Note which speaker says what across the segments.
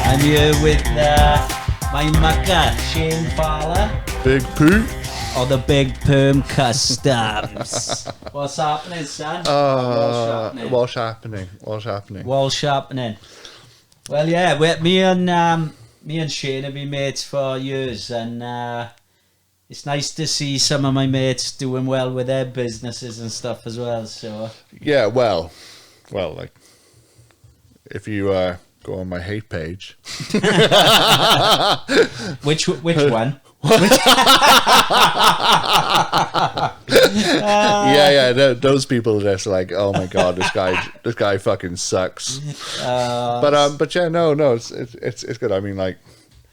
Speaker 1: I'm here with my mucker, Shane Fowler.
Speaker 2: Big P.
Speaker 1: Or the Big Perm Customs. What's happening, son?
Speaker 2: What's happening?
Speaker 1: What's happening? Well, yeah, me and Shane have been mates for years, and it's nice to see some of my mates doing well with their businesses and stuff as well. So
Speaker 2: Yeah, well, like if you go on my hate page,
Speaker 1: which one?
Speaker 2: those people are just like, oh my god, this guy fucking sucks. But yeah, no, it's good. I mean, like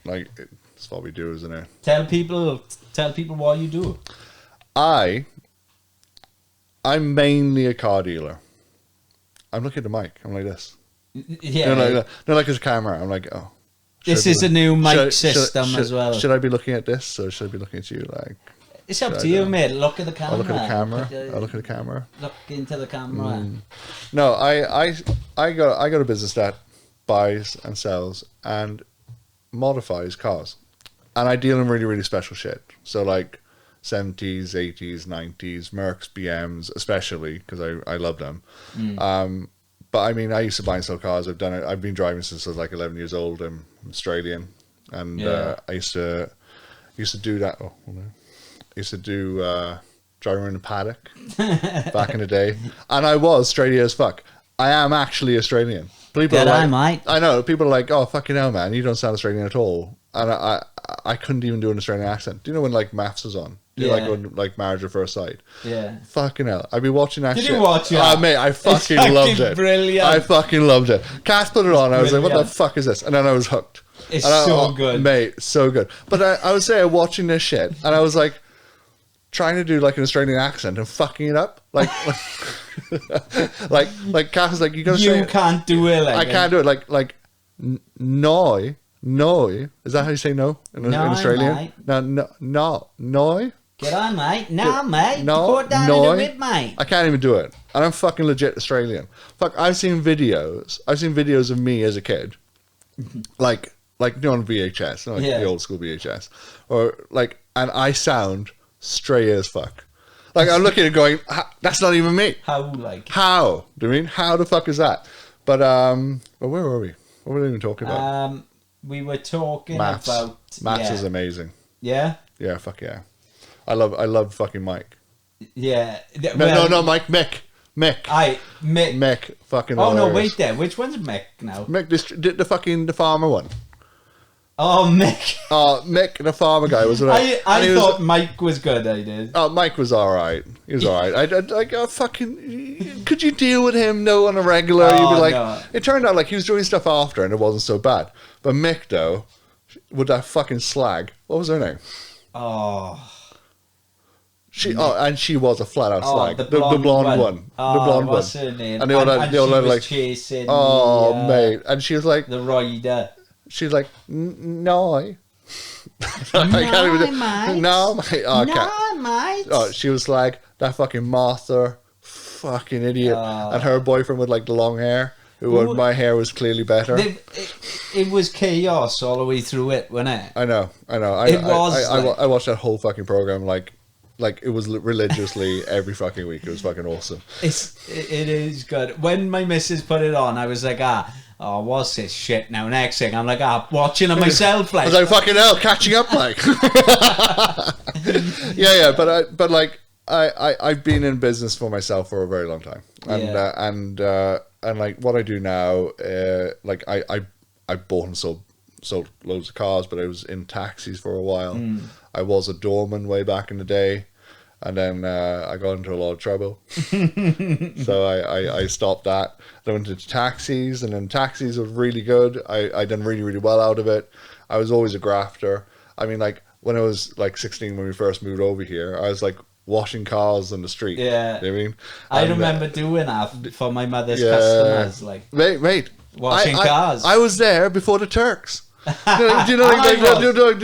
Speaker 2: it's what we do, isn't it?
Speaker 1: Tell people what you do.
Speaker 2: I'm mainly a car dealer. I'm looking at the mic. I'm like this.
Speaker 1: Yeah.
Speaker 2: No, like there's a camera. I'm like, oh.
Speaker 1: This is a new mic system as well.
Speaker 2: Should I be looking at this, or should I be looking at you? Like,
Speaker 1: it's up to you, mate. Look at the camera.
Speaker 2: I'll look at the camera. I'll look at the camera.
Speaker 1: Look into the camera.
Speaker 2: No, I got a business that buys and sells and modifies cars, and I deal in really, really special shit. So like 70s, 80s, 90s, Mercs, BMs, especially because I love them. But I mean, I used to buy and sell cars. I've done it. I've been driving since I was like 11 years old. I'm Australian, and I used to do that. Oh no, I used to do driving around the paddock back in the day, and I was straight as fuck. I am actually Australian. People are like,
Speaker 1: mate.
Speaker 2: I know people are like, oh fucking hell, man, you don't sound Australian at all. And I couldn't even do an Australian accent. Do you know when like Maths was on? Do you like when like Marriage at First Sight?
Speaker 1: Yeah.
Speaker 2: Fucking hell. I'd be watching that shit.
Speaker 1: Did you watch it?
Speaker 2: Oh, mate, I fucking loved it.
Speaker 1: Brilliant.
Speaker 2: I fucking loved it. Cass put it on. I was like, what the fuck is this? And then I was hooked.
Speaker 1: It's so good.
Speaker 2: Mate, so good. But I was there watching this shit, and I was like, trying to do like an Australian accent and fucking it up. Like, like Cass was like, you gotta say
Speaker 1: You can't do it like
Speaker 2: I can't do it. Like, noi. Is that how you say no in Australian?
Speaker 1: Mate.
Speaker 2: No. Noi.
Speaker 1: Get on, mate. No, mate.
Speaker 2: No,
Speaker 1: Put down
Speaker 2: no.
Speaker 1: in the mid, mate.
Speaker 2: I can't even do it. And I'm fucking legit Australian. Fuck, I've seen videos of me as a kid. like you know, on VHS, like the old school VHS. Or like, and I sound straight as fuck. Like I'm looking at it going, that's not even me.
Speaker 1: How?
Speaker 2: Do you mean? How the fuck is that? But where were we? What were we even talking about?
Speaker 1: We were talking
Speaker 2: Maths.
Speaker 1: about
Speaker 2: Maths is amazing.
Speaker 1: Yeah?
Speaker 2: Yeah, fuck yeah. I love fucking Mike.
Speaker 1: Yeah.
Speaker 2: No, Mike, Mick. Mick, fucking
Speaker 1: Oh,
Speaker 2: hilarious.
Speaker 1: no, wait there. Which one's Mick now?
Speaker 2: Mick, the farmer one.
Speaker 1: Oh, Mick.
Speaker 2: Oh, Mick, the farmer guy, was right.
Speaker 1: I thought Mike was good, I did.
Speaker 2: Oh, Mike was alright. He was alright. I fucking... Could you deal with him, no, on a regular? You'd be like... No. It turned out like he was doing stuff after and it wasn't so bad. But Mick, though, with that fucking slag... What was her name?
Speaker 1: Oh...
Speaker 2: and she was a flat out slag.
Speaker 1: The blonde one.
Speaker 2: The blonde
Speaker 1: what's
Speaker 2: one.
Speaker 1: her name?
Speaker 2: And they all
Speaker 1: was
Speaker 2: like
Speaker 1: chasing
Speaker 2: mate. And she was like
Speaker 1: the rider.
Speaker 2: She's like no. I
Speaker 1: can't even do
Speaker 2: mate. No, mate. Oh,
Speaker 1: no, mate.
Speaker 2: Oh, she was like that fucking Martha, fucking idiot, and her boyfriend with like the long hair. My hair was clearly better.
Speaker 1: It was chaos all the way through it, wasn't it?
Speaker 2: I know. I watched that whole fucking program like it was religiously every fucking week. It was fucking awesome.
Speaker 1: It is good. When my missus put it on, I was like, what's this shit now? Next thing, I'm like, watching it myself. Like,
Speaker 2: I was like, fucking hell, catching up, like. yeah, but like, I've been in business for myself for a very long time, and like what I do now, like I bought and sold loads of cars, but I was in taxis for a while. I was a doorman way back in the day, and then I got into a lot of trouble. So I stopped that. Then went into taxis, and then taxis was really good. I done really, really well out of it. I was always a grafter. I mean, like when I was like 16 when we first moved over here, I was like washing cars on the street.
Speaker 1: Yeah.
Speaker 2: You know what I mean?
Speaker 1: I remember doing that for my mother's customers. Like,
Speaker 2: mate.
Speaker 1: Washing cars.
Speaker 2: I was there before the Turks. Do you know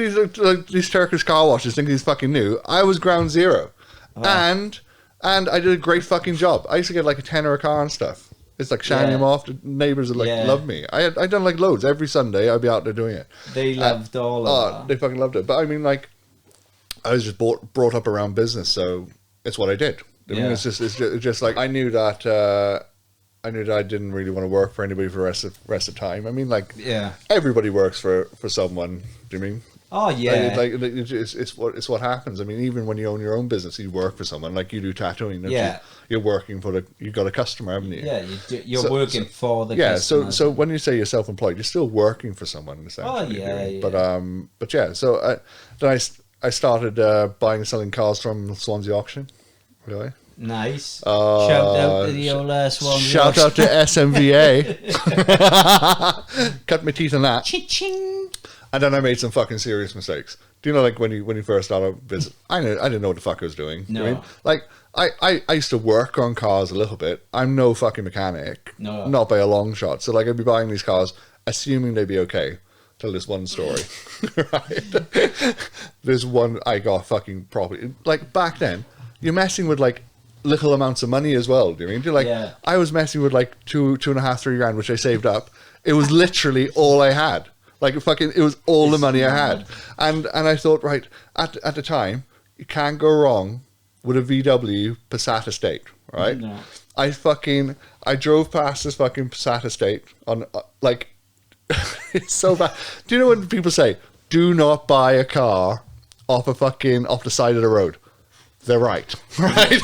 Speaker 2: these Turkish car washes think he's fucking new? I was ground zero. And I did a great fucking job. I used to get like a tenner a car and stuff. It's like shining them off. The neighbours are like love me. I done like loads every Sunday. I'd be out there doing it.
Speaker 1: They loved all of that.
Speaker 2: They fucking loved it. But I mean, like, I was just brought up around business, so it's what I did. I mean, it's just like I knew that I didn't really want to work for anybody for the rest of the time. I mean, like, everybody works for someone. Do you mean?
Speaker 1: Oh yeah,
Speaker 2: it's what happens. I mean, even when you own your own business, you work for someone. Like you do tattooing. You're working for you got a customer, haven't you?
Speaker 1: Yeah, you're working for the customer.
Speaker 2: So when you say you're self-employed, you're still working for someone. Essentially, But yeah. So then I started buying and selling cars from Swansea auction. Really.
Speaker 1: Nice. Shout out to the old Swansea.
Speaker 2: Shout out to SMVA. Cut my teeth on that.
Speaker 1: Ching.
Speaker 2: And then I made some fucking serious mistakes. Do you know, like when you first started business, I didn't know what the fuck I was doing.
Speaker 1: No.
Speaker 2: You know what I mean? Like I used to work on cars a little bit. I'm no fucking mechanic.
Speaker 1: No.
Speaker 2: Not by a long shot. So like I'd be buying these cars, assuming they'd be okay. Tell this one story. Right? There's one I got fucking property. Like back then, you're messing with like little amounts of money as well. Do you mean? I was messing with like $2.5, $3 which I saved up. It was literally all I had. Like fucking, it was all the money I had, and I thought, right, at the time, you can't go wrong with a VW Passat Estate, right?
Speaker 1: No.
Speaker 2: I drove past this fucking Passat Estate on like, it's so bad. Do you know when people say, do not buy a car off the side of the road? They're right, right?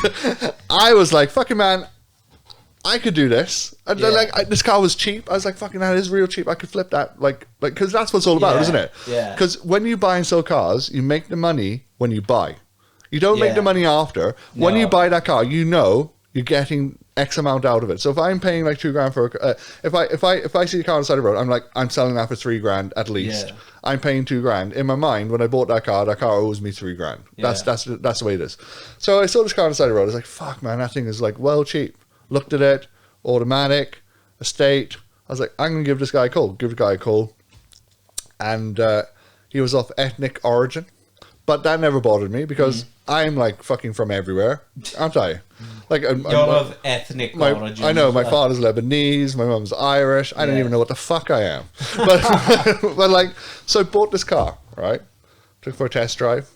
Speaker 2: I was like, fucking man, I could do this. And then, like, this car was cheap. I was like, fucking that is real cheap. I could flip that. Like, because that's what it's all about, isn't it?
Speaker 1: Yeah.
Speaker 2: Because when you buy and sell cars, you make the money when you buy. You don't make the money after. No. When you buy that car, you know you're getting X amount out of it. So if I'm paying like $2,000 for if I see a car on the side of the road, I'm like, I'm selling that for $3,000 at least. Yeah. I'm paying $2,000. In my mind, when I bought that car owes me $3,000. Yeah. That's the way it is. So I saw this car on the side of the road. I was like, fuck man, that thing is like well cheap. Looked at it, automatic, estate. I was like, I'm gonna give this guy a call. Give the guy a call, and he was of ethnic origin, but that never bothered me because I'm like fucking from everywhere, aren't I? Like
Speaker 1: you're of ethnic origin.
Speaker 2: I know my father's Lebanese, my mum's Irish. I don't even know what the fuck I am, but like, so I bought this car, right? Took it for a test drive.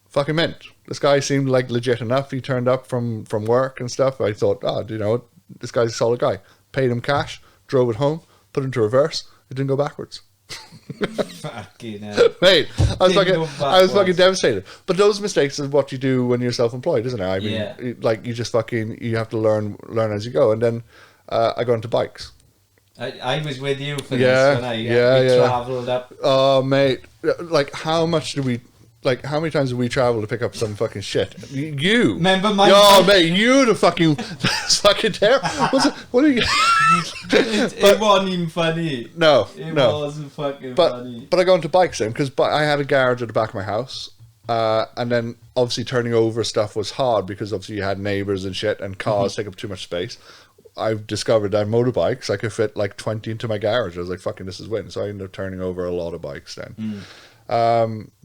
Speaker 2: Fucking mint. This guy seemed like legit enough. He turned up from work and stuff. I thought, you know what? This guy's a solid guy. Paid him cash, drove it home, put it into reverse. It didn't go backwards.
Speaker 1: Fucking hell.
Speaker 2: Mate, I was fucking devastated. But those mistakes is what you do when you're self-employed, isn't it? I mean, like you just you have to learn as you go. And then I got into bikes.
Speaker 1: I was with you for this when we travelled up.
Speaker 2: Oh, mate. Like, how many times have we travelled to pick up some fucking shit? You remember my? Oh, mate, you the fucking that's fucking terrible. What are you?
Speaker 1: It wasn't even funny.
Speaker 2: No,
Speaker 1: it wasn't fucking funny.
Speaker 2: But I got into bikes then because I had a garage at the back of my house, and then obviously turning over stuff was hard because obviously you had neighbours and shit, and cars take up too much space. I've discovered that motorbikes I could fit like 20 into my garage. I was like, fucking, this is win. So I ended up turning over a lot of bikes then.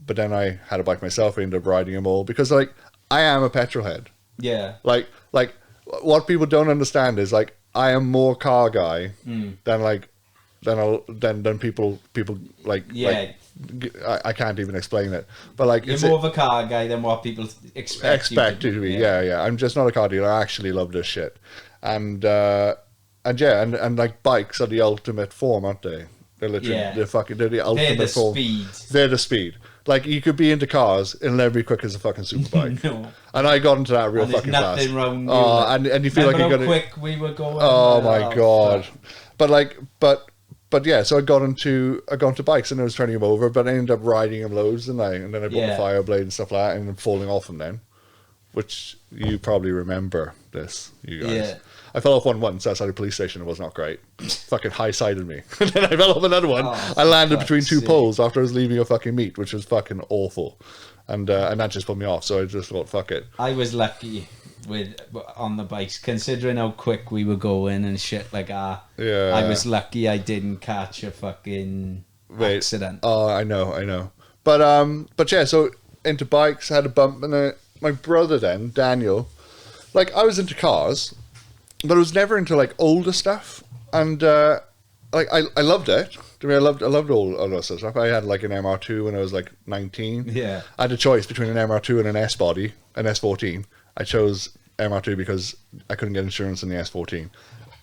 Speaker 2: But then I had a bike myself. I ended up riding them all because, like, I am a petrol head.
Speaker 1: Yeah.
Speaker 2: Like what people don't understand is like I am more car guy than people like.
Speaker 1: Yeah.
Speaker 2: I can't even explain it, but like
Speaker 1: you're more of a car guy than what people expect you to be.
Speaker 2: Yeah. I'm just not a car dealer. I actually love this shit, and like bikes are the ultimate form, aren't they? They're literally they're the ultimate form. They're the speed. Like you could be into cars and never be quick as a fucking superbike. No. And I got into that real fucking fast.
Speaker 1: There's nothing wrong.
Speaker 2: And you feel like you're gonna.
Speaker 1: Quick we were going.
Speaker 2: Oh my god! But yeah, so I got into bikes and I was turning them over, but I ended up riding them loads, and then I bought the Fireblade and stuff like that, and falling off them then, which you probably remember this, you guys. Yeah. I fell off one once outside a police station. It was not great. Fucking high-sided me. And then I fell off another one. I landed between two poles after I was leaving a fucking meet, which was fucking awful. And that just put me off, so I just thought, fuck it.
Speaker 1: I was lucky on the bikes, considering how quick we were going and shit like that. Yeah. I was lucky I didn't catch a fucking accident.
Speaker 2: Oh, I know. But yeah, so into bikes, had a bump, and my brother then, Daniel, like I was into cars. but it was never into like older stuff, and like I loved it. I mean, I loved all that sort of stuff. I had like an MR2 when I was like 19.
Speaker 1: Yeah.
Speaker 2: I had a choice between an MR2 and an S body, an S14. I chose MR2 because I couldn't get insurance in the S14,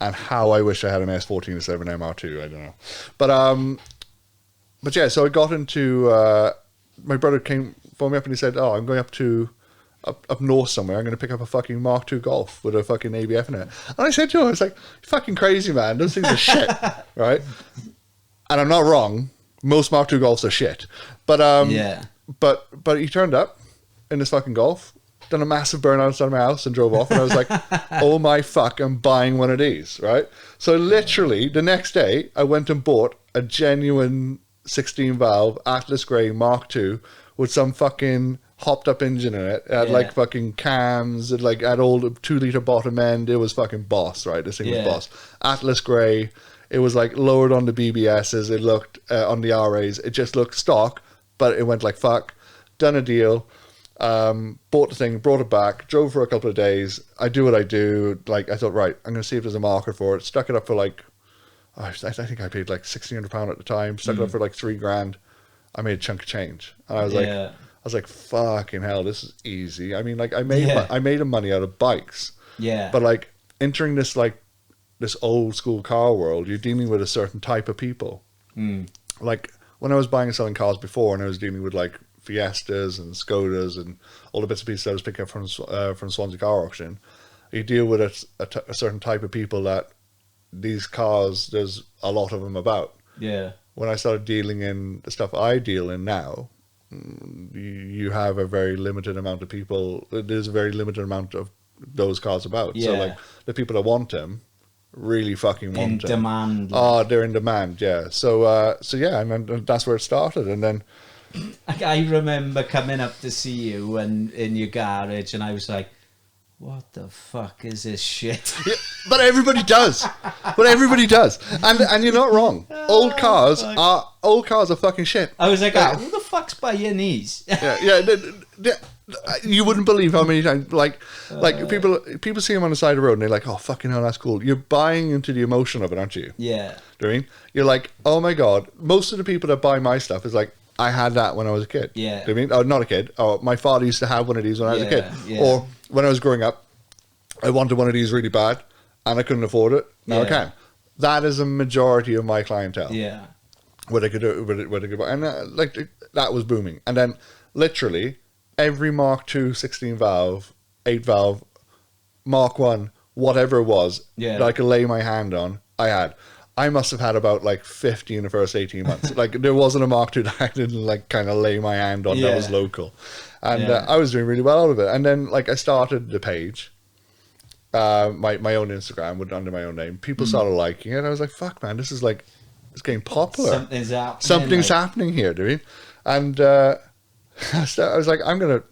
Speaker 2: and how I wish I had an S14 instead of an MR2. I don't know, but yeah. So I got into. My brother phoned me up and he said, "Oh, I'm going up north somewhere. I'm going to pick up a fucking Mark II Golf with a fucking ABF in it." And I said to him, "I was like, you're fucking crazy, man. Those things are shit, right?" And I'm not wrong. Most Mark II Golfs are shit, but
Speaker 1: Yeah.
Speaker 2: but he turned up in this fucking Golf, done a massive burn outside of my house, and drove off. And I was like, "Oh my fuck, I'm buying one of these," right? So literally the next day, I went and bought a genuine 16 valve Atlas Grey Mark II with some fucking hopped up engine in it. It had like fucking cams, it like had all the 2-liter bottom end. It was fucking boss, right? This thing was boss. Atlas Grey. It was like lowered on the BBSs. It looked on the RAs. It just looked stock, but it went like fuck. Done a deal. Bought the thing, brought it back, drove for a couple of days. I do what I do. Like I thought, right, I'm going to see if there's a market for it. Stuck it up for like, I think I paid like £1,600 at the time. Stuck it up for like $3,000. I made a chunk of change, and I was like, fucking hell, this is easy. I mean, like I made a money out of bikes.
Speaker 1: Yeah.
Speaker 2: But like entering this old school car world, you're dealing with a certain type of people. Like when I was buying and selling cars before, and I was dealing with like Fiestas and Skodas and all the bits and pieces I was picking up from Swansea Car Auction, you deal with a certain type of people that these cars, there's a lot of them about.
Speaker 1: Yeah.
Speaker 2: When I started dealing in the stuff I deal in now, you have a very limited amount of people. There's a very limited amount of those cars about.
Speaker 1: Yeah.
Speaker 2: So like the people that want them really fucking want them.
Speaker 1: In demand.
Speaker 2: Oh, they're in demand. Yeah. So yeah, and that's where it started. And then
Speaker 1: I remember coming up to see you and in your garage, and I was like, what the fuck is this shit?
Speaker 2: Yeah, but everybody does. And you're not wrong. Old cars are fucking shit.
Speaker 1: I was like, who the fuck's buying these?
Speaker 2: Yeah. You wouldn't believe how many times, like people see them on the side of the road and they're like, oh, fucking hell, that's cool. You're buying into the emotion of it, aren't you?
Speaker 1: Yeah.
Speaker 2: Do you know what I mean? You're like, oh my God. Most of the people that buy my stuff is like, I had that when I was a kid.
Speaker 1: Yeah.
Speaker 2: Do you know what I mean? Oh, not a kid. Oh, my father used to have one of these when I was a kid.
Speaker 1: Yeah.
Speaker 2: Or when I was growing up, I wanted one of these really bad and I couldn't afford it. Now I can. That is a majority of my clientele.
Speaker 1: Yeah.
Speaker 2: What they could do, what they could buy. And that was booming. And then literally every Mark II 16 valve, 8 valve, Mark 1, whatever it was that I could lay my hand on, I had. I must have had about like 50 in the first 18 months. Like there wasn't a Mark II that I didn't like kind of lay my hand on that was local. And I was doing really well out of it. And then like I started the page, my own Instagram under my own name. People started liking it. I was like, fuck man, this is like, it's getting popular. Something's happening here, dude. And I was like, I'm gonna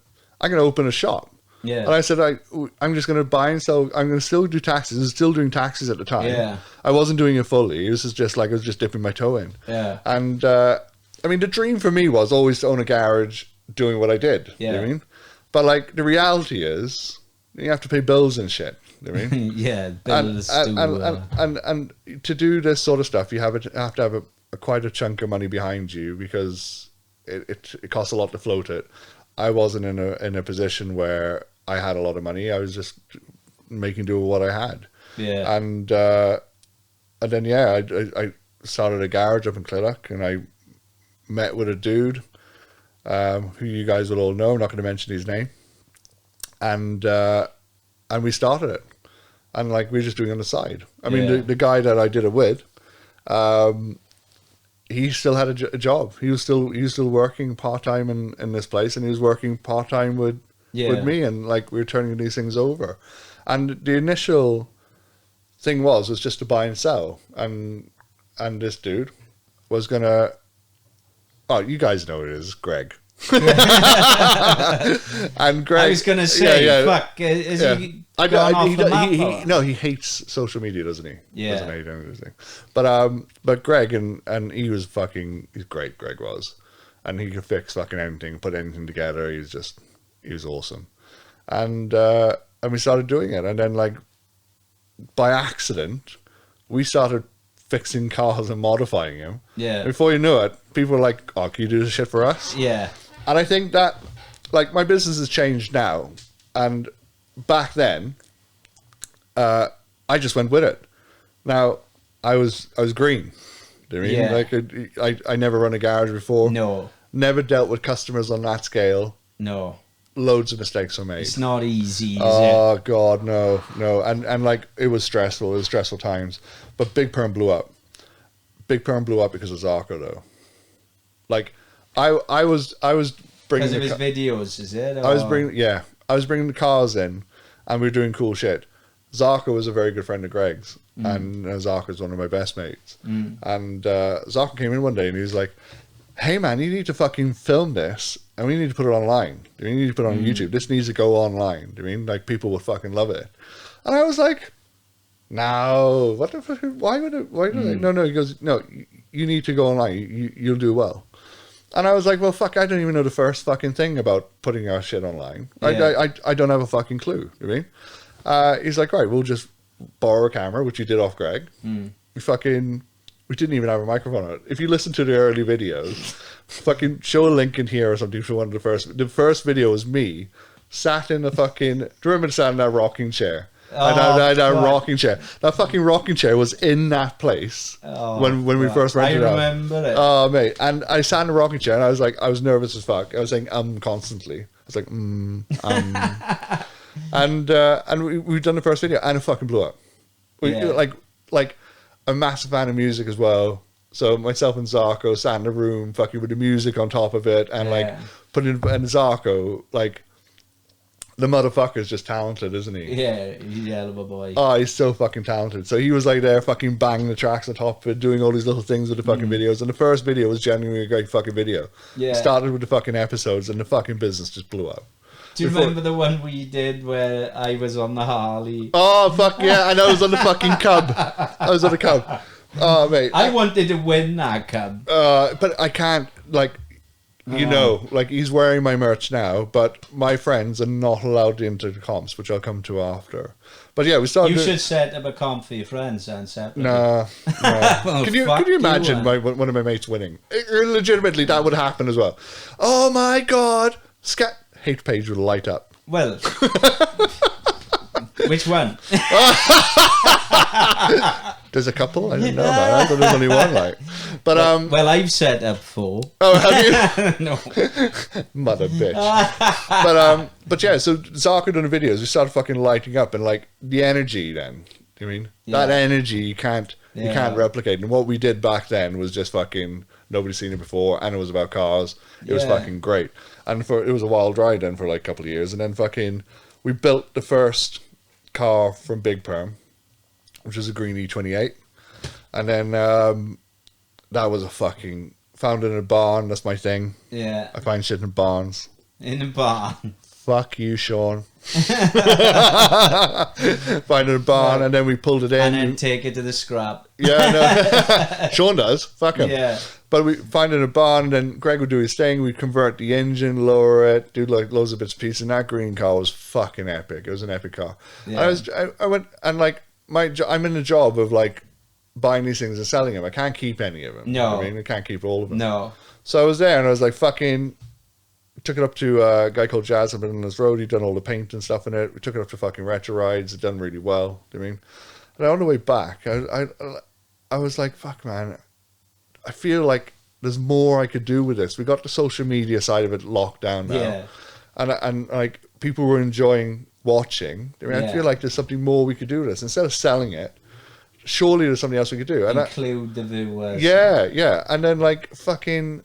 Speaker 2: open a shop.
Speaker 1: Yeah.
Speaker 2: And I said, I'm just going to buy and sell. I'm going to still do taxes. I was still doing taxes at the time.
Speaker 1: Yeah.
Speaker 2: I wasn't doing it fully. This is just like I was just dipping my toe in.
Speaker 1: Yeah.
Speaker 2: And I mean, the dream for me was always to own a garage doing what I did.
Speaker 1: Yeah.
Speaker 2: You know what I mean? But like the reality is, you have to pay bills and shit. You know what I mean?
Speaker 1: Yeah. Bills
Speaker 2: and to do this sort of stuff, you have to have quite a chunk of money behind you because it costs a lot to float it. I wasn't in a position where I had a lot of money. I was just making do with what I had.
Speaker 1: Yeah.
Speaker 2: And then I started a garage up in Clillac, and I met with a dude who you guys will all know. I'm not going to mention his name. And we started it, and like we were just doing it on the side. I mean, the guy that I did it with, he still had a job. He was still working part-time in this place, and he was working part-time with me, and like we were turning these things over. And the initial thing was just to buy and sell, and this dude was gonna, oh, you guys know who it is, Greg. And Greg,
Speaker 1: I was gonna say, fuck, is he gone off the map?
Speaker 2: No, he hates social media, doesn't he?
Speaker 1: Yeah.
Speaker 2: Doesn't hate anything. But Greg and he's great. Greg was, and he could fix fucking anything, put anything together. He was awesome, and we started doing it, and then like by accident, we started fixing cars and modifying them.
Speaker 1: Yeah.
Speaker 2: Before you knew it, people were like, "Oh, can you do this shit for us?"
Speaker 1: Yeah.
Speaker 2: And I think that, like, my business has changed now, and back then, I just went with it. Now, I was green. Do you mean?
Speaker 1: Yeah.
Speaker 2: Like, I never run a garage before.
Speaker 1: No.
Speaker 2: Never dealt with customers on that scale.
Speaker 1: No.
Speaker 2: Loads of mistakes were made.
Speaker 1: It's not easy, is
Speaker 2: Oh
Speaker 1: it?
Speaker 2: God, no. And like, it was stressful. It was stressful times. But Big Perm blew up. Big Perm blew up because of Zarko, though. Like, I was bringing
Speaker 1: Because of his videos, is it?
Speaker 2: I was bringing the cars in, and we were doing cool shit. Zarko was a very good friend of Greg's, and Zarko is one of my best mates. And Zarko came in one day and he was like, "Hey man, you need to fucking film this, and we need to put it online. We need to put it on YouTube. This needs to go online. Do you mean, like, people would fucking love it?" And I was like, "No, what the fuck? Why would it? Why do they?" No. He goes, "No, you need to go online. You'll do well." And I was like, "Well, fuck, I don't even know the first fucking thing about putting our shit online.
Speaker 1: Yeah.
Speaker 2: I don't have a fucking clue." Do you mean? He's like, "Right, we'll just borrow a camera," which you did off Greg. We didn't even have a microphone on it. If you listen to the early videos, fucking show a link in here or something for one of the first. The first video was me sat in a fucking. Do you remember sat in that rocking chair? I had a rocking chair. That fucking rocking chair was in that place when we first rented it out.
Speaker 1: I remember it.
Speaker 2: Oh mate, and I sat in the rocking chair and I was like, I was nervous as fuck. I was saying constantly. I was like and we've done the first video and it fucking blew up. Like a massive fan of music as well. So myself and Zarko sat in the room fucking with the music on top of it and like putting in and Zarko, like, the motherfucker's just talented, isn't he?
Speaker 1: Yeah, he's a hell of a boy.
Speaker 2: Oh, he's so fucking talented. So he was like there fucking banging the tracks on top of it, doing all these little things with the fucking videos. And the first video was genuinely a great fucking video.
Speaker 1: Yeah.
Speaker 2: Started with the fucking episodes and the fucking business just blew up.
Speaker 1: Do you remember the one we did where I was on the Harley?
Speaker 2: Oh, fuck yeah. And I was on the fucking Cub. I was on the Cub. Oh, mate.
Speaker 1: I wanted to win that Cub.
Speaker 2: But I can't, like... You know, like, he's wearing my merch now, but my friends are not allowed into the comps, which I'll come to after. But yeah, we started.
Speaker 1: You should set up a comp for your friends and separately.
Speaker 2: Nah.
Speaker 1: Well,
Speaker 2: Can you imagine one of my mates winning? Legitimately, that would happen as well. Oh my god! Hate page would light up.
Speaker 1: Well, which one?
Speaker 2: There's a couple. I didn't know that. I thought there was only one. Like, but
Speaker 1: well, I've set up 4.
Speaker 2: Oh, have you?
Speaker 1: No.
Speaker 2: Mother bitch. But yeah. So Zarko doing the videos, we started fucking lighting up, and like the energy. Then you mean that energy you can't replicate. And what we did back then was just fucking nobody's seen it before, and it was about cars. It was fucking great, and it was a wild ride then for like a couple of years, and then fucking we built the first car from Big Perm, which was a green E28, and then that was a fucking found it in a barn. That's my thing.
Speaker 1: Yeah.
Speaker 2: I find shit in barns.
Speaker 1: In a barn.
Speaker 2: Fuck you, Sean. Find it in a barn, and then we pulled it in.
Speaker 1: And then take it to the scrap.
Speaker 2: Yeah, no. Sean does. Fuck him.
Speaker 1: Yeah.
Speaker 2: But we find it in a barn, and then Greg would do his thing. We'd convert the engine, lower it, do like loads of bits and pieces. And that green car was fucking epic. It was an epic car.
Speaker 1: Yeah.
Speaker 2: I went, and like, I'm in the job of like buying these things and selling them. I can't keep any of them.
Speaker 1: No.
Speaker 2: You know what I mean, I can't keep all of them.
Speaker 1: No.
Speaker 2: So I was there and I was like, fucking, took it up to a guy called Jazz up on this road. He'd done all the paint and stuff in it. We took it up to fucking retro rides. It done really well. Do you know what I mean? And on the way back, I was like, fuck man, I feel like there's more I could do with this. We got the social media side of it locked down now.
Speaker 1: Yeah.
Speaker 2: And like people were enjoying watching. I mean, I feel like there's something more we could do with this. Instead of selling it, surely there's something else we could do. And
Speaker 1: include the viewers.
Speaker 2: Yeah. And then like fucking,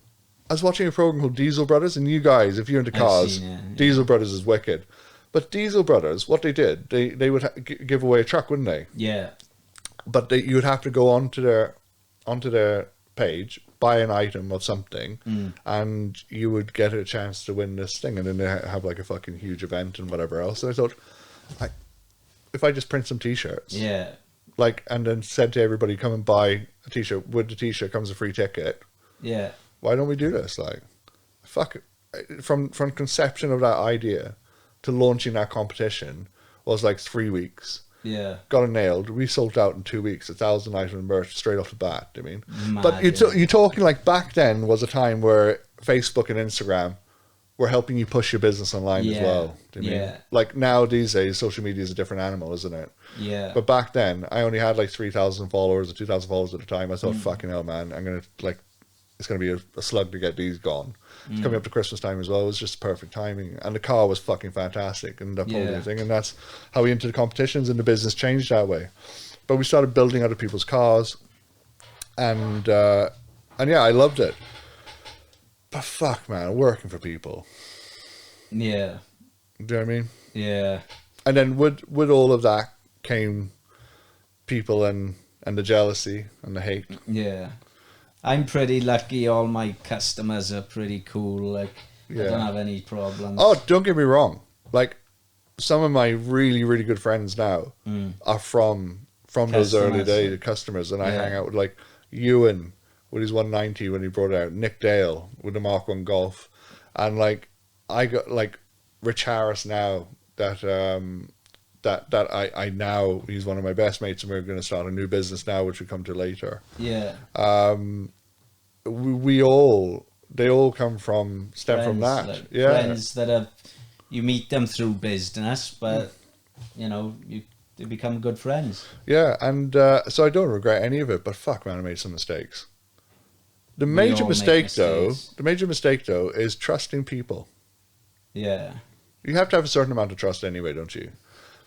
Speaker 2: I was watching a program called Diesel Brothers, and you guys, if you're into cars, Diesel Brothers is wicked. But Diesel Brothers, what they did, they would give away a truck, wouldn't they?
Speaker 1: Yeah.
Speaker 2: But you would have to go onto their page, buy an item of something, and you would get a chance to win this thing. And then they have like a fucking huge event and whatever else. So I thought, if I just print some T-shirts, like, and then said to everybody, come and buy a T-shirt. With the T-shirt comes a free ticket.
Speaker 1: Yeah.
Speaker 2: Why don't we do this? Like, fuck it. From conception of that idea to launching that competition was like 3 weeks.
Speaker 1: Yeah.
Speaker 2: Got it nailed. We sold out in 2 weeks, 1,000 items of merch straight off the bat. I mean,
Speaker 1: Mad,
Speaker 2: but you're talking like back then was a time where Facebook and Instagram were helping you push your business online as well. I mean, like now these days, social media is a different animal, isn't it?
Speaker 1: Yeah.
Speaker 2: But back then, I only had like 3,000 followers or 2,000 followers at the time. I thought, fucking hell, man, it's gonna be a slug to get these gone. It's coming up to Christmas time as well. It was just perfect timing, and the car was fucking fantastic, and that whole thing. And that's how we entered the competitions, and the business changed that way. But we started building other people's cars, and yeah, I loved it. But fuck, man, working for people.
Speaker 1: Yeah.
Speaker 2: Do you know what I mean?
Speaker 1: Yeah.
Speaker 2: And then with all of that came people and the jealousy and the hate.
Speaker 1: Yeah. I'm pretty lucky. All my customers are pretty cool. Like, I don't have any problems.
Speaker 2: Oh, don't get me wrong. Like, some of my really, really good friends now are from those early days customers, and I hang out with like Ewan with his 190 when he brought it out, Nick Dale with the Mark 1 Golf, and like I got like Rich Harris now that I now, he's one of my best mates, and we're going to start a new business now, which we come to later.
Speaker 1: Yeah.
Speaker 2: They all stem from that.
Speaker 1: Like,
Speaker 2: yeah.
Speaker 1: Friends that you meet them through business, but they become good friends.
Speaker 2: Yeah, and so I don't regret any of it, but fuck, man, I made some mistakes. The major mistake though is trusting people.
Speaker 1: Yeah.
Speaker 2: You have to have a certain amount of trust anyway, don't you?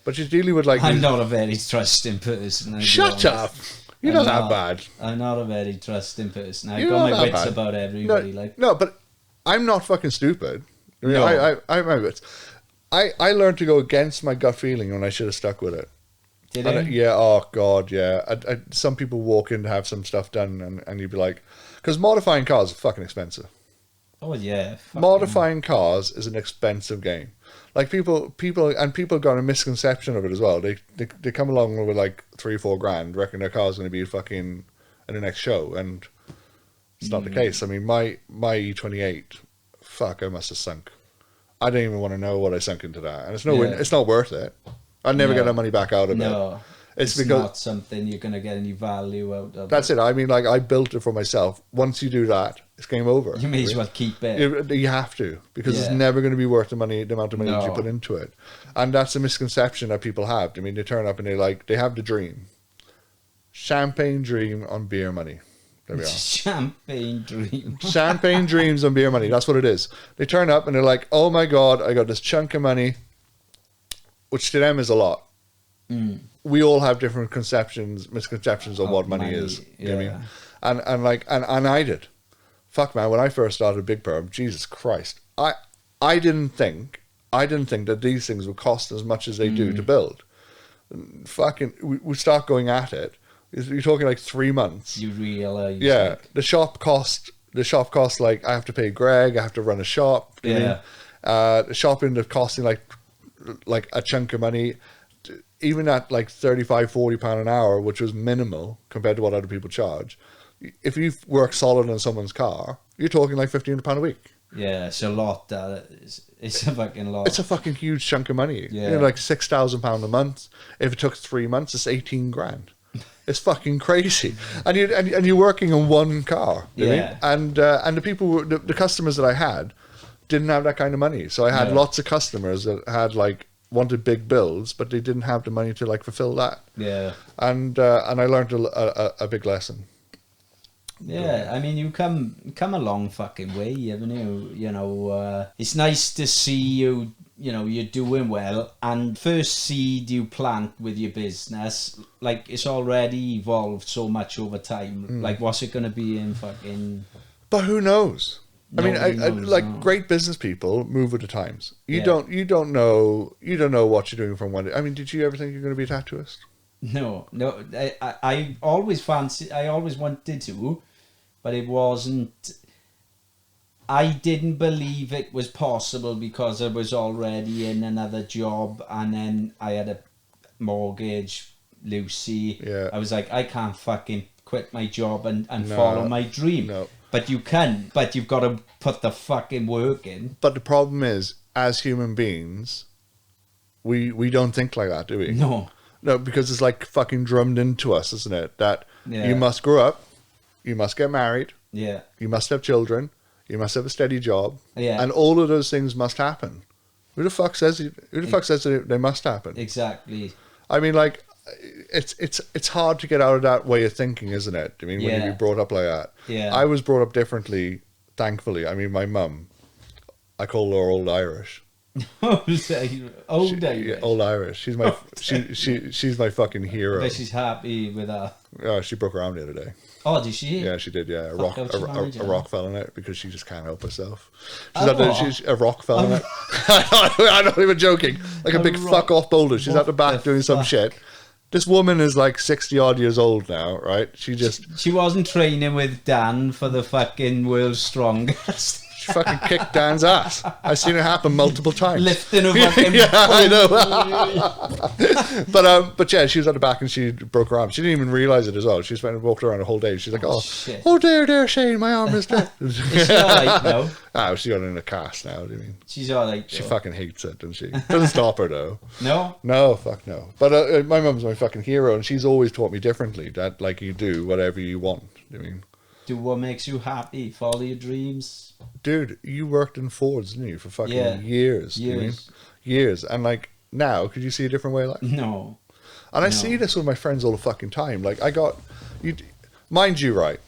Speaker 2: But you're dealing with like...
Speaker 1: I'm not a very trusting person.
Speaker 2: Shut up! You're not that bad.
Speaker 1: I'm not a very trusting person. I've got my wits about everybody.
Speaker 2: No, but I'm not fucking stupid. I mean, I have my wits. I learned to go against my gut feeling when I should have stuck with it.
Speaker 1: Did you?
Speaker 2: Yeah, oh God, yeah. Some people walk in to have some stuff done and you'd be like... Because modifying cars are fucking expensive.
Speaker 1: Oh, yeah.
Speaker 2: Modifying cars is an expensive game. Like people got a misconception of it as well. They come along with like 3-4 grand, reckon their car's going to be fucking in the next show, and it's not the case. I mean, my E28, fuck, I must have sunk. I don't even want to know what I sunk into that, and it's not worth it. I'd never get that money back out of it.
Speaker 1: It's because not something you're going to get any value out of.
Speaker 2: That's it. I mean, like, I built it for myself. Once you do that, it's game over.
Speaker 1: You may as well keep it.
Speaker 2: You have to, because it's never going to be worth the amount of money that you put into it. And that's a misconception that people have. I mean, they turn up and they have the dream. Champagne dream on beer money. There we are.
Speaker 1: Champagne dream.
Speaker 2: Champagne dreams on beer money. That's what it is. They turn up and they're like, oh my God, I got this chunk of money, which to them is a lot. We all have different misconceptions of what money is. You know what I mean? And I did. Fuck, man, when I first started Big Perm, Jesus Christ, I didn't think that these things would cost as much as they do to build. Fucking, we start going at it. You're talking like 3 months.
Speaker 1: You realize.
Speaker 2: Yeah, the shop cost like, I have to pay Greg, I have to run a shop.
Speaker 1: Yeah.
Speaker 2: The shop ended up costing like a chunk of money. Even at like £35-40 an hour, which was minimal compared to what other people charge, if you work solid on someone's car, you're talking like £1,500 a week.
Speaker 1: Yeah, it's a lot. It's a fucking lot.
Speaker 2: It's a fucking huge chunk of money.
Speaker 1: Yeah.
Speaker 2: You know, like £6,000 a month. If it took 3 months, it's 18 grand. It's fucking crazy. And you're working on one car.
Speaker 1: Yeah.
Speaker 2: And the people, the customers that I had, didn't have that kind of money. So I had lots of customers that had wanted big builds, but they didn't have the money to fulfill that.
Speaker 1: Yeah.
Speaker 2: And I learned a big lesson.
Speaker 1: Yeah, I mean, you come a long fucking way, haven't you? You know, it's nice to see you. You know, you're doing well, and first seed you plant with your business, like, it's already evolved so much over time. Like, what's it going to be in fucking?
Speaker 2: But who knows? I mean,
Speaker 1: knows,
Speaker 2: great business people move with the times. You don't know what you're doing from one day. I mean, did you ever think you're going to be a tattooist?
Speaker 1: No. I always wanted to, but it wasn't. I didn't believe it was possible because I was already in another job, and then I had a mortgage, Lucy.
Speaker 2: Yeah.
Speaker 1: I was like, I can't fucking quit my job and follow my dream.
Speaker 2: No.
Speaker 1: But you can. But you've got to put the fucking work in.
Speaker 2: But the problem is, as human beings, we don't think like that, do we?
Speaker 1: No.
Speaker 2: No, because it's like fucking drummed into us, isn't it? That you must grow up, you must get married,
Speaker 1: Yeah.
Speaker 2: you must have children, you must have a steady job,
Speaker 1: Yeah.
Speaker 2: and all of those things must happen. Who the fuck says that they must happen?
Speaker 1: Exactly.
Speaker 2: I mean, like, it's hard to get out of that way of thinking, isn't it? I mean, when you be brought up like that.
Speaker 1: Yeah.
Speaker 2: I was brought up differently, thankfully. I mean, my mum, I call her Old Irish.
Speaker 1: Old Irish.
Speaker 2: Yeah, Old Irish. She's my she's my fucking hero.
Speaker 1: I bet she's happy with that.
Speaker 2: Oh, she broke her arm the other day.
Speaker 1: Oh, did she?
Speaker 2: Yeah, she did. Yeah, a rock fell in it because she just can't help herself. She's a rock fell in it. I'm not even joking. Like a big fuck off boulder. She's at the back doing some shit. This woman is like 60 odd years old now, right? She
Speaker 1: wasn't training with Dan for the fucking world's strongest.
Speaker 2: She fucking kicked Dan's ass. I've seen it happen multiple times.
Speaker 1: Lifting a fucking
Speaker 2: yeah, I know. But yeah, she was at the back and she broke her arm. She didn't even realise it as well. She just went and walked around the whole day. She's like, oh there, Shane, my arm is dead.
Speaker 1: Is she alright now?
Speaker 2: Oh, she's got in a cast now. What do you mean?
Speaker 1: She's alright.
Speaker 2: She fucking hates it, doesn't she? Doesn't stop her though.
Speaker 1: No,
Speaker 2: fuck no. But my mum's my fucking hero, and she's always taught me differently. That like you do whatever you want. I mean,
Speaker 1: do what makes you happy. Follow your dreams.
Speaker 2: Dude, you worked in Fords, didn't you, for fucking years? Years. And like now, could you see a different way of life?
Speaker 1: No.
Speaker 2: And I see this with my friends all the fucking time. Like mind you, right?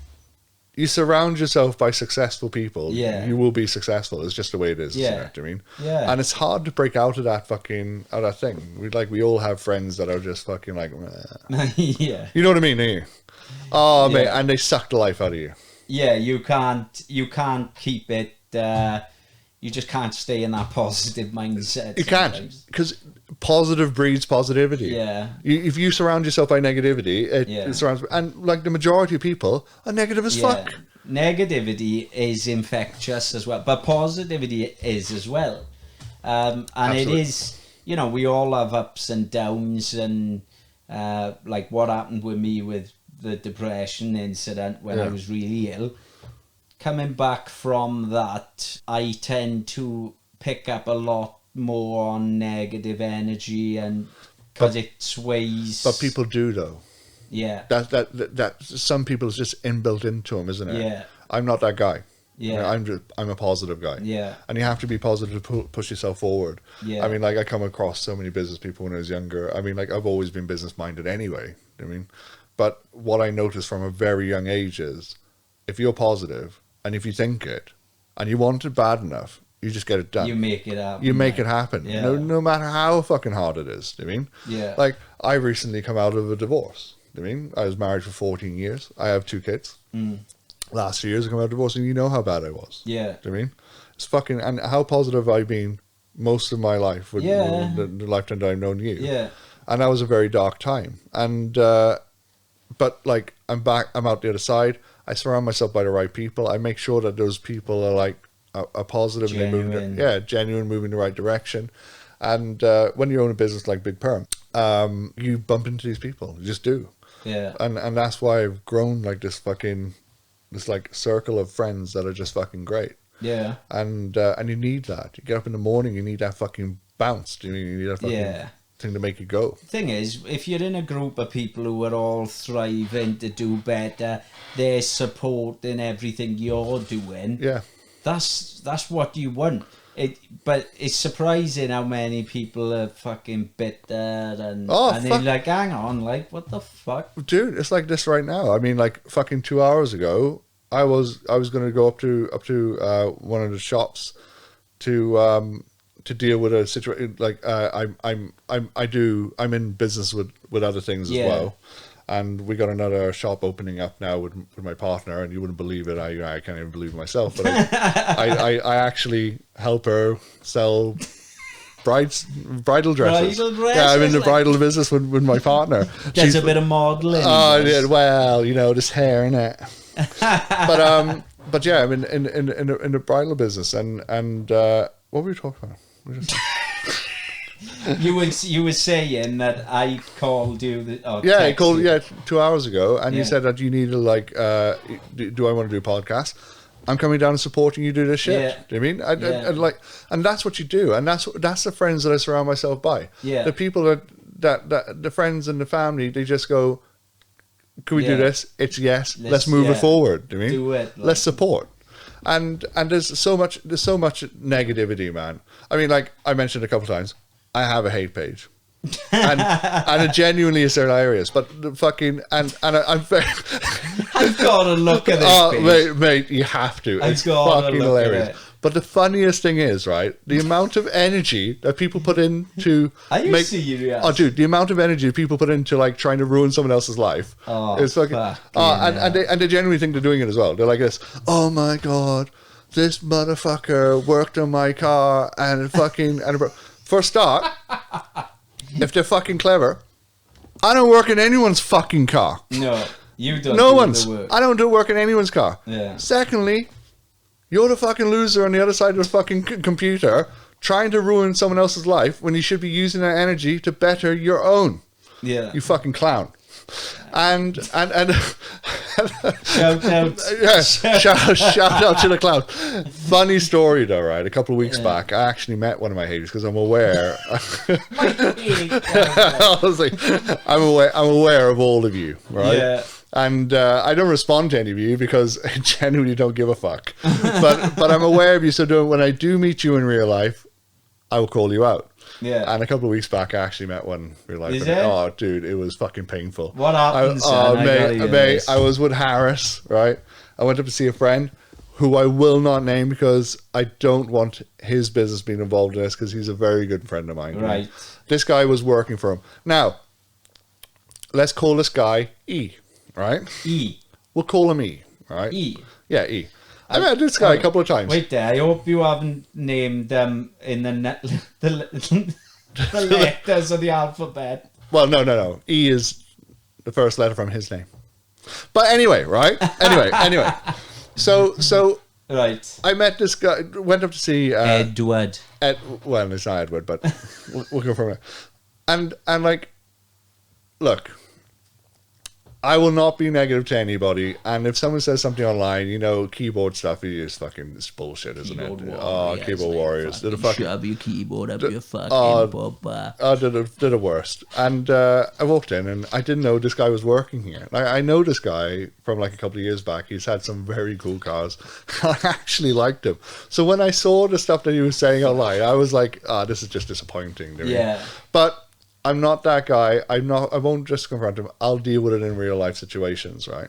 Speaker 2: You surround yourself by successful people.
Speaker 1: Yeah.
Speaker 2: You will be successful. It's just the way it is.
Speaker 1: Yeah.
Speaker 2: Isn't it? I mean.
Speaker 1: Yeah.
Speaker 2: And it's hard to break out of that fucking thing. We all have friends that are just fucking like.
Speaker 1: Yeah.
Speaker 2: You know what I mean? Don't you? Oh mate, and they suck the life out of you.
Speaker 1: Yeah, you can't keep it. You just can't stay in that positive mindset.
Speaker 2: You can't, because positive breeds positivity.
Speaker 1: Yeah.
Speaker 2: If you surround yourself by negativity, it surrounds, and like the majority of people are negative as fuck.
Speaker 1: Negativity is infectious as well, but positivity is as well. And Absolutely. It is, we all have ups and downs, and like what happened with me with the depression incident when I was really ill. Coming back from that, I tend to pick up a lot more on negative energy, and because it sways.
Speaker 2: But people do though.
Speaker 1: Yeah.
Speaker 2: That some people is just inbuilt into them, isn't it?
Speaker 1: Yeah.
Speaker 2: I'm not that guy.
Speaker 1: Yeah.
Speaker 2: I'm a positive guy.
Speaker 1: Yeah.
Speaker 2: And you have to be positive to push yourself forward.
Speaker 1: Yeah.
Speaker 2: I mean, like I come across so many business people when I was younger. I mean, like I've always been business minded anyway. I mean, but what I noticed from a very young age is, if you're positive and if you think it and you want it bad enough, you just get it done.
Speaker 1: You make it happen.
Speaker 2: You make it happen.
Speaker 1: Yeah.
Speaker 2: No matter how fucking hard it is. I mean,
Speaker 1: yeah.
Speaker 2: Like I recently come out of a divorce. I mean, I was married for 14 years. I have 2 kids. Last 2 years I come out of divorce, and you know how bad I was.
Speaker 1: Yeah.
Speaker 2: I mean, it's fucking, and how positive I've been most of my life with the lifetime that I've known you.
Speaker 1: Yeah.
Speaker 2: And that was a very dark time. And but like I'm out the other side. I surround myself by the right people. I make sure that those people are like are positive,
Speaker 1: genuine.
Speaker 2: and they move, genuine, moving in the right direction. And when you own a business like Big Perm, you bump into these people. You just do.
Speaker 1: Yeah.
Speaker 2: And that's why I've grown like this like circle of friends that are just fucking great.
Speaker 1: Yeah.
Speaker 2: And you need that. You get up in the morning, you need that fucking bounce. You need that fucking thing to make you go.
Speaker 1: Thing is, if you're in a group of people who are all thriving to do better, they're supporting everything you're doing.
Speaker 2: Yeah.
Speaker 1: That's what you want. But it's surprising how many people are fucking bitter and they're like, hang on, like, what the fuck?
Speaker 2: Dude, it's like this right now. I mean, like, fucking 2 hours ago, I was going to go up to one of the shops to deal with a situation. Like, I'm in business with other things as well. And we got another shop opening up now with my partner, and you wouldn't believe it. I can't even believe it myself, but I actually help her sell bridal dresses. Yeah, I'm in the bridal business with my partner.
Speaker 1: There's a bit of modelling.
Speaker 2: Oh, yeah, well, this hair in it. But yeah, I'm in the bridal business, and what were we talking about?
Speaker 1: You were saying that I called you.
Speaker 2: I called 2 hours ago, and you said that you need to like. Do I want to do podcasts? I'm coming down and supporting you do this shit.
Speaker 1: Yeah.
Speaker 2: Do you mean? And that's what you do, and that's the friends that I surround myself by.
Speaker 1: Yeah.
Speaker 2: The people that the friends and the family, they just go, can we do
Speaker 1: Yeah.
Speaker 2: this? It's yes. Let's move it forward. Do you mean?
Speaker 1: Do it.
Speaker 2: Let's support. And there's so much negativity, man. I mean, like I mentioned a couple of times, I have a hate page. and it genuinely is hilarious, but the fucking I'm very.
Speaker 1: I've got to look at this.
Speaker 2: Oh, mate, you have to.
Speaker 1: I've
Speaker 2: It's
Speaker 1: got to
Speaker 2: fucking
Speaker 1: look
Speaker 2: hilarious.
Speaker 1: at it.
Speaker 2: But the funniest thing is, right, the amount of energy that people put into
Speaker 1: Are you serious?
Speaker 2: Oh, dude, the amount of energy people put into like trying to ruin someone else's life.
Speaker 1: Oh,
Speaker 2: it's fucking. And they genuinely think they're doing it as well. They're like this. Oh my god, this motherfucker worked on my car and fucking for a start. If they're fucking clever, I don't work in anyone's fucking car.
Speaker 1: No, you don't.
Speaker 2: No
Speaker 1: do
Speaker 2: one's.
Speaker 1: The work.
Speaker 2: I don't do work in anyone's car.
Speaker 1: Yeah.
Speaker 2: Secondly, you're the fucking loser on the other side of the fucking computer trying to ruin someone else's life when you should be using that energy to better your own.
Speaker 1: Yeah.
Speaker 2: You fucking clown. And
Speaker 1: Shout out.
Speaker 2: yes, shout out to the clown. Funny story though, right? A couple of weeks back, I actually met one of my haters because I'm aware. I was like, I'm aware of all of you, right?
Speaker 1: Yeah.
Speaker 2: And I don't respond to any of you because I genuinely don't give a fuck. But I'm aware of you, so when I do meet you in real life, I will call you out.
Speaker 1: Yeah.
Speaker 2: And a couple of weeks back, I actually met one in real life.
Speaker 1: Is
Speaker 2: And,
Speaker 1: it?
Speaker 2: oh, dude, it was fucking painful.
Speaker 1: What happened,
Speaker 2: Oh,
Speaker 1: son? I gotta hear
Speaker 2: mate,
Speaker 1: this.
Speaker 2: I was with Harris, right? I went up to see a friend who I will not name because I don't want his business being involved in this because he's a very good friend of mine.
Speaker 1: Right.
Speaker 2: This guy was working for him. Now, let's call this guy E, right?
Speaker 1: E.
Speaker 2: We'll call him E, right?
Speaker 1: E.
Speaker 2: Yeah, E. I met this guy a couple of times.
Speaker 1: Wait there. I hope you haven't named them in the letters of the alphabet.
Speaker 2: Well, no. E is the first letter from his name. But anyway, right? Anyway. So
Speaker 1: Right.
Speaker 2: I met this guy, went up to see
Speaker 1: Edward.
Speaker 2: well, it's not Edward, but we'll go from there. And like, look, I will not be negative to anybody. And if someone says something online, keyboard stuff is fucking it's bullshit, isn't
Speaker 1: Keyboard
Speaker 2: it?
Speaker 1: warriors,
Speaker 2: Keyboard warriors. They're the fucking
Speaker 1: shove your keyboard up your fucking bubba.
Speaker 2: they're the worst. And I walked in and I didn't know this guy was working here. I know this guy from like a couple of years back. He's had some very cool cars. I actually liked him. So when I saw the stuff that he was saying online, I was like, this is just disappointing.
Speaker 1: Yeah.
Speaker 2: But I'm not that guy. I won't just confront him. I'll deal with it in real life situations, right?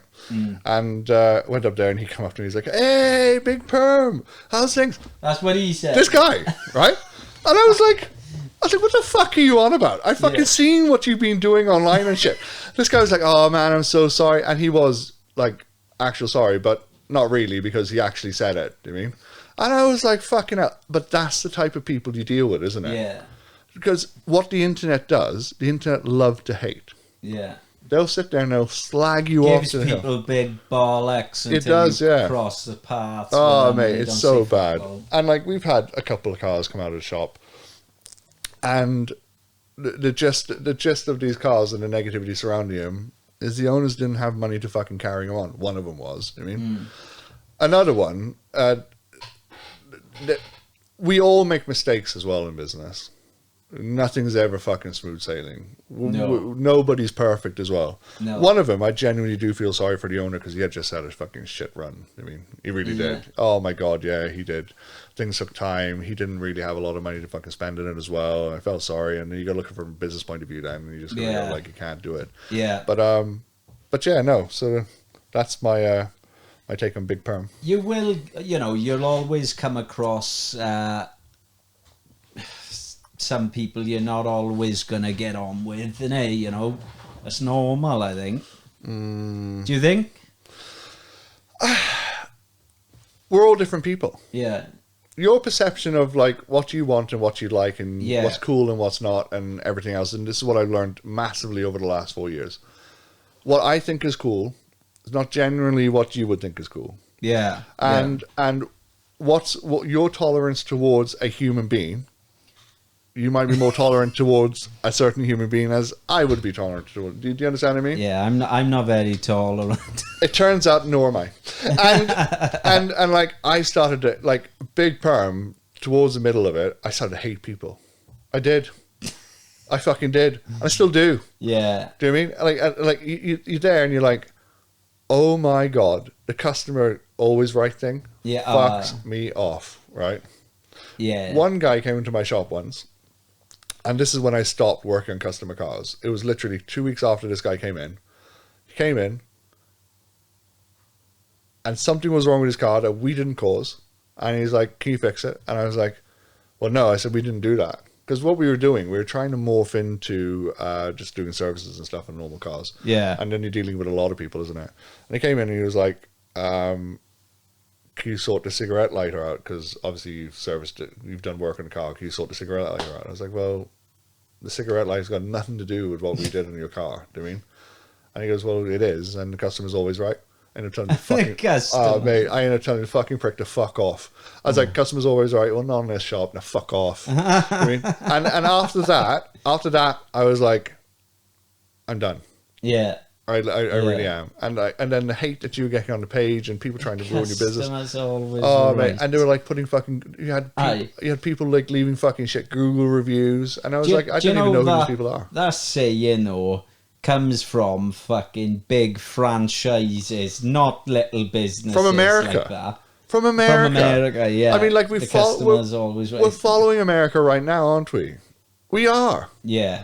Speaker 2: And went up there and he come up to me. He's like, "Hey, Big Perm, how's things?"
Speaker 1: That's what he said.
Speaker 2: This guy, right? And I was like, "What the fuck are you on about? I fucking seen what you've been doing online and shit." This guy was like, "Oh man, I'm so sorry," and he was like, actual sorry, but not really because he actually said it. Do you mean? And I was like, "Fucking hell!" But that's the type of people you deal with, isn't it?
Speaker 1: Yeah.
Speaker 2: Because what the internet does, the internet love to hate.
Speaker 1: Yeah.
Speaker 2: They'll sit there and they'll slag you off
Speaker 1: Gives
Speaker 2: to the hill.
Speaker 1: people big bollocks until
Speaker 2: It does,
Speaker 1: you
Speaker 2: yeah.
Speaker 1: cross the paths.
Speaker 2: Oh,
Speaker 1: with them and
Speaker 2: mate,
Speaker 1: you
Speaker 2: it's
Speaker 1: don't
Speaker 2: so
Speaker 1: see
Speaker 2: bad.
Speaker 1: football.
Speaker 2: And like we've had a couple of cars come out of the shop, and the gist of these cars and the negativity surrounding them is the owners didn't have money to fucking carry them on. One of them was. I mean, another one. We all make mistakes as well in business. Nothing's ever fucking smooth sailing.
Speaker 1: No.
Speaker 2: Nobody's perfect as well.
Speaker 1: No.
Speaker 2: One of them, I genuinely do feel sorry for the owner because he had just had a fucking shit run. I mean, he really did. Oh my God, yeah, he did. Things took time. He didn't really have a lot of money to fucking spend in it as well. And I felt sorry. And you got to look from a business point of view then. And you just go, like, you can't do it.
Speaker 1: Yeah.
Speaker 2: But yeah, no. So that's my my take on Big Perm.
Speaker 1: You will, you'll always come across some people you're not always going to get on with, and that's normal, I think. Do you think?
Speaker 2: We're all different people.
Speaker 1: Yeah.
Speaker 2: Your perception of like what you want and what you like and
Speaker 1: Yeah.
Speaker 2: what's cool and what's not and everything else, and this is what I've learned massively over the last 4 years. What I think is cool is not generally what you would think is cool.
Speaker 1: Yeah.
Speaker 2: And what your tolerance towards a human being, you might be more tolerant towards a certain human being as I would be tolerant towards. Do you understand what I mean?
Speaker 1: Yeah, I'm not very tolerant.
Speaker 2: It turns out nor am I. And like I started to like Big Perm towards the middle of it, I started to hate people. I did. I fucking did. And I still do.
Speaker 1: Yeah.
Speaker 2: Do you know what I mean? Like you're there and you're like, oh my God, the customer always right thing fucks me off, right?
Speaker 1: Yeah.
Speaker 2: One guy came into my shop once, and this is when I stopped working on customer cars. It was literally 2 weeks after this guy came in. He came in, and something was wrong with his car that we didn't cause. And he's like, can you fix it? And I was like, well, no. I said, we didn't do that. Because what we were doing, we were trying to morph into just doing services and stuff on normal cars.
Speaker 1: Yeah.
Speaker 2: And then you're dealing with a lot of people, isn't it? And he came in and he was like, can you sort the cigarette lighter out? Because obviously you've serviced it, you've done work on the car. Can you sort the cigarette lighter out? I was like, well, the cigarette lighter's got nothing to do with what we did in your car. Do you mean? And he goes, well, it is. And the customer's always right. I ended up telling the fucking, oh, mate, I ended up telling the fucking prick to fuck off. I was like, customer's always right. Well, not in this shop. Now fuck off. I mean, and after that, I was like, I'm done.
Speaker 1: Yeah.
Speaker 2: I really am. And then the hate that you were getting on the page and people trying to ruin your business. Oh, mate. And they were like putting fucking, you had people like leaving fucking shit Google reviews. And I was like, I don't even know who these people are.
Speaker 1: That saying, though, comes from fucking big franchises, not little businesses.
Speaker 2: From America.
Speaker 1: Like that.
Speaker 2: From America,
Speaker 1: yeah.
Speaker 2: I mean, like, we're following America right now, aren't we? We are.
Speaker 1: Yeah.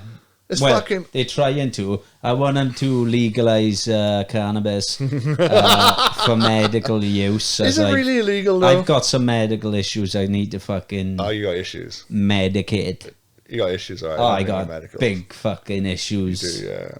Speaker 2: It's
Speaker 1: well,
Speaker 2: fucking...
Speaker 1: They're trying to. I want them to legalise cannabis for medical use.
Speaker 2: Is it really illegal, though?
Speaker 1: I've got some medical issues I need to fucking...
Speaker 2: Oh, you got issues.
Speaker 1: Medicate.
Speaker 2: You got issues, all right.
Speaker 1: Oh, I got big fucking issues.
Speaker 2: You do, yeah.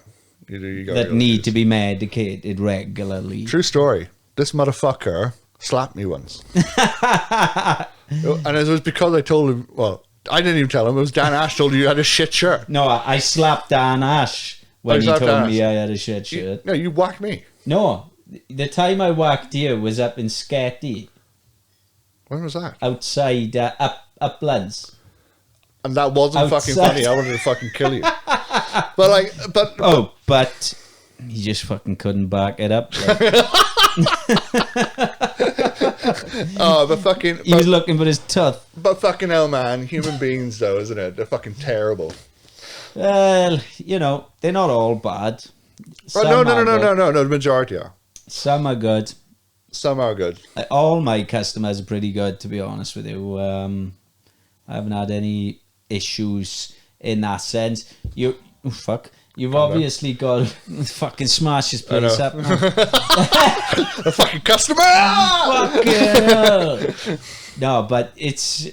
Speaker 2: You got
Speaker 1: that need to be medicated regularly.
Speaker 2: True story. This motherfucker slapped me once. And it was because I told him, well, I didn't even tell him. It was Dan Ash told you had a shit shirt.
Speaker 1: No, I slapped Dan Ash when he told me I had a shit shirt.
Speaker 2: No, you whacked me.
Speaker 1: No, the time I whacked you was up in Sketty.
Speaker 2: When was that?
Speaker 1: Outside Uplands.
Speaker 2: And that wasn't fucking funny. I wanted to fucking kill you.
Speaker 1: But he just fucking couldn't back it up. Like. He was looking for his tooth.
Speaker 2: But fucking hell, man. Human beings, though, isn't it? They're fucking terrible.
Speaker 1: Well, they're not all bad.
Speaker 2: No. The majority are.
Speaker 1: Some are good.
Speaker 2: Some are good.
Speaker 1: All my customers are pretty good, to be honest with you. I haven't had any issues in that sense. You've obviously got fucking smash his place up.
Speaker 2: A fucking customer.
Speaker 1: Fucking hell. No, but it's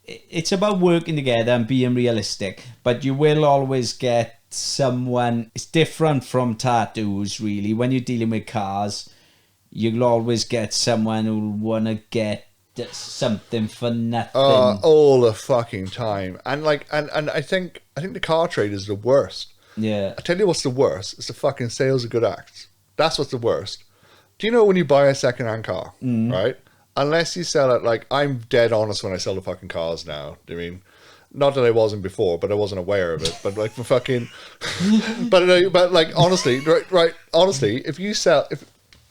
Speaker 1: it's about working together and being realistic. But you will always get someone. It's different from tattoos, really. When you're dealing with cars, you'll always get someone who'll want to get something for nothing
Speaker 2: all the fucking time. And I think the car trade is the worst.
Speaker 1: Yeah.
Speaker 2: I tell you what's the worst. It's the fucking sales of good acts. That's what's the worst. Do you know when you buy a second-hand car, right? Unless you sell it, like, I'm dead honest when I sell the fucking cars now. I mean, not that I wasn't before, but I wasn't aware of it. But like, for fucking, but like, honestly, right? Honestly, if you sell,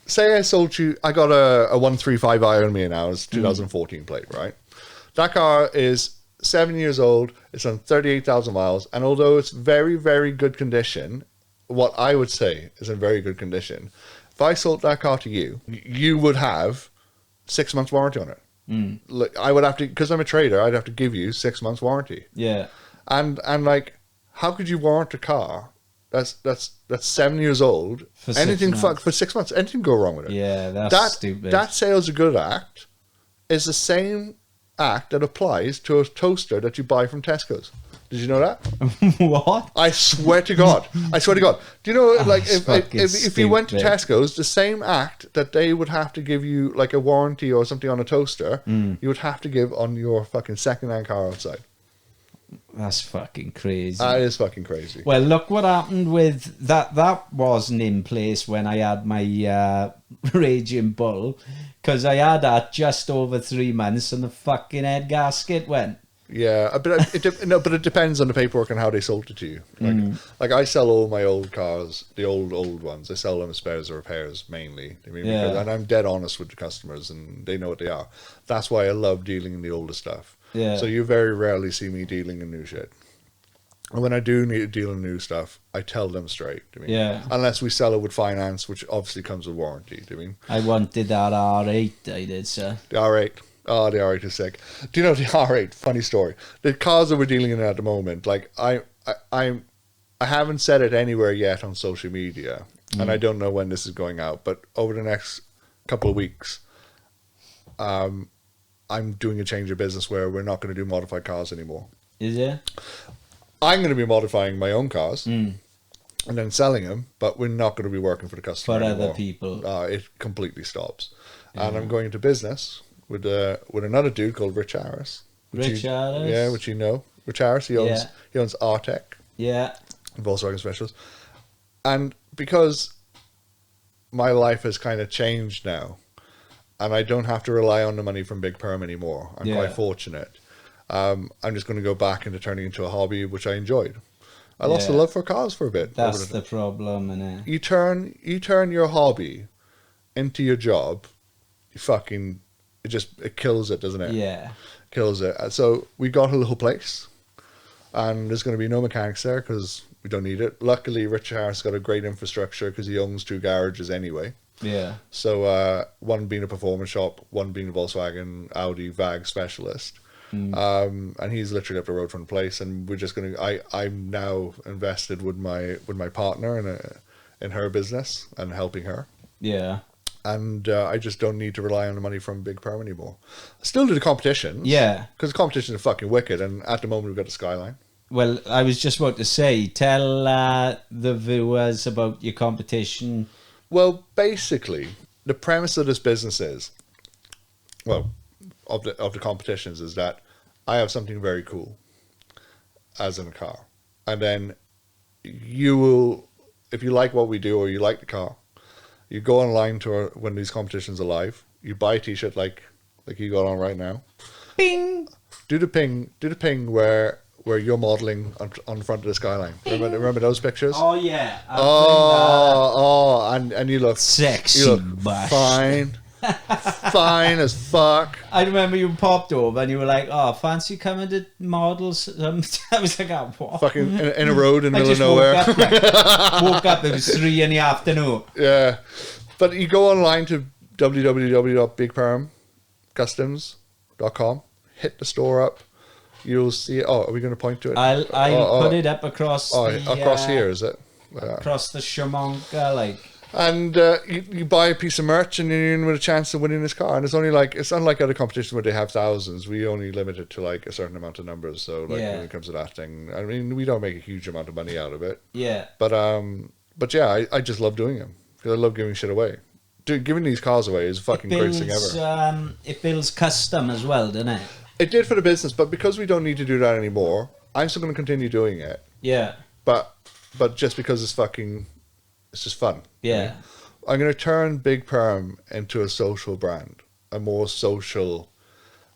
Speaker 2: say I sold you, I got a 135 Iron Me now, it's 2014 plate, right? That car is 7 years old, it's on 38,000 miles, and although it's very, very good condition, what I would say is in very good condition, if I sold that car to you, you would have 6 months warranty on it. Like, I would have to, because I'm a trader, I'd have to give you 6 months warranty.
Speaker 1: Yeah.
Speaker 2: And like, how could you warrant a car that's 7 years old?
Speaker 1: For
Speaker 2: anything
Speaker 1: 6 months.
Speaker 2: for 6 months, anything go wrong with it?
Speaker 1: Yeah, that's stupid.
Speaker 2: That sales a good act is the same act that applies to a toaster that you buy from Tesco's. Did you know that?
Speaker 1: What?
Speaker 2: I swear to God. Do you know, like, if you went to Tesco's, the same act that they would have to give you, like, a warranty or something on a toaster, you would have to give on your fucking second-hand car outside.
Speaker 1: That's fucking crazy.
Speaker 2: That is fucking crazy.
Speaker 1: Well, look what happened with that. That wasn't in place when I had my Raging Bull, because I had that just over 3 months and the fucking head gasket went.
Speaker 2: Yeah, but it depends on the paperwork and how they sold it to you. Like I sell all my old cars, the old ones. I sell them as spares or repairs mainly. I mean, and I'm dead honest with the customers, and they know what they are. That's why I love dealing in the older stuff.
Speaker 1: Yeah.
Speaker 2: So you very rarely see me dealing in new shit. And when I do need to deal in new stuff, I tell them straight. I mean,
Speaker 1: Yeah.
Speaker 2: unless we sell it with finance, which obviously comes with warranty. I mean,
Speaker 1: I wanted that R8, I did, sir.
Speaker 2: the R8. Oh, the R8 is sick. Do you know the R8? Funny story. The cars that we're dealing in at the moment, like I haven't said it anywhere yet on social media, and I don't know when this is going out. But over the next couple of weeks, I'm doing a change of business where we're not going to do modified cars anymore.
Speaker 1: Is it?
Speaker 2: I'm going to be modifying my own cars and then selling them, but we're not going to be working for the customer
Speaker 1: For
Speaker 2: anymore.
Speaker 1: other people.
Speaker 2: It completely stops. And I'm going into business with another dude called Rich Harris.
Speaker 1: Rich Harris?
Speaker 2: Yeah, which you know. Rich Harris, he owns Artec,
Speaker 1: Yeah.
Speaker 2: Volkswagen Specials. And because my life has kind of changed now, and I don't have to rely on the money from Big Perm anymore, I'm quite fortunate. I'm just going to go back into turning into a hobby, which I enjoyed. I lost the love for cars for a bit.
Speaker 1: That's the problem, innit?
Speaker 2: You turn your hobby into your job, it kills it, doesn't it?
Speaker 1: Yeah.
Speaker 2: Kills it. So we got a little place, and there's going to be no mechanics there because we don't need it. Luckily, Richard Harris got a great infrastructure because he owns 2 garages anyway.
Speaker 1: Yeah.
Speaker 2: So one being a performance shop, one being a Volkswagen Audi VAG specialist. And he's literally up the road from the place, and we're just gonna. I'm now invested with my partner in her business and helping her.
Speaker 1: Yeah.
Speaker 2: And I just don't need to rely on the money from Big Perm anymore. I still do the competitions.
Speaker 1: Yeah.
Speaker 2: Because the competitions are fucking wicked, and at the moment we've got the Skyline.
Speaker 1: Well, I was just about to say, tell the viewers about your competition.
Speaker 2: Well, basically, the premise of this business is, of the competitions, is that I have something very cool, as in a car, and then you will, if you like what we do or you like the car, you go online to when these competitions are live. You buy a T-shirt like you got on right now.
Speaker 1: Bing.
Speaker 2: Do the ping where you're modeling on front of the Skyline. Remember those pictures?
Speaker 1: Oh yeah.
Speaker 2: And you look
Speaker 1: sexy.
Speaker 2: You look fine. Fine as fuck.
Speaker 1: I remember you popped over and you were like, "Oh, fancy coming to models?" I was like, "Oh, what?"
Speaker 2: Fucking in a road in the
Speaker 1: I
Speaker 2: middle of
Speaker 1: just
Speaker 2: nowhere.
Speaker 1: woke up. It was 3 in the afternoon.
Speaker 2: Yeah, but you go online to www.bigpermcustoms.com. Hit the store up. You'll see. Oh, are we going to point to it?
Speaker 1: I'll put it up across.
Speaker 2: Across here, is it?
Speaker 1: Across the shamanka, like.
Speaker 2: And you buy a piece of merch and you're in with a chance of winning this car. And it's unlike other competitions where they have thousands. We only limit it to like a certain amount of numbers. So when it comes to that thing, I mean, we don't make a huge amount of money out of it.
Speaker 1: Yeah.
Speaker 2: But yeah, I just love doing them because I love giving shit away. Giving these cars away is the fucking greatest thing ever.
Speaker 1: It builds custom as well, doesn't it?
Speaker 2: It did for the business, but because we don't need to do that anymore, I'm still going to continue doing it.
Speaker 1: Yeah.
Speaker 2: But just because it's just fun.
Speaker 1: Yeah.
Speaker 2: Right? I'm going to turn Big Perm into a social brand, a more social,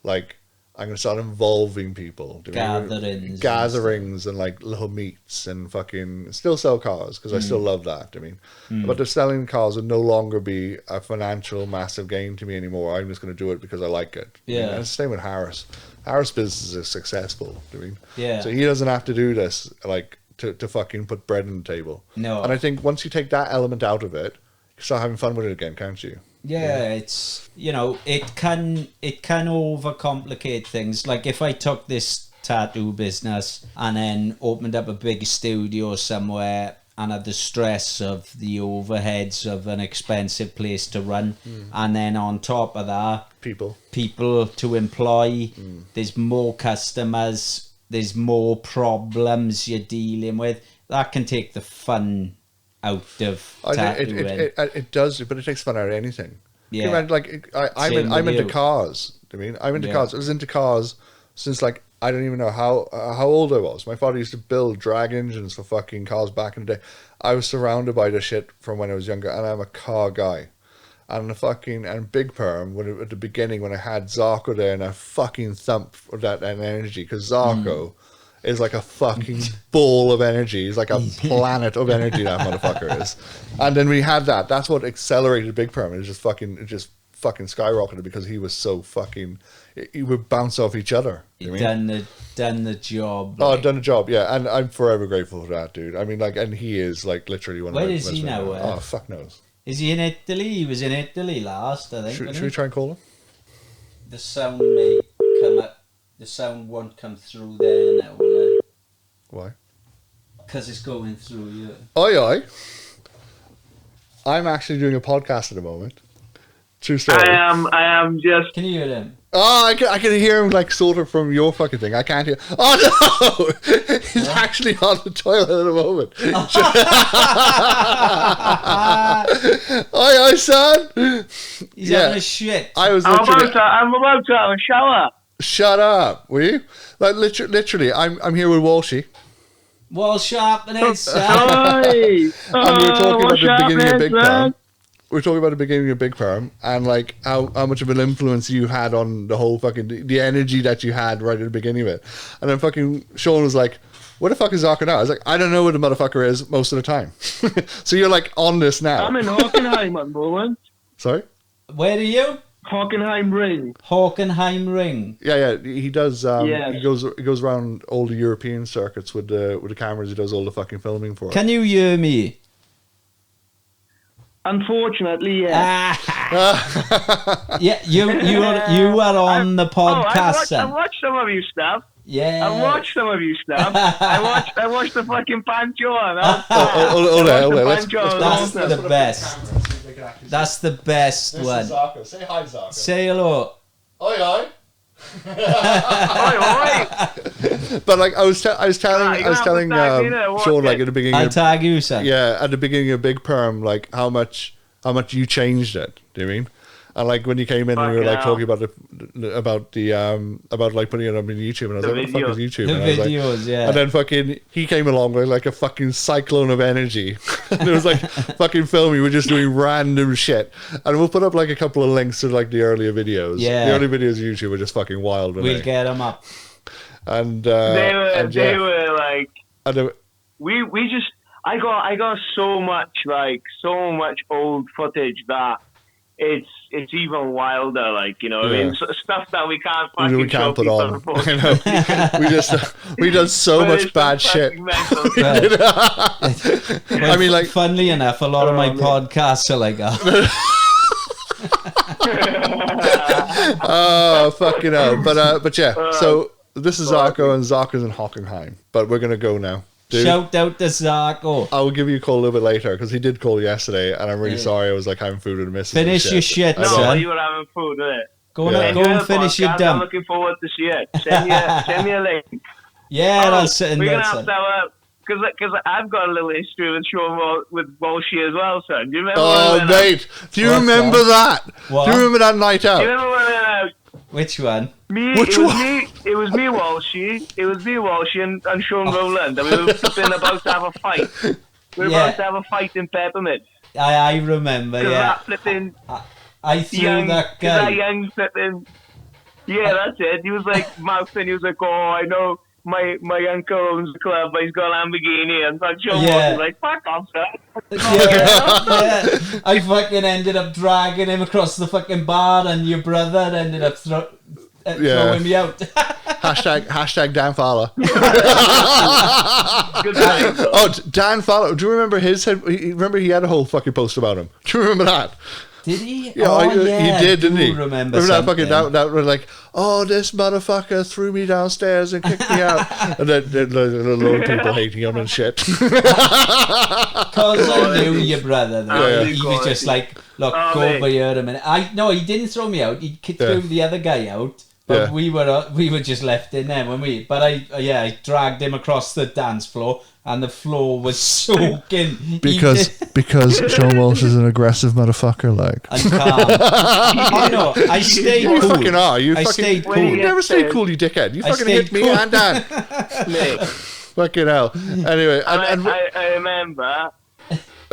Speaker 2: like, I'm going to start involving people. Gatherings and like little meets and fucking still sell cars because I still love that. I mean, but the selling cars would no longer be a financial massive gain to me anymore. I'm just going to do it because I like it.
Speaker 1: Yeah.
Speaker 2: And it's the same with Harris. Harris business is successful. I mean,
Speaker 1: yeah.
Speaker 2: So he doesn't have to do this like to fucking put bread on the table.
Speaker 1: No.
Speaker 2: And I think once you take that element out of it, you start having fun with it again, can't you?
Speaker 1: Yeah, it's, it can overcomplicate things. Like if I took this tattoo business and then opened up a big studio somewhere and had the stress of the overheads of an expensive place to run, and then on top of that, people to employ, there's more customers, there's more problems you're dealing with. That can take the fun out of tattooing.
Speaker 2: It does, but it takes fun out of anything.
Speaker 1: Yeah.
Speaker 2: Imagine, like I'm into cars. I mean, I'm into cars. I was into cars since like I don't even know how old I was. My father used to build drag engines for fucking cars back in the day. I was surrounded by this shit from when I was younger, and I'm a car guy. And Big Perm, at the beginning when I had Zarko there, and I fucking thumped for that energy because Zarko is like a fucking ball of energy. He's like a planet of energy, that motherfucker is. And then we had that. That's what accelerated Big Perm. It just fucking skyrocketed because he was so fucking. He would bounce off each other.
Speaker 1: He done the job.
Speaker 2: Oh, done the job, yeah, and I'm forever grateful for that, dude. I mean, like, and he is like literally one.
Speaker 1: Where
Speaker 2: of the
Speaker 1: is he now?
Speaker 2: Oh, fuck knows.
Speaker 1: Is he in Italy? He was in Italy last, I think.
Speaker 2: Should we try and call him?
Speaker 1: The sound may come up. The sound won't come through there now, will it?
Speaker 2: Why?
Speaker 1: Because it's going through you.
Speaker 2: Oi, oi. I'm actually doing a podcast at the moment. True story.
Speaker 3: I am just.
Speaker 1: Can you hear him?
Speaker 2: Oh, I can hear him like sort of from your fucking thing. I can't hear. Oh no! He's actually on the toilet at the moment. Oi, oi, son.
Speaker 1: He's having a shit.
Speaker 2: I was
Speaker 3: I'm
Speaker 2: literally.
Speaker 3: about to have a shower.
Speaker 2: Shut up, will you? Like literally, I'm here with Walshy.
Speaker 1: Wall sharpening, son.
Speaker 3: Oi!
Speaker 2: And we were talking about
Speaker 3: what's
Speaker 2: the beginning of
Speaker 3: happening,
Speaker 2: Big
Speaker 3: man?
Speaker 2: Perm. We were talking about the beginning of Big Perm and like how much of an influence you had on the whole fucking the energy that you had right at the beginning of it. And then fucking Sean was like, "Where the fuck is Zarko now?" I was like, "I don't know where the motherfucker is most of the time." So you're like on this now.
Speaker 3: I'm in Hockenheim at the moment.
Speaker 2: Sorry.
Speaker 1: Where are you?
Speaker 3: Hockenheim Ring.
Speaker 1: Hockenheim Ring.
Speaker 2: Yeah. He does.
Speaker 3: Yes.
Speaker 2: He goes around all the European circuits with the cameras. He does all the fucking filming for.
Speaker 1: Can you hear me?
Speaker 3: Unfortunately, yeah.
Speaker 1: Yeah, you are on the podcast.
Speaker 3: I watched some of your stuff.
Speaker 1: Yeah.
Speaker 3: I watched some of your stuff. I watched the fucking Pancho one.
Speaker 2: Hold on.
Speaker 1: That's the best. That's the best one.
Speaker 2: Zarko. Say hi, Zarko.
Speaker 1: Say hello.
Speaker 2: Oi, oi.
Speaker 3: Oi.
Speaker 2: But like I was telling Sean like at the beginning.
Speaker 1: I'll tag you, son.
Speaker 2: Yeah, at the beginning of Big Perm, like how much you changed it. Do you mean? And like when you came in and we were like talking about about like putting it up on YouTube, and I was like, "What the fuck is YouTube?"
Speaker 1: The
Speaker 2: And I was like,
Speaker 1: videos, yeah.
Speaker 2: And then fucking he came along with like a fucking cyclone of energy. And it was like fucking filming. We're just doing random shit, and we'll put up like a couple of links to like the earlier videos.
Speaker 1: Yeah.
Speaker 2: The early videos of YouTube were just fucking wild.
Speaker 1: We'll get them up.
Speaker 2: And
Speaker 3: They
Speaker 2: yeah.
Speaker 3: were like.
Speaker 2: And
Speaker 3: We just. I got so much old footage that it's even wilder, like, you know,
Speaker 2: Yeah.
Speaker 3: I mean, stuff that we can't fucking
Speaker 2: we can't put
Speaker 3: show
Speaker 2: on.
Speaker 3: people.
Speaker 2: I know. we done so
Speaker 3: But
Speaker 2: much
Speaker 3: it's
Speaker 2: bad
Speaker 3: so
Speaker 2: shit.
Speaker 3: fucking mental.
Speaker 1: Well,
Speaker 2: I mean, like,
Speaker 1: funnily enough, a lot of my podcasts are like that.
Speaker 2: Oh fucking hell! But yeah. So this is Zarko, and Zarko's in Hockenheim. But we're gonna go now. Dude,
Speaker 1: Shout out to Zarko.
Speaker 2: I will give you a call a little bit later because he did call yesterday, and I'm really sorry. I was like having food with the missus. and
Speaker 1: Finish your shit,
Speaker 2: I know.
Speaker 3: No,
Speaker 1: son.
Speaker 3: you were having food, innit?
Speaker 1: Go
Speaker 2: Yeah.
Speaker 1: and finish your
Speaker 3: I'm
Speaker 1: dump.
Speaker 3: looking forward to see it. Send me a link.
Speaker 1: Yeah, that's it.
Speaker 3: We're gonna have to have because I've got a little history with Sean with Walshy as well, son. Do you remember?
Speaker 2: Oh mate, do you
Speaker 1: What's
Speaker 2: remember that?
Speaker 1: What?
Speaker 2: Do you remember that night
Speaker 3: Do you
Speaker 2: out?
Speaker 3: remember when we went out?
Speaker 1: Which one?
Speaker 2: Which one?
Speaker 3: It was me, Walshy, and Sean Rowland, and we were flipping about to have a fight. We were about to have a fight in Peppermint.
Speaker 1: I remember,
Speaker 3: Because
Speaker 1: yeah.
Speaker 3: that flipping
Speaker 1: I threw
Speaker 3: young,
Speaker 1: that
Speaker 3: that
Speaker 1: guy.
Speaker 3: young flipping. Yeah, that's it. He was like mouthing. He was like, "Oh, I know my uncle owns the club, but he's got a Lamborghini." And Sean was like, "Fuck off, son."
Speaker 1: Yeah. I fucking ended up dragging him across the fucking bar, and your brother ended up throwing me out.
Speaker 2: Hashtag Dan Fowler.
Speaker 3: Good time, though.
Speaker 2: Oh, Dan Fowler. Do you remember his head? Remember he had a whole fucking post about him. Do you remember that?
Speaker 1: Did he?
Speaker 2: Yeah,
Speaker 1: oh,
Speaker 2: he
Speaker 1: yeah,
Speaker 2: did, didn't he?
Speaker 1: Remember
Speaker 2: that fucking
Speaker 1: something.
Speaker 2: that was like, oh, this motherfucker threw me downstairs and kicked me out, and then a lot of people hating him and shit.
Speaker 1: Because I knew your brother, though.
Speaker 2: Yeah.
Speaker 1: He was just like, look, go
Speaker 3: mate.
Speaker 1: over here a minute. No, he didn't throw me out. He threw the other guy out. But we were just left in there when we. But I dragged him across the dance floor, and the floor was soaking.
Speaker 2: because Sean Walsh is an aggressive motherfucker, like.
Speaker 1: And calm. Oh no, I stayed
Speaker 2: You
Speaker 1: cool.
Speaker 2: fucking are. You
Speaker 1: I
Speaker 2: fucking.
Speaker 1: stayed
Speaker 3: When
Speaker 1: cool.
Speaker 2: You
Speaker 3: you
Speaker 2: never
Speaker 3: get
Speaker 2: stayed
Speaker 3: to-
Speaker 2: cool, you dickhead. You
Speaker 1: I
Speaker 2: fucking
Speaker 1: stayed
Speaker 2: hit me
Speaker 1: cool.
Speaker 2: and Dan.
Speaker 3: Mate,
Speaker 2: Fucking hell. Anyway, and
Speaker 3: I remember. I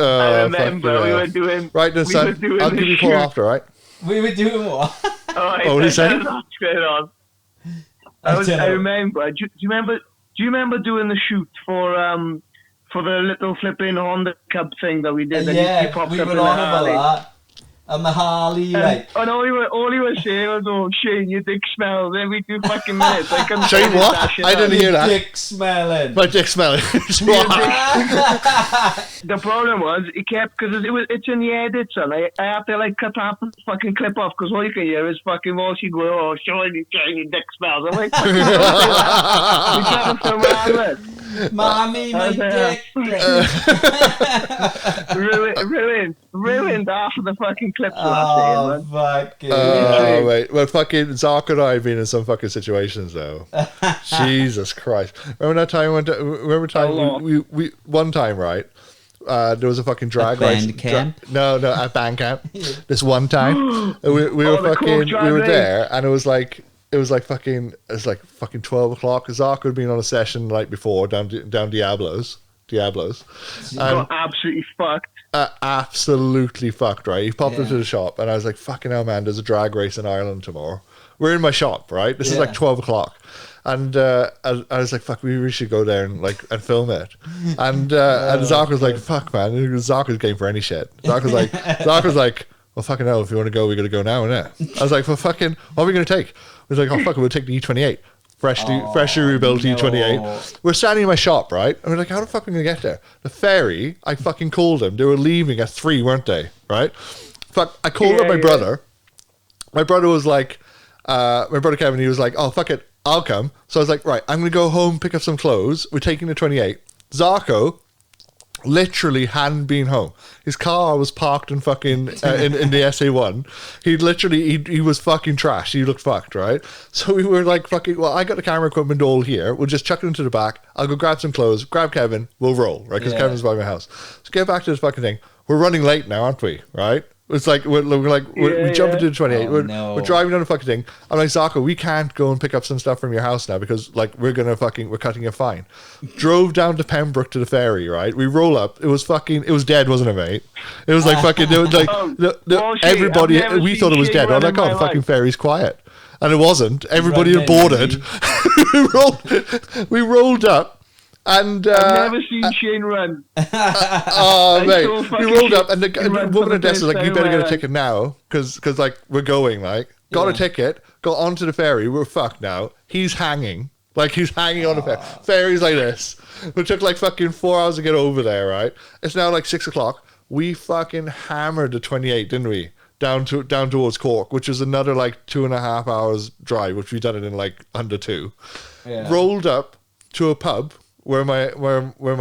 Speaker 2: oh,
Speaker 3: remember
Speaker 2: fucking
Speaker 3: we
Speaker 2: hell.
Speaker 3: were doing.
Speaker 2: Right, then,
Speaker 3: we
Speaker 2: son.
Speaker 3: were doing
Speaker 2: I'll
Speaker 3: the
Speaker 2: give you a call
Speaker 3: shoot.
Speaker 2: after, right?
Speaker 1: We were doing what?
Speaker 3: Oh,
Speaker 2: what are you saying?
Speaker 3: Straight on.
Speaker 1: I don't know.
Speaker 3: I remember. Do you remember doing the shoot for the little flipping Honda Cup thing that we did? That you
Speaker 1: Yeah,
Speaker 3: popped
Speaker 1: we
Speaker 3: up
Speaker 1: were
Speaker 3: in
Speaker 1: on
Speaker 3: the
Speaker 1: about
Speaker 3: alley?
Speaker 1: that. On the Harley, right?
Speaker 3: And all he was saying was, "Oh, Shane, your dick smells every 2 fucking minutes." I couldn't
Speaker 2: Shane, what? I didn't hear that.
Speaker 1: Dick smelling.
Speaker 2: My dick smelling.
Speaker 3: The problem was he kept because it's in the edit, son. I have to like cut half the fucking clip off because all you can hear is fucking all she go, "Oh, Shane, your dick smells." I'm like, "We can't film around with."
Speaker 1: Mommy, my dick.
Speaker 3: Ruined half of the fucking clips.
Speaker 1: Oh, fucking.
Speaker 2: Oh, wait. Well, fucking Zark and I have been in some fucking situations, though. Jesus Christ. Remember that time we one time, right? There was a fucking drag race. No, at band camp. This one time, we were there, and it was like fucking 12 o'clock. Zark had been on a session the night before down Diablos.
Speaker 3: Got absolutely fucked.
Speaker 2: Absolutely fucked, right? He popped into the shop, and I was like, fucking hell, man, there's a drag race in Ireland tomorrow. We're in my shop, right? This is like 12 o'clock. And I was like, fuck, we really should go there and film it. And Zark was like, fuck, man. Zark was game for any shit. Zark was like, well, fucking hell, if you want to go, we got to go now, innit? I was like, well, fucking, what are we going to take? I was like, oh, fuck it, we'll take the E28. Freshly rebuilt E28. We're standing in my shop, right? And we're like, how the fuck are we going to get there? The ferry, I fucking called them. They were leaving at 3, weren't they? Right? Fuck, I called up my brother. My brother was like, my brother Kevin, he was like, oh, fuck it, I'll come. So I was like, right, I'm going to go home, pick up some clothes. We're taking the 28. Zarko literally hadn't been home. His car was parked in fucking in the SA1. He was fucking trash. He looked fucked, right? So we were like, fucking, well, I got the camera equipment all here. We'll just chuck it into the back. I'll go grab some clothes, grab Kevin, we'll roll, right? Because Kevin's by my house. So get back to this fucking thing. We're running late now, aren't we? Right? It's like we jump into the 28. We're driving down the fucking thing. I'm like, Zarko, we can't go and pick up some stuff from your house now because like we're cutting a fine. Drove down to Pembroke to the ferry, right? We roll up. It was dead, wasn't it, mate? It was like fucking. It was like everybody. We thought it was dead. I'm like, oh, the fucking ferry's quiet, and it wasn't. Everybody had boarded. we rolled up. And
Speaker 3: I've never seen Shane run.
Speaker 2: Mate, we rolled up, and the woman at desk was like, "You better get a ticket now, because like we're going." Like, got a ticket, got onto the ferry. We're fucked now. He's hanging on the ferry. Ferry's like this. It took like fucking 4 hours to get over there. Right? It's now like 6 o'clock. We fucking hammered the 28, didn't we? Down towards Cork, which is another like 2.5 hours drive, which we done it in like under 2. Yeah. Rolled up to a pub. Where my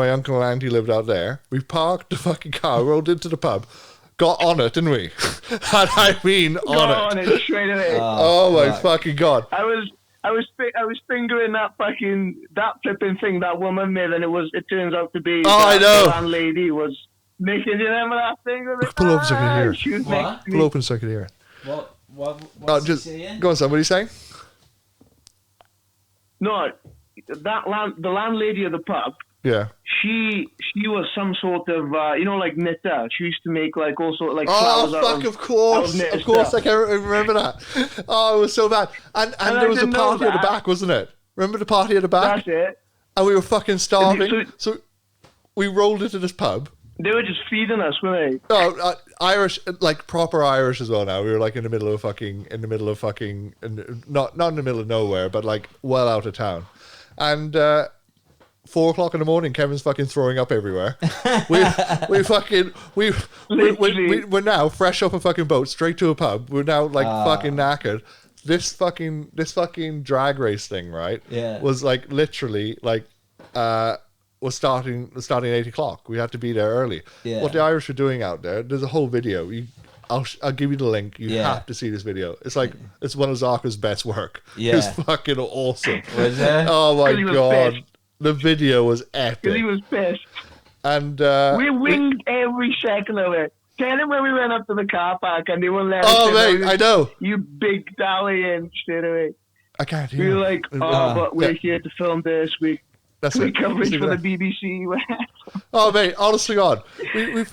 Speaker 2: uncle and auntie lived out there. We parked the fucking car, rolled into the pub, got on it, didn't we? And I mean on it straight away. Oh my fucking god! I
Speaker 3: was fingering that flipping thing that woman made, and it turns out to be
Speaker 2: I know
Speaker 3: the landlady was making that thing.
Speaker 2: Pull open so I can hear it. Pull open so I can hear it.
Speaker 1: What's he saying?
Speaker 2: Go on, son. What are you saying?
Speaker 3: No. The landlady of the pub, she was some sort of like knitter. She used to make like all sort of like flowers.
Speaker 2: Oh fuck! Of course, I can remember that. Oh, it was so bad. And there was a party at the back, wasn't it? Remember the party at the back?
Speaker 3: That's it.
Speaker 2: And we were fucking starving, so we rolled into this pub.
Speaker 3: They were just feeding us, weren't they?
Speaker 2: Oh, Irish, like proper Irish as well. Now we were like in the middle of not in the middle of nowhere, but like well out of town. And 4 o'clock in the morning, Kevin's fucking throwing up everywhere. We're now fresh off a fucking boat, straight to a pub. We're now like fucking knackered. This fucking drag race thing, right?
Speaker 1: Yeah.
Speaker 2: Was like literally like was starting at 8 o'clock. We had to be there early. Yeah. What the Irish are doing out there? There's a whole video. I'll give you the link. You have to see this video. It's like it's one of Zarko's best work. Yeah. It's fucking awesome.
Speaker 1: Was it?
Speaker 2: Oh my god. The video was epic.
Speaker 3: Because he was pissed.
Speaker 2: And
Speaker 3: we winged every second of it. Tell him when we went up to the car park and they wouldn't let us.
Speaker 2: Oh mate, I know.
Speaker 3: You big Italian straight away.
Speaker 2: I can't hear.
Speaker 3: We were like, but we're here to film this. We coverage for the BBC.
Speaker 2: Oh mate, honestly God. We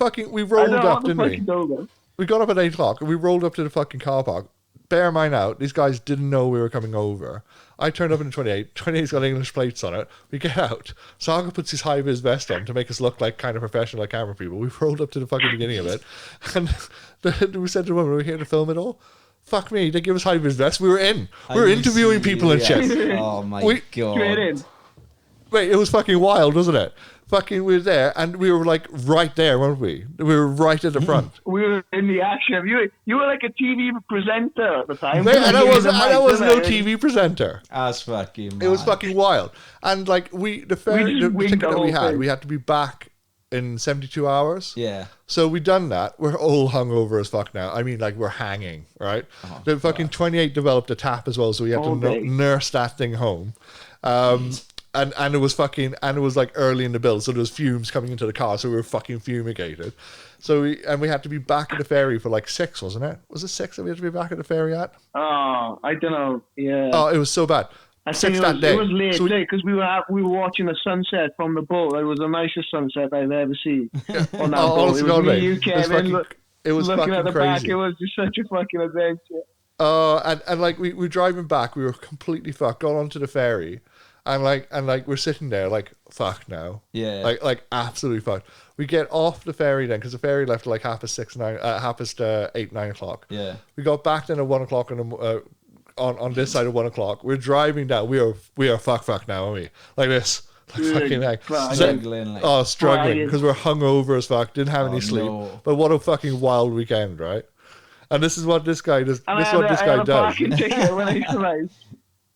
Speaker 2: rolled up, didn't we? We got up at 8 o'clock and we rolled up to the fucking car park. bear in mind out, these guys didn't know we were coming over. I turned up in 28. 28's got English plates on it. We get out. Saga puts his high-vis vest on to make us look like kind of professional, like camera people. We rolled up to the fucking beginning of it. And we said to the woman, "Are we here to film it all?" Fuck me. They give us high-vis vests. We were in. We were interviewing people and shit.
Speaker 1: Oh, my God.
Speaker 3: Straight in.
Speaker 2: Wait, it was fucking wild, wasn't it? Fucking, we were there, and we were like right there, weren't we? We were right at the front.
Speaker 3: We were in the action. You were like a TV presenter at the time.
Speaker 2: Mate, and I was no TV presenter.
Speaker 1: That's fucking mad.
Speaker 2: It was fucking wild. And like the ticket that we had, we had to be back in 72 hours.
Speaker 1: Yeah.
Speaker 2: So we done that. We're all hungover as fuck now. I mean, like, we're hanging, right?
Speaker 1: Oh,
Speaker 2: the fucking 28 developed a tap as well, so we had to nurse that thing home. And it was fucking, and it was like early in the build, so there was fumes coming into the car, so we were fucking fumigated. So we had to be back at the ferry for like 6, wasn't it? Was it 6 that we had to be back at the ferry at?
Speaker 3: Oh, I don't know. Yeah.
Speaker 2: Oh, it was so bad.
Speaker 3: I think
Speaker 2: that day.
Speaker 3: It was late because we were watching the sunset from the boat. It was the nicest sunset I've ever seen on that boat. It was me, you, Kevin.
Speaker 2: It was
Speaker 3: looking
Speaker 2: fucking
Speaker 3: at the
Speaker 2: crazy.
Speaker 3: back. It was just such a fucking adventure.
Speaker 2: And like we were driving back, we were completely fucked. Got onto the ferry. And we're sitting there like, fuck now.
Speaker 1: Yeah.
Speaker 2: Like absolutely fucked. We get off the ferry then, because the ferry left at like 8, 9 o'clock.
Speaker 1: Yeah.
Speaker 2: We got back then at 1 o'clock on this side of 1 o'clock. We're driving down. We are fuck now, aren't we? Like this. Like fucking heck.
Speaker 1: Struggling.
Speaker 2: Struggling because we're hungover as fuck. Didn't have any sleep.
Speaker 1: No.
Speaker 2: But what a fucking wild weekend, right? And this is what this guy does.
Speaker 3: And
Speaker 2: this is what this guy
Speaker 3: I had a
Speaker 2: does.
Speaker 3: parking ticket when I arrived.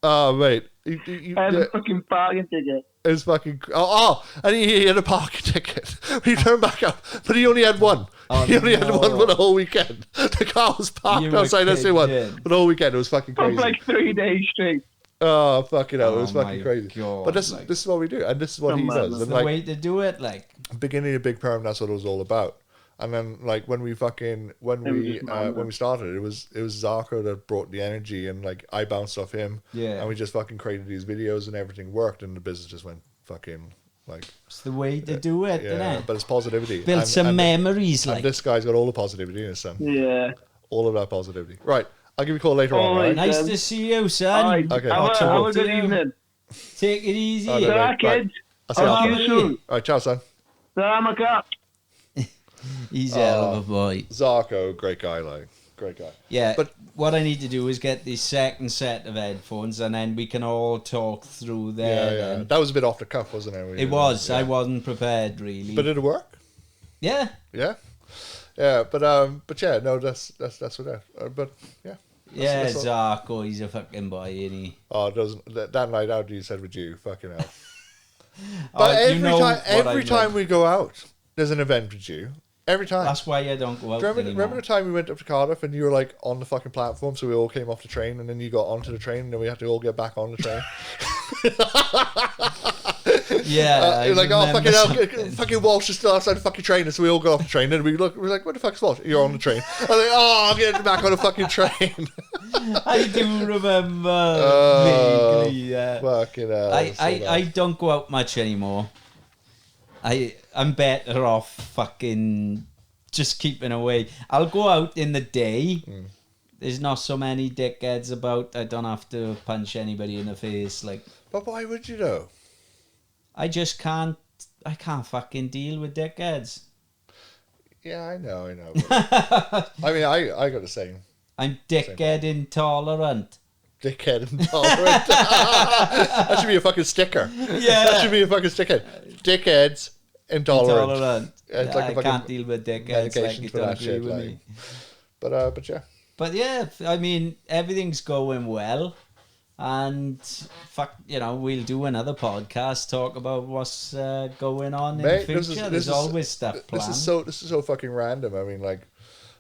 Speaker 2: Oh, mate.
Speaker 3: I had a fucking parking ticket.
Speaker 2: It was fucking... and he had a parking ticket. He turned back up, but he only had one. He only had one for the whole weekend. The car was parked outside SC1 for the whole weekend. It was fucking crazy.
Speaker 3: For like 3 days straight.
Speaker 2: Oh, fucking hell. It was fucking crazy.
Speaker 1: God,
Speaker 2: but this is what we do, and this is what he does.
Speaker 1: It's
Speaker 2: And
Speaker 1: the
Speaker 2: like,
Speaker 1: way to do it, like...
Speaker 2: beginning of Big Perm, that's what it was all about. And then, like, when we started, it was Zarko that brought the energy, and like I bounced off him.
Speaker 1: Yeah.
Speaker 2: And we just fucking created these videos, and everything worked, and the business just went fucking like.
Speaker 1: It's the way to do it, isn't it?
Speaker 2: But it's positivity.
Speaker 1: Build some memories,
Speaker 2: and
Speaker 1: like.
Speaker 2: this guy's got all the positivity in his son.
Speaker 3: Yeah.
Speaker 2: All of that positivity. Right. I'll give you a call later on. Right?
Speaker 1: Nice to see you, son.
Speaker 3: All right.
Speaker 2: Okay.
Speaker 3: Have a good evening.
Speaker 1: Take it easy.
Speaker 3: Ta-ra, kids.
Speaker 2: I'll
Speaker 3: see you soon.
Speaker 2: All right. Ciao, son.
Speaker 3: Ta-ra, Maka.
Speaker 1: He's a hell of a boy.
Speaker 2: Zarko, great guy, like. Great guy.
Speaker 1: Yeah,
Speaker 2: but
Speaker 1: what I need to do is get the second set of headphones, and then we can all talk through there.
Speaker 2: Yeah. That was a bit off the cuff, wasn't it?
Speaker 1: It was. Yeah. I wasn't prepared, really.
Speaker 2: But did it work?
Speaker 1: Yeah.
Speaker 2: Yeah. Yeah, but yeah, no, that's what that. But yeah.
Speaker 1: Yeah, Zarko, he's a fucking boy, isn't he?
Speaker 2: Oh, that night out you said with you, fucking hell. But every time we go out, there's an event with you. Every time.
Speaker 1: That's why I don't go out anymore.
Speaker 2: Remember the time we went up to Cardiff and you were like on the fucking platform, so we all came off the train, and then you got onto the train, and then we had to all get back on the train.
Speaker 1: Yeah,
Speaker 2: you're like, oh fucking hell, fucking Walsh is still outside the fucking train, and so we all got off the train, and we're like, what the fuck's Walsh? You're on the train. I'm like, oh, I'm getting back on the fucking train.
Speaker 1: I do remember vaguely.
Speaker 2: Fucking hell.
Speaker 1: I don't go out much anymore. I'm better off fucking just keeping away. I'll go out in the day. There's not so many dickheads about. I don't have to punch anybody in the face. Like,
Speaker 2: but why would you though?
Speaker 1: I just can't. I can't fucking deal with dickheads.
Speaker 2: Yeah, I know. I mean, I got the same.
Speaker 1: I'm dickhead intolerant.
Speaker 2: Dickhead intolerant. That should be a fucking sticker.
Speaker 1: Yeah.
Speaker 2: That should be a fucking sticker. Dickheads intolerant.
Speaker 1: It's like I can't deal with dickheads. Like, you don't agree with me.
Speaker 2: But yeah.
Speaker 1: But yeah, I mean, everything's going well. And we'll do another podcast, talk about what's going on in the future. There's always stuff planned.
Speaker 2: This is so fucking random. I mean, like,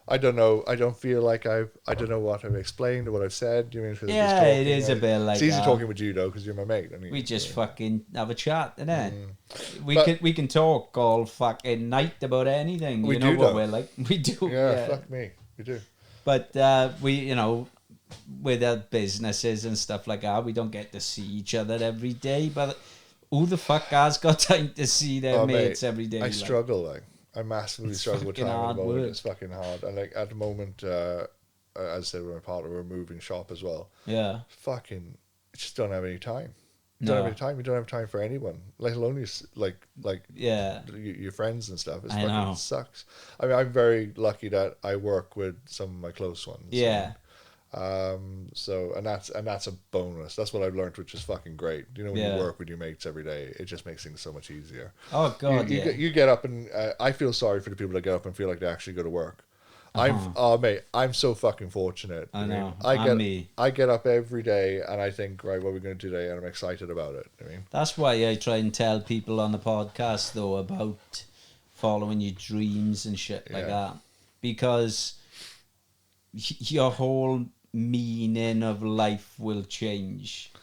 Speaker 2: I don't know. I don't feel like I don't know what I've explained or what I've said. You mean?
Speaker 1: Yeah, it is a bit like.
Speaker 2: It's easy talking with you though, because you're my mate. I mean,
Speaker 1: we just fucking have a chat, innit? We can talk all fucking night about anything. You know what we're like. We do.
Speaker 2: Yeah, fuck me, we do.
Speaker 1: But with our businesses and stuff like that, we don't get to see each other every day. But who the fuck has got time to see their mates every day?
Speaker 2: I struggle, like. I massively struggle with time at the moment.
Speaker 1: work.
Speaker 2: It's fucking hard. And like at the moment, as I said with my partner, we're moving shop as well.
Speaker 1: Yeah.
Speaker 2: Fucking, just don't have any time. You don't have any time. You don't have time for anyone, let alone your friends and stuff. It fucking sucks. I mean, I'm very lucky that I work with some of my close ones.
Speaker 1: Yeah.
Speaker 2: So that's a bonus. That's what I've learned, which is fucking great. You know, when you work with your mates every day, it just makes things so much easier.
Speaker 1: Oh God,
Speaker 2: you get up and I feel sorry for the people that get up and feel like they actually go to work. Mate, I'm so fucking fortunate.
Speaker 1: I know.
Speaker 2: I get up every day and I think, right, what are we going to do today? And I'm excited about it. I mean,
Speaker 1: that's why I try and tell people on the podcast though about following your dreams and shit like that, because your whole meaning of life will change.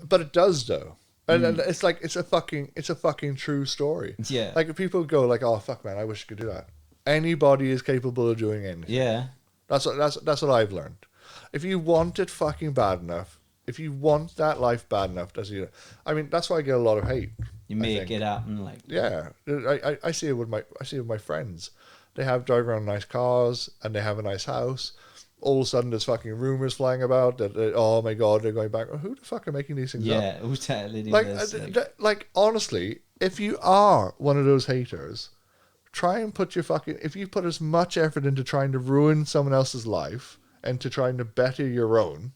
Speaker 2: But it does though. And it's like it's a fucking true story.
Speaker 1: Yeah.
Speaker 2: Like if people go like, oh fuck man, I wish I could do that. Anybody is capable of doing anything.
Speaker 1: Yeah.
Speaker 2: That's what I've learned. If you want it fucking bad enough, if you want that life bad enough, that's why I get a lot of hate.
Speaker 1: You make it happen, like.
Speaker 2: Yeah. I see it with my friends. They drive around nice cars and they have a nice house. All of a sudden, there's fucking rumors flying about that. Oh my god, they're going back. Who the fuck are making these things up?
Speaker 1: Yeah, who's telling you
Speaker 2: this? Like honestly, if you are one of those haters, try and if you put as much effort into trying to ruin someone else's life and to trying to better your own,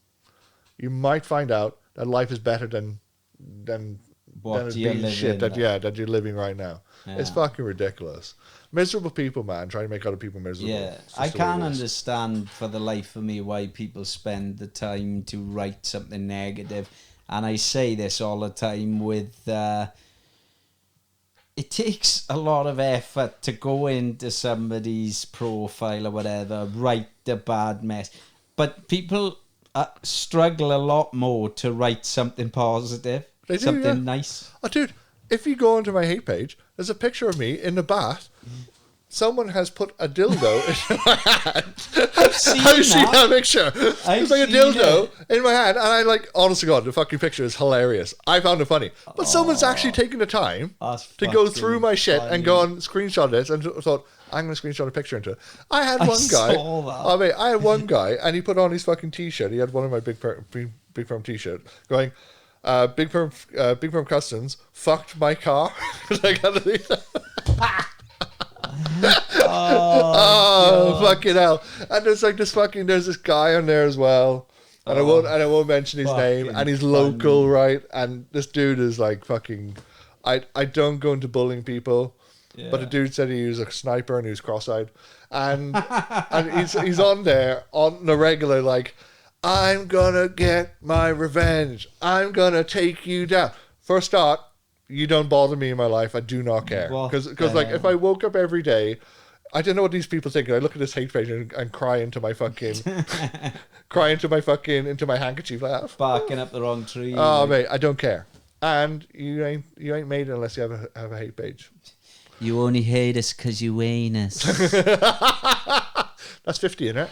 Speaker 2: you might find out that life is better than
Speaker 1: what you're living,
Speaker 2: shit that you're living right now. Yeah. It's fucking ridiculous. Miserable people, man, trying to make other people miserable.
Speaker 1: Yeah, I can't understand for the life of me why people spend the time to write something negative. And I say this all the time with... it takes a lot of effort to go into somebody's profile or whatever, write the bad mess. But people struggle a lot more to write something positive, something nice.
Speaker 2: Oh, dude, if you go onto my hate page, there's a picture of me in the bath. Someone has put a dildo in my hand.
Speaker 1: I've seen
Speaker 2: that picture. It's like a dildo in my hand. And I honest to God, the fucking picture is hilarious. I found it funny. But someone's actually taken the time to go through my shit and go and screenshot this and thought, I'm going to screenshot a picture into it. I had one guy. I had one guy and he put on his fucking t-shirt. He had one of my Big Perm t-shirt going, Big Perm Customs fucked my car. Fucking hell. And there's there's this guy on there as well. And I won't mention his name. And he's local, right? And this dude is fucking I don't go into bullying people. Yeah. But the dude said he was a sniper and he was cross-eyed. And he's on there on the regular I'm gonna get my revenge. I'm gonna take you down. First start, you don't bother me in my life. I do not care. Because if I woke up every day, I don't know what these people think. I look at this hate page and cry into my fucking, into my handkerchief like that.
Speaker 1: Barking up the wrong tree.
Speaker 2: Oh, mate, I don't care. And you ain't made it unless you have a hate page.
Speaker 1: You only hate us because you ain't us.
Speaker 2: That's 50, isn't it?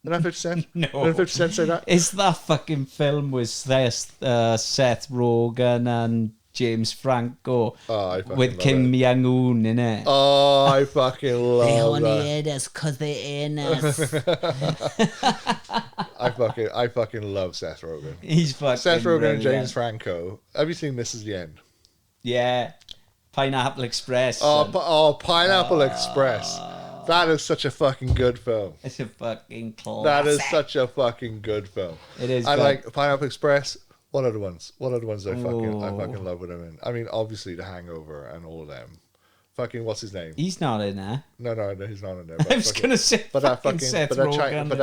Speaker 2: Isn't that 50 cents?
Speaker 1: No.
Speaker 2: Didn't 50 cents say that?
Speaker 1: It's that fucking film with Seth Rogen and James Franco with Kim Jong-un in it.
Speaker 2: Oh, I fucking love
Speaker 1: they only
Speaker 2: that.
Speaker 1: hate us because they ain't us.
Speaker 2: I fucking love Seth Rogen.
Speaker 1: He's fucking
Speaker 2: Seth Rogen
Speaker 1: brilliant.
Speaker 2: and James Franco. Have you seen This Is the End?
Speaker 1: Yeah. Pineapple Express.
Speaker 2: Pineapple Express. That is such a fucking good film.
Speaker 1: It's a fucking classic.
Speaker 2: That is such a fucking good film.
Speaker 1: It is.
Speaker 2: I like Pineapple Express. What are the ones? I fucking love with him in? I mean, obviously The Hangover and all of them. Fucking what's his name?
Speaker 1: He's not in there.
Speaker 2: No, he's not in there.
Speaker 1: I was gonna say, but
Speaker 2: that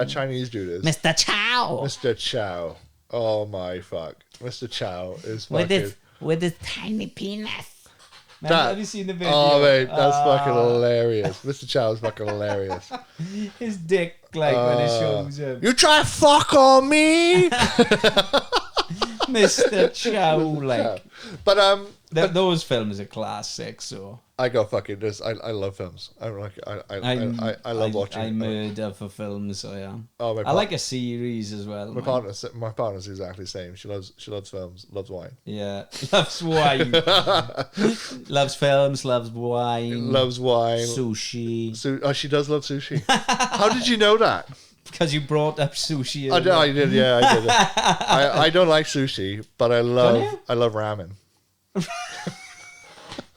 Speaker 2: Chinese dude is
Speaker 1: Mr. Chow.
Speaker 2: Mr. Chow. Oh my fuck, Mr. Chow is fucking
Speaker 1: with his tiny penis.
Speaker 2: Have
Speaker 1: you seen the video?
Speaker 2: Oh mate, that's fucking hilarious. Mr. Chow is fucking hilarious.
Speaker 1: His dick, when it shows him.
Speaker 2: You try to fuck on me,
Speaker 1: Mr. Chow,
Speaker 2: But
Speaker 1: those films are classic. So
Speaker 2: I got fucking this. I love films. I love watching.
Speaker 1: I murder for films. I am.
Speaker 2: Oh,
Speaker 1: I like a series as well.
Speaker 2: My partner's exactly the same. She loves films, loves wine.
Speaker 1: Yeah, loves wine. Loves films, loves wine.
Speaker 2: Loves wine.
Speaker 1: Sushi.
Speaker 2: She does love sushi. How did you know that?
Speaker 1: Because you brought up sushi.
Speaker 2: I did, yeah, I did. I don't like sushi, but I love ramen.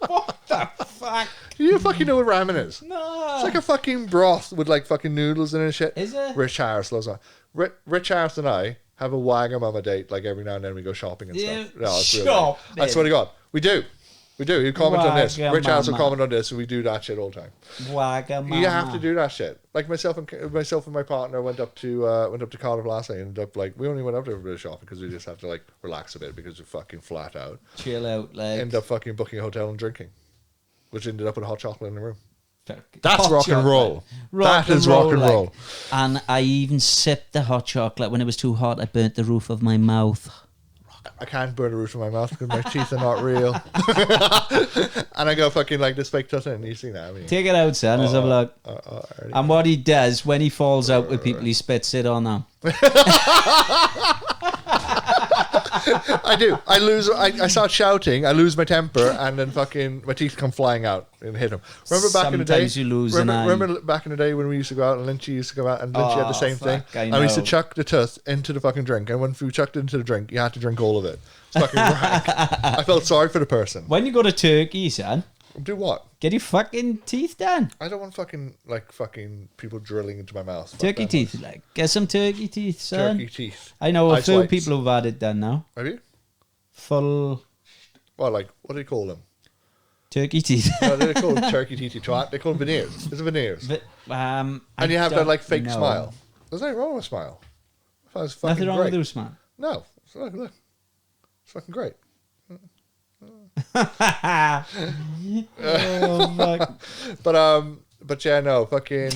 Speaker 1: What the fuck?
Speaker 2: You fucking know what ramen is?
Speaker 1: No.
Speaker 2: It's like a fucking broth with like fucking noodles in it and shit.
Speaker 1: Is it?
Speaker 2: Rich Harris loves that. Rich Harris and I have a Wagamama date. Like every now and then we go shopping and stuff. No, it's really
Speaker 1: Shop.
Speaker 2: I swear to God, we do. You comment on this. Rich Harris will
Speaker 1: Wagamama.
Speaker 2: comment on this, and we do that shit all the time.
Speaker 1: Wagamama.
Speaker 2: You have to do that shit. Like myself and my partner went up to Cardiff last night and ended up like we only went up to a bit of shopping because we just have to like relax a bit because we're fucking flat out.
Speaker 1: Chill out, like.
Speaker 2: Ended up fucking booking a hotel and drinking, which ended up with a hot chocolate in the room.
Speaker 1: Fucking
Speaker 2: That's
Speaker 1: hot
Speaker 2: rock and roll.
Speaker 1: chocolate.
Speaker 2: That is rock and
Speaker 1: like.
Speaker 2: roll.
Speaker 1: And I even sipped the hot chocolate when it was too hot. I burnt the roof of my mouth.
Speaker 2: I can't burn the roof of my mouth because my teeth are not real. And I go fucking like this fake tussle and you see that. I mean,
Speaker 1: Take it out, son. Let's have a look.
Speaker 2: already.
Speaker 1: And what he does when he falls out with people, he spits it on them.
Speaker 2: I do. I start shouting. I lose my temper, and then fucking my teeth come flying out and hit him. Remember back in the day?
Speaker 1: Sometimes you lose an eye.
Speaker 2: Remember back in the day when we used to go out and Lynchy used to come out and Lynchy had the same thing.
Speaker 1: I
Speaker 2: And we used to
Speaker 1: know.
Speaker 2: chuck the tooth into the fucking drink, and when you chucked it into the drink, you had to drink all of it. It's fucking rank. I felt sorry for the person.
Speaker 1: When you go to Turkey, son,
Speaker 2: Do what?
Speaker 1: get your fucking teeth done.
Speaker 2: I don't want fucking people drilling into my mouth. Fuck
Speaker 1: Turkey
Speaker 2: that
Speaker 1: teeth, like. Get some turkey teeth, son.
Speaker 2: Turkey teeth.
Speaker 1: I know a
Speaker 2: Ice
Speaker 1: few
Speaker 2: whites.
Speaker 1: people who've had it done now.
Speaker 2: Have you?
Speaker 1: Full
Speaker 2: Well, like, what do they call them?
Speaker 1: turkey teeth.
Speaker 2: No, they call them turkey teethy twat. They call them veneers. It's veneers.
Speaker 1: But,
Speaker 2: And you have that like fake smile. There's nothing wrong with a smile. I thought it was fucking
Speaker 1: Nothing wrong
Speaker 2: great.
Speaker 1: with those, man.
Speaker 2: No, look. It's fucking great.
Speaker 1: Oh, fuck.
Speaker 2: But yeah, no, fucking.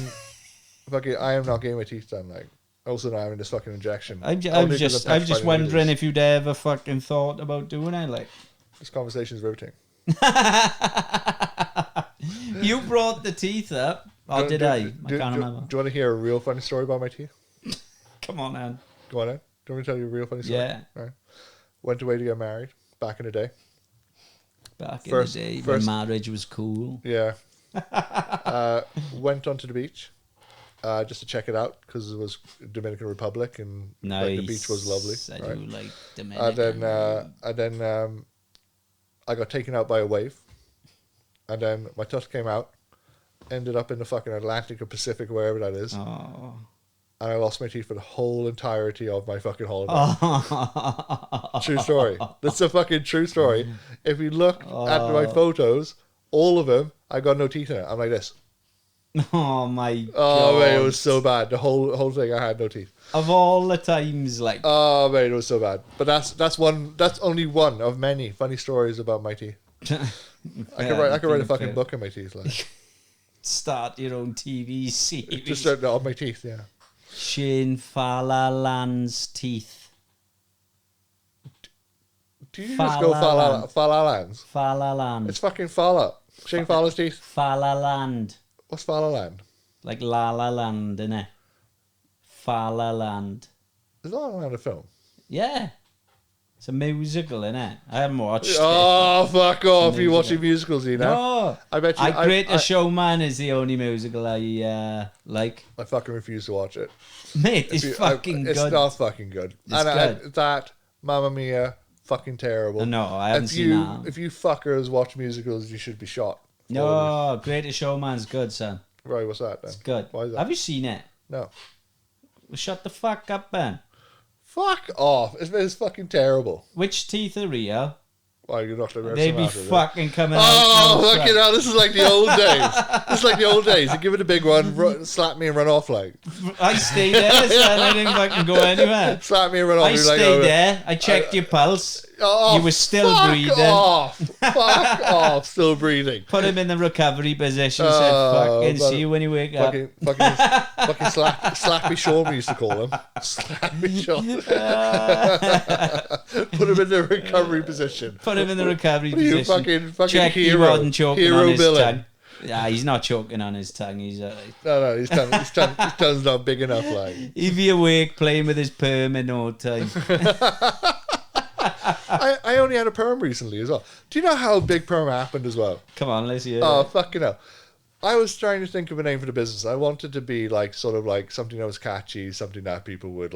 Speaker 2: I am not getting my teeth done. Like, also now having this fucking injection.
Speaker 1: I'm
Speaker 2: Only 'cause
Speaker 1: just
Speaker 2: I'm petrified of
Speaker 1: wondering
Speaker 2: needles.
Speaker 1: if you'd ever fucking thought about doing it. Like,
Speaker 2: This conversation is riveting.
Speaker 1: you brought the teeth up, or did I? I can't remember.
Speaker 2: Do you want to hear a real funny story about my teeth?
Speaker 1: Come on, man.
Speaker 2: Go on, then. Do you want me to tell you a real funny story?
Speaker 1: Yeah.
Speaker 2: Right. Went away to get married back in the day.
Speaker 1: Back
Speaker 2: First-
Speaker 1: in the day
Speaker 2: first-
Speaker 1: when marriage was cool.
Speaker 2: Yeah. Went onto the beach just to check it out because it was Dominican Republic and
Speaker 1: Nice.
Speaker 2: like, the beach was lovely.
Speaker 1: I
Speaker 2: right?
Speaker 1: do like
Speaker 2: And
Speaker 1: Dominican.
Speaker 2: then I got taken out by a wave, and then my tooth came out, ended up in the fucking Atlantic or Pacific, wherever that is,
Speaker 1: Oh.
Speaker 2: and I lost my teeth for the whole entirety of my fucking holiday.
Speaker 1: Oh.
Speaker 2: True story. That's a fucking true story. If you look at my
Speaker 1: Oh.
Speaker 2: photos, all of them, I got no teeth in it. I'm like this.
Speaker 1: Oh my
Speaker 2: Oh
Speaker 1: god.
Speaker 2: man, it was so bad. The whole thing, I had no teeth.
Speaker 1: Of all the times, like,
Speaker 2: Oh man, it was so bad. But that's only one of many funny stories about my teeth. I could write a fucking book on my teeth, like
Speaker 1: start your own TV series.
Speaker 2: just starting on my teeth. Yeah.
Speaker 1: Shane Falalan's teeth.
Speaker 2: Do you just go Falalands?
Speaker 1: Falaland.
Speaker 2: It's fucking Fala. Shane Fala's teeth.
Speaker 1: Falaland.
Speaker 2: What's Falaland?
Speaker 1: Like La La Land, innit? Falaland.
Speaker 2: Is La La Land a film?
Speaker 1: Yeah. It's a musical, innit? I haven't watched it.
Speaker 2: Oh, fuck off! You
Speaker 1: musical.
Speaker 2: watching musicals, you know?
Speaker 1: No.
Speaker 2: I bet you.
Speaker 1: Greatest Showman is the only musical I like.
Speaker 2: I fucking refuse to watch it.
Speaker 1: Mate, it's fucking
Speaker 2: It's
Speaker 1: good.
Speaker 2: not fucking good.
Speaker 1: It's good.
Speaker 2: That Mamma Mia, fucking terrible.
Speaker 1: No, I haven't seen that.
Speaker 2: If you fuckers watch musicals, you should be shot.
Speaker 1: No, Greatest Showman's good, son.
Speaker 2: Right, what's that then?
Speaker 1: It's good.
Speaker 2: Why is that?
Speaker 1: Have you seen it?
Speaker 2: No.
Speaker 1: Well, shut the fuck up, Ben.
Speaker 2: Fuck off. It's fucking terrible.
Speaker 1: Which teeth are real?
Speaker 2: Why, you're not the rest
Speaker 1: They
Speaker 2: of
Speaker 1: be
Speaker 2: them after that?
Speaker 1: fucking coming
Speaker 2: Oh,
Speaker 1: out.
Speaker 2: fucking hell, this is like the old days. This is like the old days. You give it a big one, slap me and run off like.
Speaker 1: I stayed there, son. I didn't fucking go anywhere.
Speaker 2: Slap me and run off.
Speaker 1: I
Speaker 2: You're like,
Speaker 1: stayed
Speaker 2: oh,
Speaker 1: there. I checked your pulse.
Speaker 2: Oh,
Speaker 1: You were still
Speaker 2: fuck
Speaker 1: breathing.
Speaker 2: Off. Fuck off. Still breathing.
Speaker 1: Put him in the recovery position. Said,
Speaker 2: Oh,
Speaker 1: fucking
Speaker 2: but-
Speaker 1: see you when you wake up.
Speaker 2: Fucking Slappy Sean, we used to call him. Slappy Sean. Put him in the recovery position.
Speaker 1: Put him in the recovery
Speaker 2: What are you,
Speaker 1: position.
Speaker 2: fucking
Speaker 1: Check he
Speaker 2: hero?
Speaker 1: wasn't choking
Speaker 2: Hero
Speaker 1: on his
Speaker 2: villain.
Speaker 1: tongue. Yeah, he's not choking on his tongue. He's
Speaker 2: No, his tongue's not big enough, like.
Speaker 1: he'd be awake playing with his perm in no time.
Speaker 2: I only had a perm recently as well. Do you know how Big Perm happened as well?
Speaker 1: Come on, let's hear
Speaker 2: Oh,
Speaker 1: it.
Speaker 2: fucking hell. I was trying to think of a name for the business. I wanted to be like sort of like something that was catchy, something that people would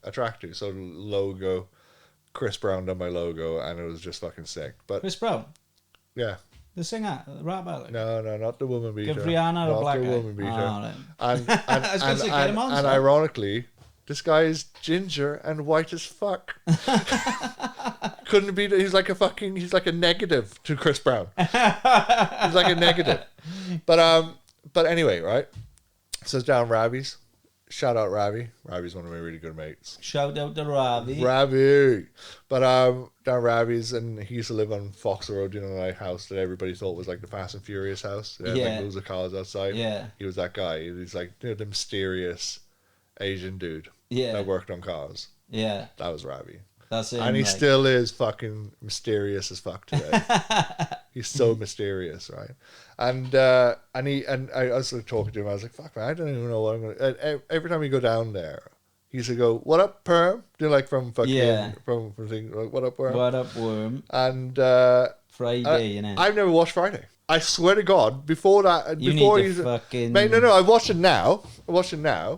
Speaker 2: attract to. So logo, Chris Brown done my logo, and it was just fucking sick. But
Speaker 1: Chris Brown,
Speaker 2: yeah,
Speaker 1: the singer, the rapper. Like.
Speaker 2: no, not the woman beater.
Speaker 1: Give Rihanna
Speaker 2: not
Speaker 1: a black
Speaker 2: the
Speaker 1: guy.
Speaker 2: woman beater.
Speaker 1: Oh, no.
Speaker 2: And
Speaker 1: I was gonna say, get him on,
Speaker 2: and
Speaker 1: sir.
Speaker 2: ironically, this guy is ginger and white as fuck. Couldn't be. He's like a negative to Chris Brown. He's like a negative. But anyway, right? So it's down Ravi's. Shout out Ravi. Ravi's one of my really good mates.
Speaker 1: Shout out to Ravi.
Speaker 2: Ravi. But down Ravi's, and he used to live on Fox Road, you know, that house that everybody thought was like the Fast and Furious house. They had like loads of cars outside.
Speaker 1: Yeah.
Speaker 2: He was that guy. He's like, you know, the mysterious Asian dude that worked on cars.
Speaker 1: Yeah.
Speaker 2: That was Ravi.
Speaker 1: That's it.
Speaker 2: And he still is fucking mysterious as fuck today. He's so mysterious, right? And I was like, talking to him. I was like, "Fuck, man, I don't even know what I'm gonna." Every time we go down there, he used to go, "What up, Perm?" You know, like from fucking from thing, like, "What up, Perm?"
Speaker 1: What up, Worm?
Speaker 2: And
Speaker 1: Friday, you know.
Speaker 2: I've never watched Friday. I swear to God, before that,
Speaker 1: You
Speaker 2: before
Speaker 1: need
Speaker 2: he's
Speaker 1: to fucking.
Speaker 2: mate, no, I watched it now.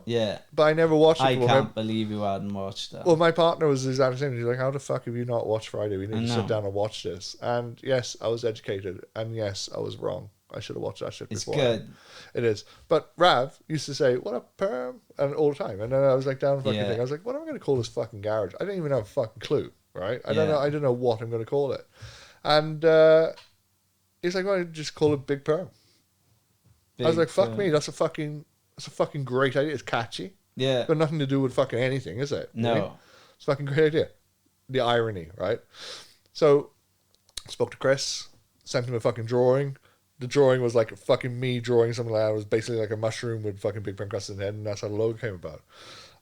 Speaker 1: Yeah.
Speaker 2: But I never watched it.
Speaker 1: I
Speaker 2: before.
Speaker 1: can't believe you hadn't watched that.
Speaker 2: Well, my partner was the exact same. He's like, "How the fuck have you not watched Friday? We need
Speaker 1: I
Speaker 2: to
Speaker 1: know.
Speaker 2: sit down and watch this." And yes, I was educated, and yes, I was wrong. I should have watched that shit
Speaker 1: It's
Speaker 2: before.
Speaker 1: good.
Speaker 2: It is. But Rav used to say, "What up, Perm?" and all the time. And then I was like, down the fucking
Speaker 1: Yeah.
Speaker 2: thing. I was like, "What am I going to call this fucking garage?" I didn't even have a fucking clue. Right? I don't
Speaker 1: Yeah.
Speaker 2: know. I don't know what I'm going to call it. And he's like, "Well, just call it Big Perm." I was like, "Fuck me, that's a fucking great idea. It's catchy.
Speaker 1: Yeah.
Speaker 2: Got nothing to do with fucking anything, is it?
Speaker 1: No.
Speaker 2: Right? It's a fucking great idea. The irony, right? So, spoke to Chris, sent him a fucking drawing. The drawing was like fucking me drawing something like that. It was basically like a mushroom with fucking Big Perm Custom head, and that's how the logo came about.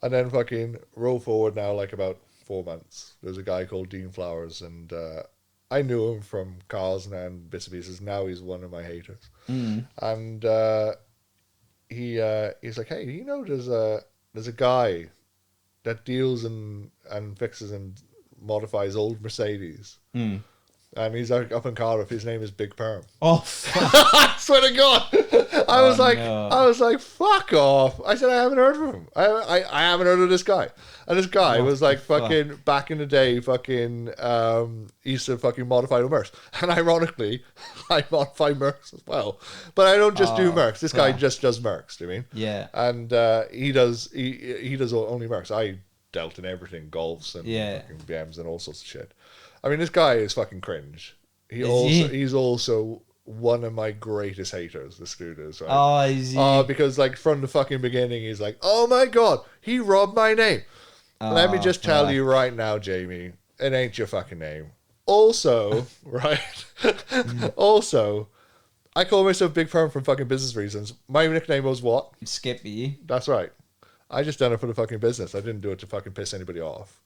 Speaker 2: And then fucking roll forward now like about 4 months. There's a guy called Dean Flowers, and I knew him from cars and bits and pieces. Now he's one of my haters. And he's like, "Hey, you know, there's a guy that deals and fixes and modifies old Mercedes, and he's up in Cardiff. His name is Big Perm."
Speaker 1: Oh, fuck.
Speaker 2: I swear to God, I was
Speaker 1: no.
Speaker 2: like, "Fuck off!" I said, "I haven't heard of him. I haven't heard of this guy." And this guy was like fucking back in the day, fucking he used to fucking modify the Mercs. And ironically, I modify Mercs as well. But I don't just do Mercs. This guy just does Mercs. Do you mean?
Speaker 1: Yeah.
Speaker 2: And he does only Mercs. I dealt in everything, Golfs and fucking BMs and all sorts of shit. I mean, this guy is fucking cringe. He's also one of my greatest haters, the scooters. Right?
Speaker 1: Oh, is he?
Speaker 2: Because like from the fucking beginning, he's like, "Oh my God, he robbed my name." Let me just tell you right now, Jamie, it ain't your fucking name. Also, right? Also, I call myself Big Perm for fucking business reasons. My nickname was what?
Speaker 1: Skippy.
Speaker 2: That's right. I just done it for the fucking business. I didn't do it to fucking piss anybody off.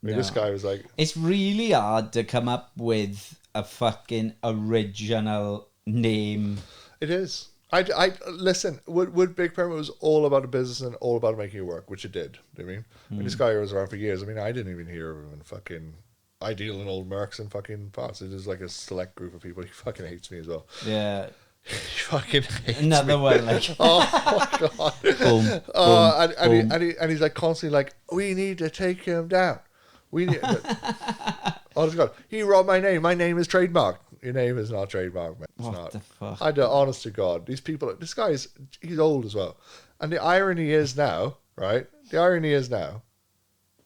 Speaker 2: I mean, this guy was like...
Speaker 1: It's really hard to come up with a fucking original name.
Speaker 2: It is. I listen. With Big Perm, it was all about the business and all about making it work, which it did. Do you mean? I mean, this guy was around for years. I mean, I didn't even hear of him. And fucking, I deal in old Mercs and fucking parts. It is like a select group of people. He fucking hates me as well.
Speaker 1: Yeah.
Speaker 2: He fucking hates
Speaker 1: Another
Speaker 2: me.
Speaker 1: one, like.
Speaker 2: Oh my God.
Speaker 1: Boom,
Speaker 2: And he's like constantly like, "We need to take him down. We need." Oh God, he robbed my name. My name is trademarked. Your name is not trademarked, man. It's
Speaker 1: What
Speaker 2: not.
Speaker 1: the fuck?
Speaker 2: I do, honest to God, these people. This guy's he's old as well. And the irony is now, right? The irony is now,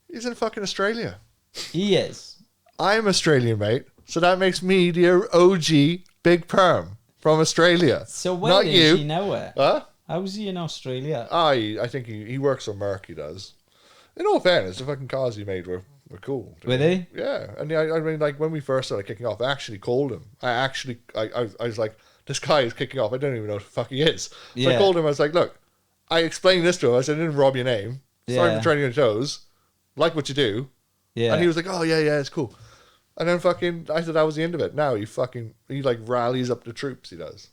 Speaker 2: he's in fucking Australia.
Speaker 1: He is.
Speaker 2: I'm Australian, mate. So that makes me the OG Big Perm from Australia.
Speaker 1: So where
Speaker 2: not
Speaker 1: is
Speaker 2: you.
Speaker 1: he now?
Speaker 2: Huh?
Speaker 1: How's he in Australia?
Speaker 2: I think he works for Merck. He does. In all fairness, the fucking cars he made were cool.
Speaker 1: Were they?
Speaker 2: Yeah, and I mean, like when we first started kicking off, I actually called him. I was like, "This guy is kicking off. I don't even know what the fuck he is." So I called him. I was like, "Look," I explained this to him. I said, "I didn't rob your name. Sorry for treading on your toes. Like what you do."
Speaker 1: Yeah.
Speaker 2: And he was like, "Oh yeah, it's cool." And then fucking, I said that was the end of it. Now he like rallies up the troops. He does.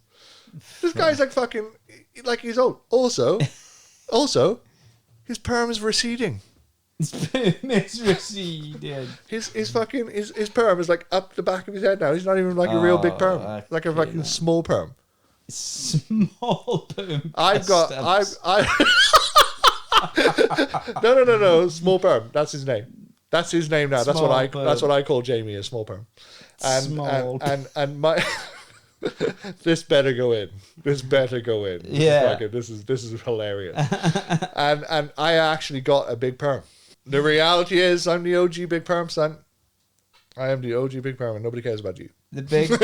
Speaker 2: This guy's like fucking, like he's old. Also, his perm is receding.
Speaker 1: His perm is receding.
Speaker 2: His fucking his perm is like up the back of his head now. He's not even like a real big perm. Like a fucking small perm.
Speaker 1: Small perm.
Speaker 2: I've got. No. Small perm. That's his name. That's his name now. That's
Speaker 1: Small perm.
Speaker 2: what I call Jamie, a small perm.
Speaker 1: Small.
Speaker 2: And my this better go in. This better go in. This is hilarious. and I actually got a big perm. The reality is, I'm the OG big perm, son. I am the OG big perm, and nobody cares about you.
Speaker 1: The big perm.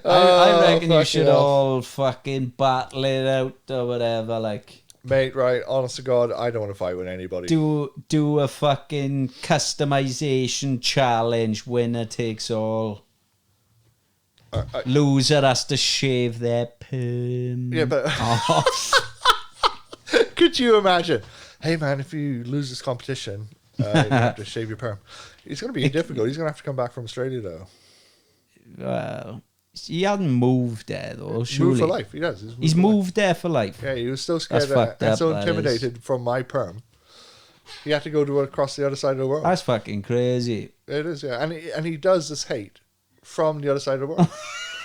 Speaker 1: I reckon you should all fucking battle it out or whatever, like.
Speaker 2: Mate, right, honest to God, I don't want to fight with anybody.
Speaker 1: Do a fucking customization challenge, winner takes all. Loser has to shave their perm.
Speaker 2: Yeah, but
Speaker 1: off.
Speaker 2: Could you imagine? Hey man, if you lose this competition, you have to shave your perm. It's going to be difficult. He's going to have to come back from Australia though.
Speaker 1: Well, he hasn't moved there though. Surely.
Speaker 2: Moved for life. He does.
Speaker 1: He's moved there for life.
Speaker 2: Yeah, he was so scared
Speaker 1: and
Speaker 2: so intimidated from my perm. He had to go across the other side of the world.
Speaker 1: That's fucking crazy.
Speaker 2: It is, yeah, and he does this hate from the other side of the world.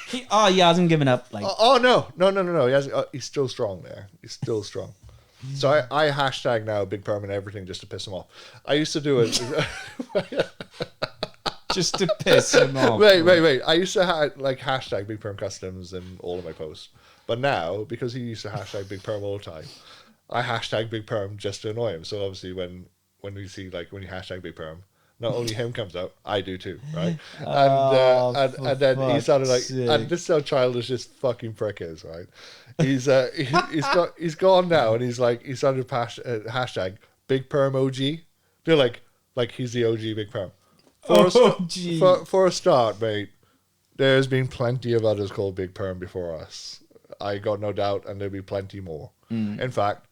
Speaker 1: He hasn't given up. Like,
Speaker 2: no. He has. He's still strong there. He's still strong. So I hashtag now big perm and everything just to piss him off. I used to do it
Speaker 1: just to piss him off.
Speaker 2: Wait. I used to hashtag Big Perm Customs in all of my posts. But now, because he used to hashtag Big Perm all the time, I hashtag Big Perm just to annoy him. So obviously when we see, like, when you hashtag Big Perm, not only him comes out, I do too, right? And then he started like, and this is how childish this fucking prick is, right? He's gone now, and he's like, he started hashtag Big Perm OG. They're like he's the OG Big Perm. For a start, mate, there's been plenty of others called Big Perm before us. I got no doubt, and there'll be plenty more. In fact,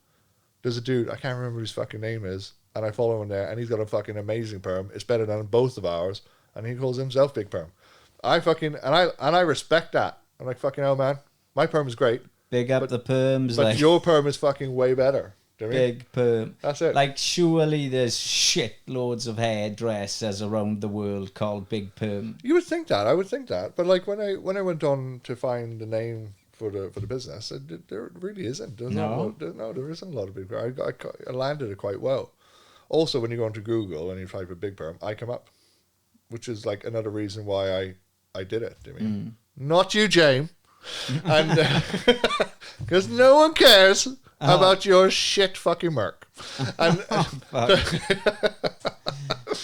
Speaker 2: there's a dude, I can't remember what his fucking name is, and I follow him there, and he's got a fucking amazing perm. It's better than both of ours, and he calls himself Big Perm. I respect that. I'm like, fucking hell, man. My perm is great.
Speaker 1: Big up the perms.
Speaker 2: But
Speaker 1: like,
Speaker 2: your perm is fucking way better. Do you know what I mean?
Speaker 1: Big perm.
Speaker 2: That's it.
Speaker 1: Like, surely there's shit loads of hairdressers around the world called Big Perm.
Speaker 2: You would think that. I would think that. But like when I went on to find the name for the business, there really isn't. There isn't a lot of Big Perm. I landed it quite well. Also, when you go onto Google and you type in Big Perm, I come up, which is like another reason why I did it. I mean, not you, James, and because no one cares about your shit fucking Merc. And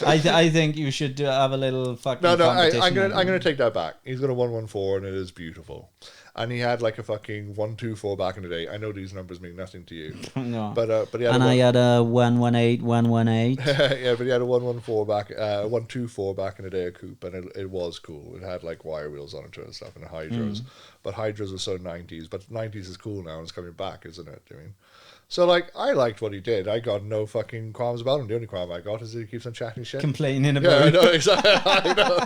Speaker 1: I think you should have a little fucking competition.
Speaker 2: I'm gonna take that back. He's got a 114 and it is beautiful. And he had like a fucking 124 back in the day. I know these numbers mean nothing to you.
Speaker 1: No.
Speaker 2: But he had
Speaker 1: I had a 118, 118.
Speaker 2: Yeah, but he had a 114 back, 124 back in the day, a coupe, and it was cool. It had like wire wheels on it and stuff, and hydros. But hydros were so 90s. But 90s is cool now, and it's coming back, isn't it? I mean, so like I liked what he did. I got no fucking qualms about him. The only qualm I got is that he keeps on chatting shit,
Speaker 1: complaining about.
Speaker 2: Yeah, I know exactly. I know.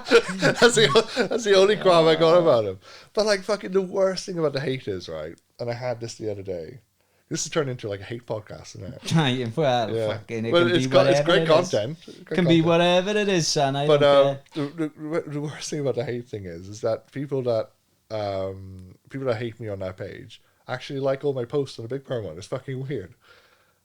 Speaker 2: That's the only qualm I got about him. But like fucking the worst thing about the hate is, right? And I had this the other day. This has turned into like a hate podcast, isn't it?
Speaker 1: Well,
Speaker 2: yeah.
Speaker 1: fucking,
Speaker 2: it's great content.
Speaker 1: It can be whatever it is, son.
Speaker 2: But the worst thing about the hate thing is that people that hate me on that page actually like all my posts on the Big Perm one. It's fucking weird.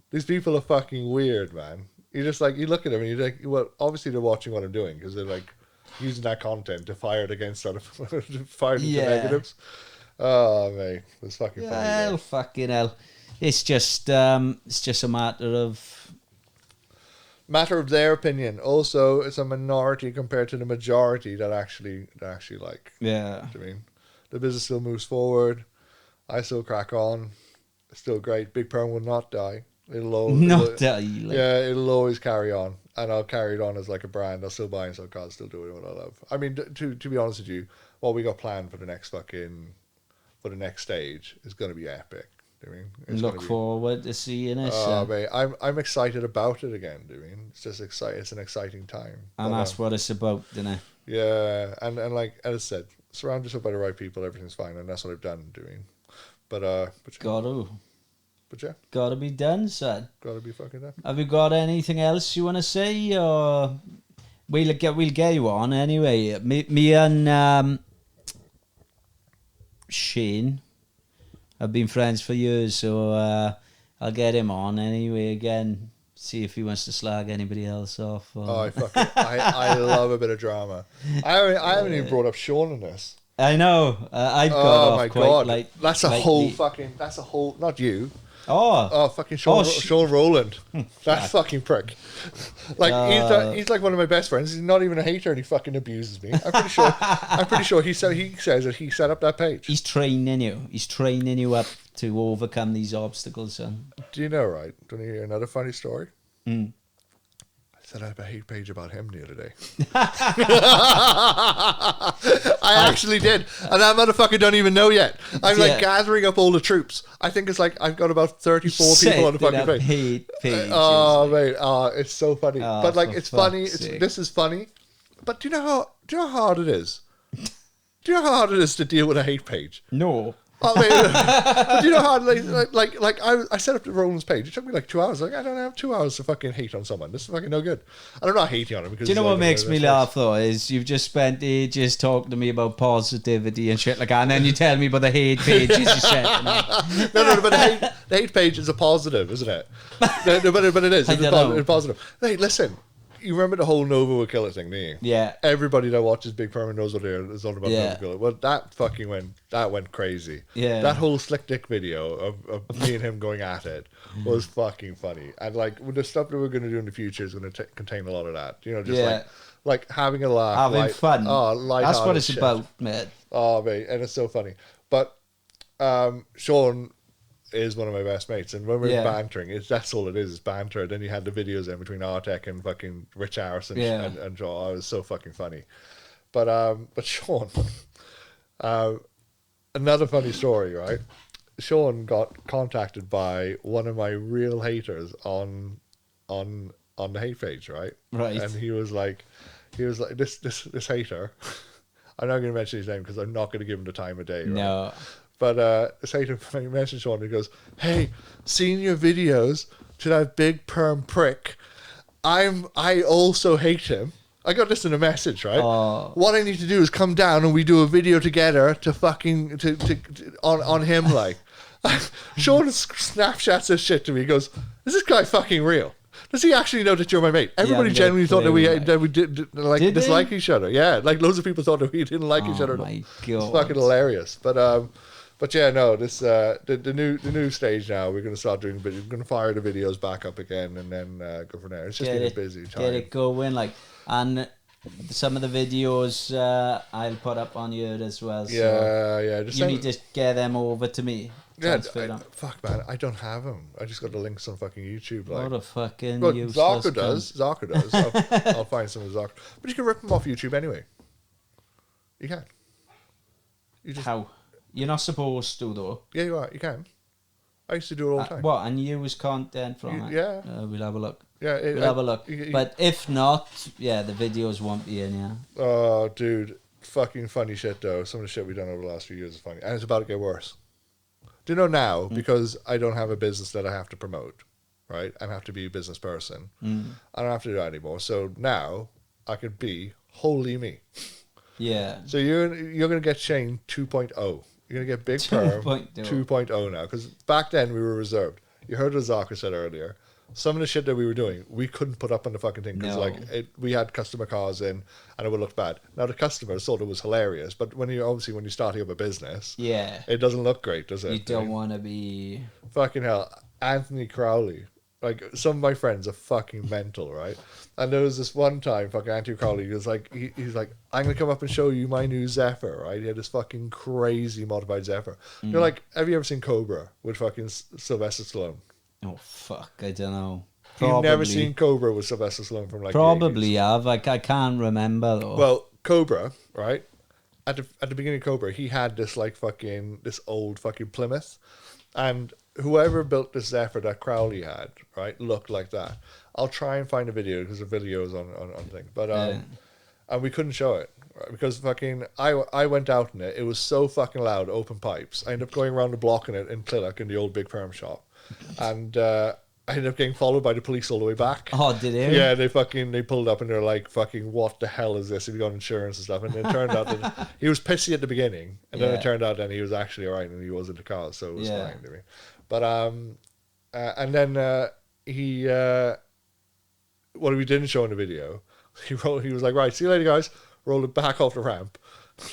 Speaker 2: These people are fucking weird, man. You just like, you look at them and you think, well, obviously they're watching what I'm doing because they're like using that content to fire it against other, fire it into negatives. Oh, mate, it's fucking funny.
Speaker 1: Well, fucking hell. It's just a
Speaker 2: matter of their opinion. Also, it's a minority compared to the majority that actually like.
Speaker 1: Yeah.
Speaker 2: I mean, the business still moves forward. I still crack on. It's still great. Big Perm will not die. It'll always carry on, and I'll carry it on as like a brand. I'll still buy and sell cars, still doing what I love. I mean, to be honest with you, what we got planned for the next stage is going to be epic. I mean,
Speaker 1: look forward to seeing it.
Speaker 2: Oh, mate, I'm excited about it again. I mean, it's just exciting. It's an exciting time,
Speaker 1: and that's what it's about, isn't it?
Speaker 2: Yeah, and like as I said, surround yourself by the right people. Everything's fine, and that's what I've done doing. But yeah. Gotta
Speaker 1: be done, son.
Speaker 2: Gotta be fucking done.
Speaker 1: Have you got anything else you want to say, or we'll get you on anyway? Me and Shane. I've been friends for years, so I'll get him on anyway again. See if he wants to slag anybody else off. Or...
Speaker 2: I love a bit of drama. I haven't even brought up Sean in this.
Speaker 1: I know. I've got
Speaker 2: Oh
Speaker 1: off
Speaker 2: my
Speaker 1: quite
Speaker 2: god,
Speaker 1: like
Speaker 2: that's a whole not you.
Speaker 1: Oh,
Speaker 2: fucking Sean Rowland. That fucking prick. Like he's like one of my best friends. He's not even a hater and he fucking abuses me. I'm pretty sure he says that he set up that page.
Speaker 1: He's training you. He's training you up to overcome these obstacles, son.
Speaker 2: Do you know, right? Do you want to hear another funny story?
Speaker 1: Mm.
Speaker 2: I set up a hate page about him the other day. I actually did. And that motherfucker don't even know yet. I'm like gathering up all the troops. I think it's like I've got about 34 people on the fucking page. Oh, mate. Oh, it's so funny. But like, it's funny. This is funny. But do you know how hard it is? Do you know how hard it is to deal with a hate page?
Speaker 1: No.
Speaker 2: Oh, man. But do you know how I set up the Roland's page. It took me like 2 hours. Like, I don't have 2 hours to fucking hate on someone. This is fucking no good. And I'm not hating on him because.
Speaker 1: Do you know what makes me laugh though? Is you've just spent ages talking to me about positivity and shit like that, and then you tell me about the hate pages you sent.
Speaker 2: No, but the hate page is a positive, isn't it? No, but it is. It's positive. Hey, listen. You remember the whole Nova will kill it thing, didn't you?
Speaker 1: Yeah.
Speaker 2: Everybody that watches Big Perm knows what it is all about. Nova will kill it. Well, that went crazy.
Speaker 1: Yeah.
Speaker 2: That whole slick dick video of me and him going at it was fucking funny. And like the stuff that we're going to do in the future is going to contain a lot of that. You know, just like having a laugh,
Speaker 1: having fun.
Speaker 2: That's
Speaker 1: what it's about, man.
Speaker 2: Oh, mate, and it's so funny. But Sean is one of my best mates, and when we're bantering, that's all it is banter. Then you had the videos in between Artek and fucking Rich Harrison and Joe. Oh, it was so fucking funny. But Sean, another funny story, right? Sean got contacted by one of my real haters on the hate page, right?
Speaker 1: Right.
Speaker 2: And he was like this hater. I'm not going to mention his name because I'm not going to give him the time of day. Right?
Speaker 1: No.
Speaker 2: But say to me, message Sean, he goes, "Hey, seen your videos to that big perm prick. I also hate him." I got this in a message, right? What I need to do is come down and we do a video together to fucking on him, like. Sean Snapchats this shit to me. He goes, "Is this guy fucking real? Does he actually know that you're my mate?" Everybody genuinely thought that we did like dislike each other. Yeah, like loads of people thought that we didn't like each other.
Speaker 1: Oh my god,
Speaker 2: it's fucking hilarious. But yeah, no, this the new stage now. We're going to start doing. We're going to fire the videos back up again and then go from there. It's just been a busy time.
Speaker 1: Get it going, like, and some of the videos I'll put up on here as well. So
Speaker 2: yeah.
Speaker 1: You need to get them over to me.
Speaker 2: Yeah, fuck man, I don't have them. I just got the links on fucking YouTube. Like,
Speaker 1: what a fucking
Speaker 2: Zarka does. I'll find some of Zarka, but you can rip them off YouTube anyway. You can.
Speaker 1: How? You're not supposed to though.
Speaker 2: Yeah, you are. You can. I used to do it all the time.
Speaker 1: What? And use content from it?
Speaker 2: Yeah.
Speaker 1: We'll have a look.
Speaker 2: Yeah,
Speaker 1: we'll have a look. But if not, the videos won't be in. Yeah.
Speaker 2: Oh, dude, fucking funny shit though. Some of the shit we've done over the last few years is funny, and it's about to get worse. Do you know now, because I don't have a business that I have to promote, right? I have to be a business person. I don't have to do that anymore. So now I could be wholly me.
Speaker 1: Yeah.
Speaker 2: So you're going to get Shane 2.0. You're going to get Big Perm 2.0 now. Because back then we were reserved. You heard what Zaka said earlier. Some of the shit that we were doing, we couldn't put up on the fucking thing because we had customer cars in and it would look bad. Now the customers thought it was hilarious, but when you're starting up a business, it doesn't look great, does it?
Speaker 1: You don't want to be
Speaker 2: fucking hell. Anthony Crowley, like some of my friends are fucking mental, right? And there was this one time, fucking Anthony Crowley was like, he's like, "I'm gonna come up and show you my new Zephyr," right? He had this fucking crazy modified Zephyr. You're like, have you ever seen Cobra with fucking Sylvester Stallone?
Speaker 1: Oh fuck, I don't know.
Speaker 2: You've never seen Cobra with Sylvester Stallone from like
Speaker 1: probably have. I can't remember though.
Speaker 2: Well, Cobra, right? At the beginning of Cobra, he had this like fucking this old fucking Plymouth, and whoever built this Zephyr that Crowley had, right, looked like that. I'll try and find a video because the video is on thing, but and we couldn't show it right, because fucking I went out in it. It was so fucking loud, open pipes. I ended up going around the block in it in Clillac in the old Big Perm shop. And I ended up getting followed by the police all the way back.
Speaker 1: Oh, did you?
Speaker 2: Yeah, they pulled up and they're like, fucking, what the hell is this? Have you got insurance and stuff? And it turned out that he was pissy at the beginning, and then it turned out that he was actually alright and he was in the car, so it was fine to me. But and then he what we didn't show in the video, he was like, right, see you later, guys. Rolled it back off the ramp.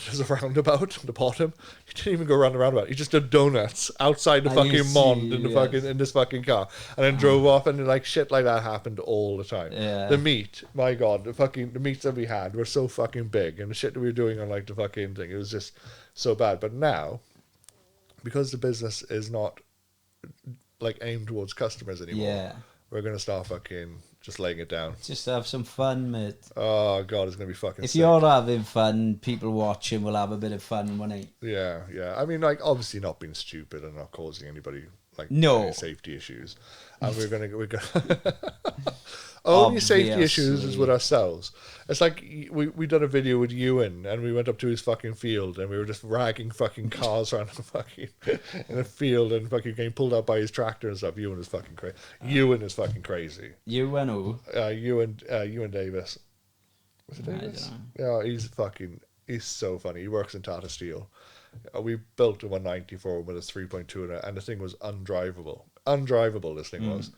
Speaker 2: There's a roundabout at the bottom. He didn't even go around the roundabout. He just did donuts outside the fucking Mond in the fucking in this fucking car, and then drove off. And like shit like that happened all the time.
Speaker 1: Yeah.
Speaker 2: The meat, my god, the meats that we had were so fucking big, and the shit that we were doing on like the fucking thing, it was just so bad. But now, because the business is not like aimed towards customers anymore, we're gonna start fucking just laying it down.
Speaker 1: Just have some fun, mate.
Speaker 2: Oh god, it's gonna be fucking
Speaker 1: if
Speaker 2: sick.
Speaker 1: you're having fun, people watching will have a bit of fun, won't they?
Speaker 2: Yeah. I mean, like, obviously not being stupid and not causing anybody like any safety issues. And we're gonna only safety issues is with ourselves. It's like we done a video with Ewan and we went up to his fucking field and we were just ragging fucking cars around the fucking in a field and fucking getting pulled up by his tractor and stuff. Ewan is fucking crazy. Ewan is fucking crazy.
Speaker 1: Ewan who?
Speaker 2: Ewan Davis. Was it Davis? Yeah, he's so funny. He works in Tata Steel. We built a 194 with a 3.2 and the thing was undrivable. This thing was.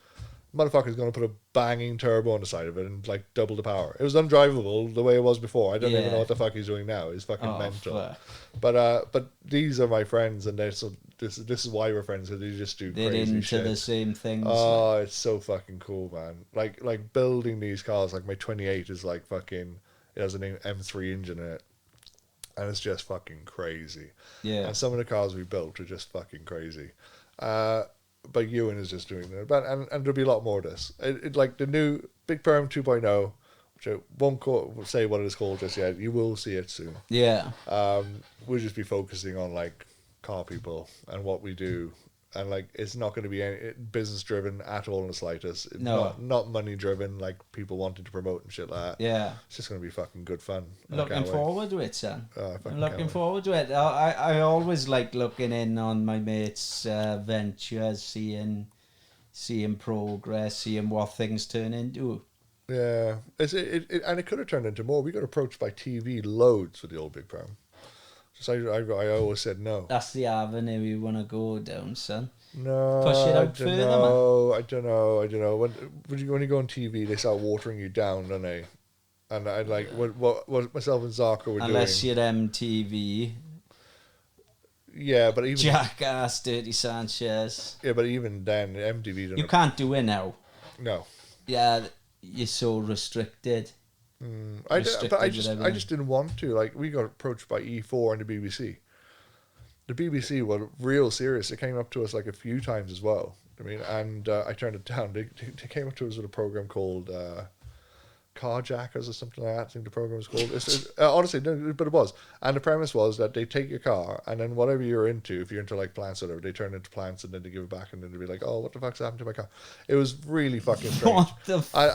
Speaker 2: Motherfucker's going to put a banging turbo on the side of it and like double the power. It was undrivable the way it was before. I don't even know what the fuck he's doing now. He's fucking mental. Fuck. But these are my friends, and this is why we're friends, because they just do crazy shit.
Speaker 1: They're into the same things.
Speaker 2: Oh, it's so fucking cool, man. Like building these cars. Like my 28 is like fucking. It has an M3 engine in it, and it's just fucking crazy.
Speaker 1: Yeah.
Speaker 2: And some of the cars we built are just fucking crazy. But Ewan is just doing that. And there'll be a lot more of this. It like the new Big Perm 2.0, which I won't say what it is called just yet. You will see it soon.
Speaker 1: Yeah.
Speaker 2: We'll just be focusing on like car people and what we do. And like it's not going to be any business driven at all in the slightest.
Speaker 1: No.
Speaker 2: Not money driven like people wanting to promote and shit like that.
Speaker 1: Yeah.
Speaker 2: It's just going to be fucking good fun.
Speaker 1: Looking forward to it, son.
Speaker 2: I'm
Speaker 1: looking forward to it. I always like looking in on my mates' ventures, seeing progress, seeing what things turn into.
Speaker 2: Yeah. And it could have turned into more. We got approached by TV loads with the old Big Perm. So I always said no.
Speaker 1: That's the avenue you want to go down, son.
Speaker 2: No,
Speaker 1: push it out further, man.
Speaker 2: I don't know. When you go on TV, they start watering you down, don't they? And I like what myself and Zarko were doing.
Speaker 1: Unless you're MTV.
Speaker 2: Yeah, but even
Speaker 1: Jackass, Dirty Sanchez.
Speaker 2: Yeah, but even then, MTV.
Speaker 1: You can't do it now.
Speaker 2: No.
Speaker 1: Yeah, you're so restricted.
Speaker 2: I just didn't want to. Like, we got approached by E4 and the BBC. The BBC were real serious. They came up to us like a few times as well. I mean, and I turned it down. They came up to us with a program called Carjackers or something like that. I think the program was called. Honestly, no, but it was. And the premise was that they take your car and then whatever you're into, if you're into like plants or whatever, they turn it into plants and then they give it back and then they'd be like, oh, what the fuck's happened to my car? It was really fucking strange.
Speaker 1: What the fuck?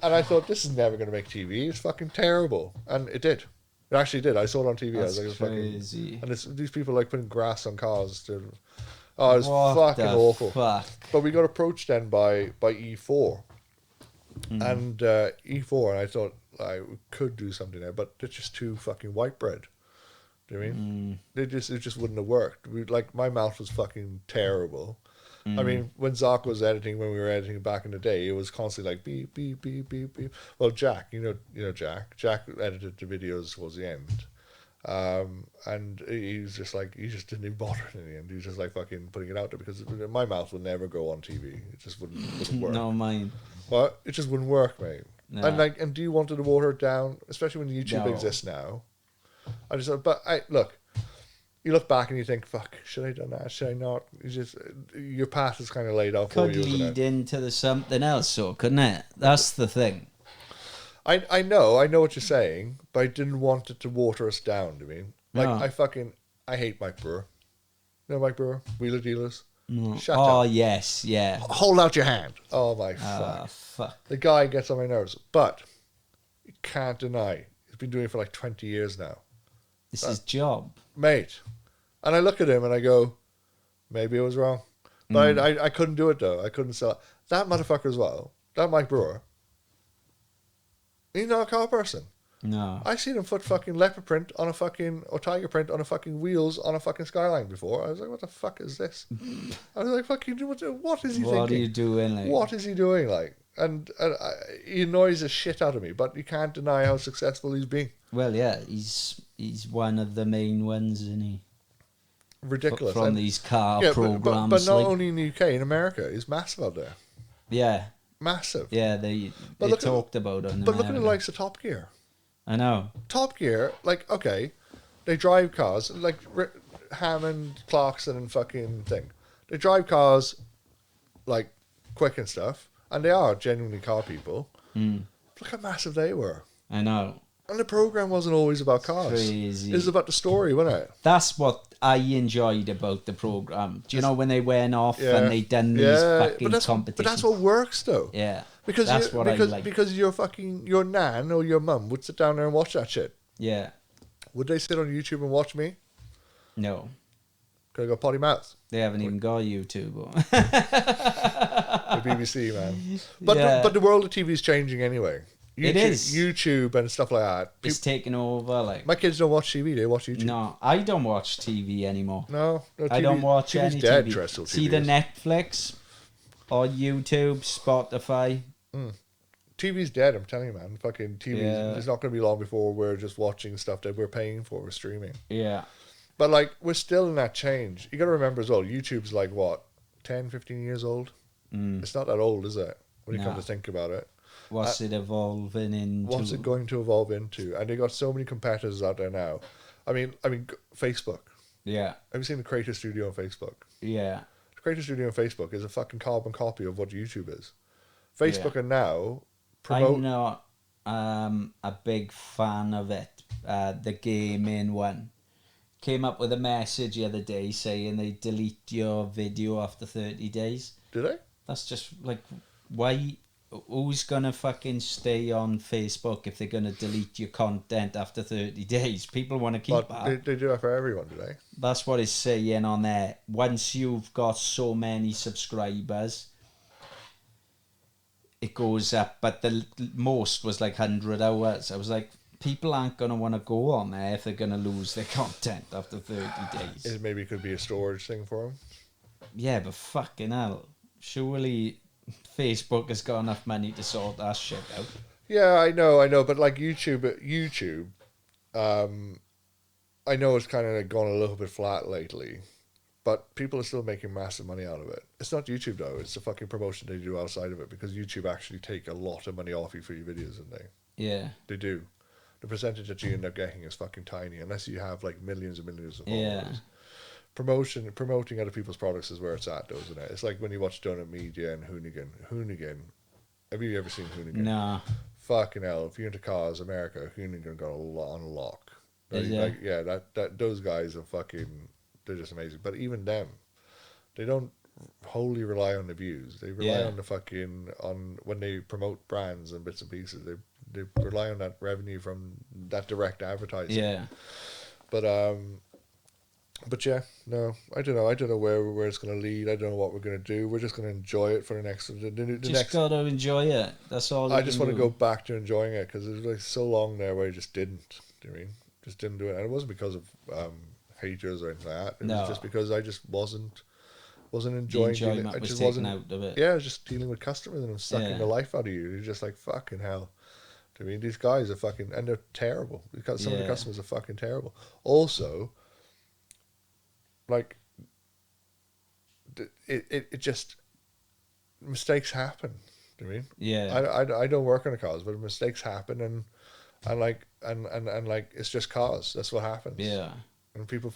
Speaker 2: And I thought, this is never going to make TV. It's fucking terrible. And it did. It actually did. I saw it on TV.
Speaker 1: That's
Speaker 2: I was like,
Speaker 1: crazy.
Speaker 2: And these people like putting grass on cars. It was fucking awful.
Speaker 1: Fuck?
Speaker 2: But we got approached then by E4. And E4, and I thought I could do something there, but they're just too fucking white bread. Do you know what I mean? It just wouldn't have worked. My mouth was fucking terrible. I mean, when Zark was editing, when we were editing back in the day, it was constantly like beep beep beep beep beep. Well, Jack, you know Jack. Jack edited the videos towards the end. And he just didn't even bother in the end. He was just like fucking putting it out there because my mouth would never go on TV. It just wouldn't work.
Speaker 1: No, mine.
Speaker 2: Well, it just wouldn't work, mate. No. And do you want to water it down, especially when YouTube exists now? Look, you look back and you think, fuck, should I have done that? Should I not? Your path is kind of laid out for you.
Speaker 1: Could lead into something else, so couldn't it? That's the thing.
Speaker 2: I know what you're saying, but I didn't want it to water us down. I mean, I hate Mike Brewer. You know Mike Brewer, Wheeler Dealers.
Speaker 1: No.
Speaker 2: Shut up.
Speaker 1: Yes, yeah.
Speaker 2: Hold out your hand. Oh my fuck. The guy gets on my nerves, but you can't deny he's been doing it for like 20 years now.
Speaker 1: This is his job,
Speaker 2: mate. And I look at him and I go, maybe I was wrong, but I couldn't do it though. I couldn't sell it. that motherfucker as well, that Mike Brewer, he's not a car person.
Speaker 1: No.
Speaker 2: I seen him put fucking leopard print on a fucking, or tiger print on a fucking wheels on a fucking Skyline before. I was like, what the fuck is this? I was like, fucking, what is he thinking?
Speaker 1: What are you doing? Like?
Speaker 2: What is he doing? Like, and he annoys the shit out of me, but you can't deny how successful he's been.
Speaker 1: Well, yeah, he's one of the main ones, isn't he?
Speaker 2: Ridiculous.
Speaker 1: From these car programs.
Speaker 2: But not only in the UK, in America, he's massive out there.
Speaker 1: Yeah.
Speaker 2: Massive.
Speaker 1: Yeah, they talked about it.
Speaker 2: But look at the likes of Top Gear.
Speaker 1: I know.
Speaker 2: Top Gear, like, okay, they drive cars, like Hammond, Clarkson, and fucking thing. They drive cars, like, quick and stuff, and they are genuinely car people. Look how massive they were.
Speaker 1: I know.
Speaker 2: And the program wasn't always about cars.
Speaker 1: Crazy.
Speaker 2: It was about the story, wasn't it?
Speaker 1: That's what I enjoyed about the program. Do you know when they went off and they done these fucking competitions?
Speaker 2: But that's what works, though.
Speaker 1: Yeah.
Speaker 2: Because
Speaker 1: that's what I like.
Speaker 2: Because your nan or your mum would sit down there and watch that shit.
Speaker 1: Yeah.
Speaker 2: Would they sit on YouTube and watch me?
Speaker 1: No.
Speaker 2: Could I go potty mouth?
Speaker 1: They haven't even got YouTube.
Speaker 2: The BBC, man. But the world of TV is changing anyway. YouTube,
Speaker 1: it is.
Speaker 2: YouTube and stuff like that.
Speaker 1: It's taking over. Like
Speaker 2: my kids don't watch TV; they watch YouTube.
Speaker 1: No, I don't watch TV anymore.
Speaker 2: No, TV,
Speaker 1: I don't watch
Speaker 2: TV's
Speaker 1: any
Speaker 2: dead,
Speaker 1: TV. It's either Netflix or YouTube, Spotify.
Speaker 2: TV's dead. I'm telling you, man. Fucking TV. It's not going to be long before we're just watching stuff that we're paying for. We're streaming.
Speaker 1: Yeah.
Speaker 2: But like, we're still in that change. You got to remember as well. YouTube's like what, 10, 15 years old. It's not that old, is it? When you come to think about it.
Speaker 1: What's it evolving into?
Speaker 2: What's it going to evolve into? And they got so many competitors out there now. I mean, Facebook.
Speaker 1: Yeah.
Speaker 2: Have you seen the Creator Studio on Facebook?
Speaker 1: Yeah.
Speaker 2: The Creator Studio on Facebook is a fucking carbon copy of what YouTube is. Facebook are now
Speaker 1: I'm not a big fan of it. The gaming one came up with a message the other day saying they delete your video after 30 days.
Speaker 2: Did they?
Speaker 1: That's just like, why? Who's gonna fucking stay on Facebook if they're gonna delete your content after 30 days? People want to keep that.
Speaker 2: They do that for everyone, do they?
Speaker 1: That's what it's saying on there. Once you've got so many subscribers, it goes up. But the most was like 100 hours. I was like, people aren't gonna want to go on there if they're gonna lose their content after 30 days.
Speaker 2: It maybe could be a storage thing for them.
Speaker 1: Yeah, but fucking hell, surely Facebook has got enough money to sort that shit out.
Speaker 2: Yeah, I know, but like YouTube, I know it's kind of like gone a little bit flat lately, but people are still making massive money out of it. It's not YouTube though; it's the fucking promotion they do outside of it, because YouTube actually take a lot of money off you for your videos, don't they?
Speaker 1: Yeah,
Speaker 2: they do. The percentage that you end up getting is fucking tiny, unless you have like millions and millions of followers.
Speaker 1: Yeah.
Speaker 2: Promoting other people's products is where it's at, though, isn't it? It's like when you watch Donut Media and Hoonigan. Have you ever seen Hoonigan?
Speaker 1: No.
Speaker 2: Fucking hell! If you're into cars, America, Hoonigan got a lot on lock. Those guys are fucking. They're just amazing. But even them, they don't wholly rely on the views. They rely on the fucking when they promote brands and bits and pieces. They rely on that revenue from that direct advertising.
Speaker 1: Yeah.
Speaker 2: But yeah, no, I don't know. I don't know where it's going to lead. I don't know what we're going to do. We're just going to enjoy it for the next.
Speaker 1: Just got to enjoy it. That's all.
Speaker 2: I just want to go back to enjoying it, because it was like so long there where I just didn't. Do you know what I mean? Just didn't do it, and it wasn't because of haters or anything like that. It was just because I just wasn't enjoying. I just wasn't
Speaker 1: out of it.
Speaker 2: Yeah, I was just dealing with customers and I'm sucking the life out of you. You're just like, fucking hell. I mean, these guys are fucking, and they're terrible, because some of the customers are fucking terrible. Also, like, it just, mistakes happen. Do you know what I mean?
Speaker 1: Yeah.
Speaker 2: I don't work on the cars, but mistakes happen, and like it's just cars. That's what happens.
Speaker 1: Yeah.
Speaker 2: And people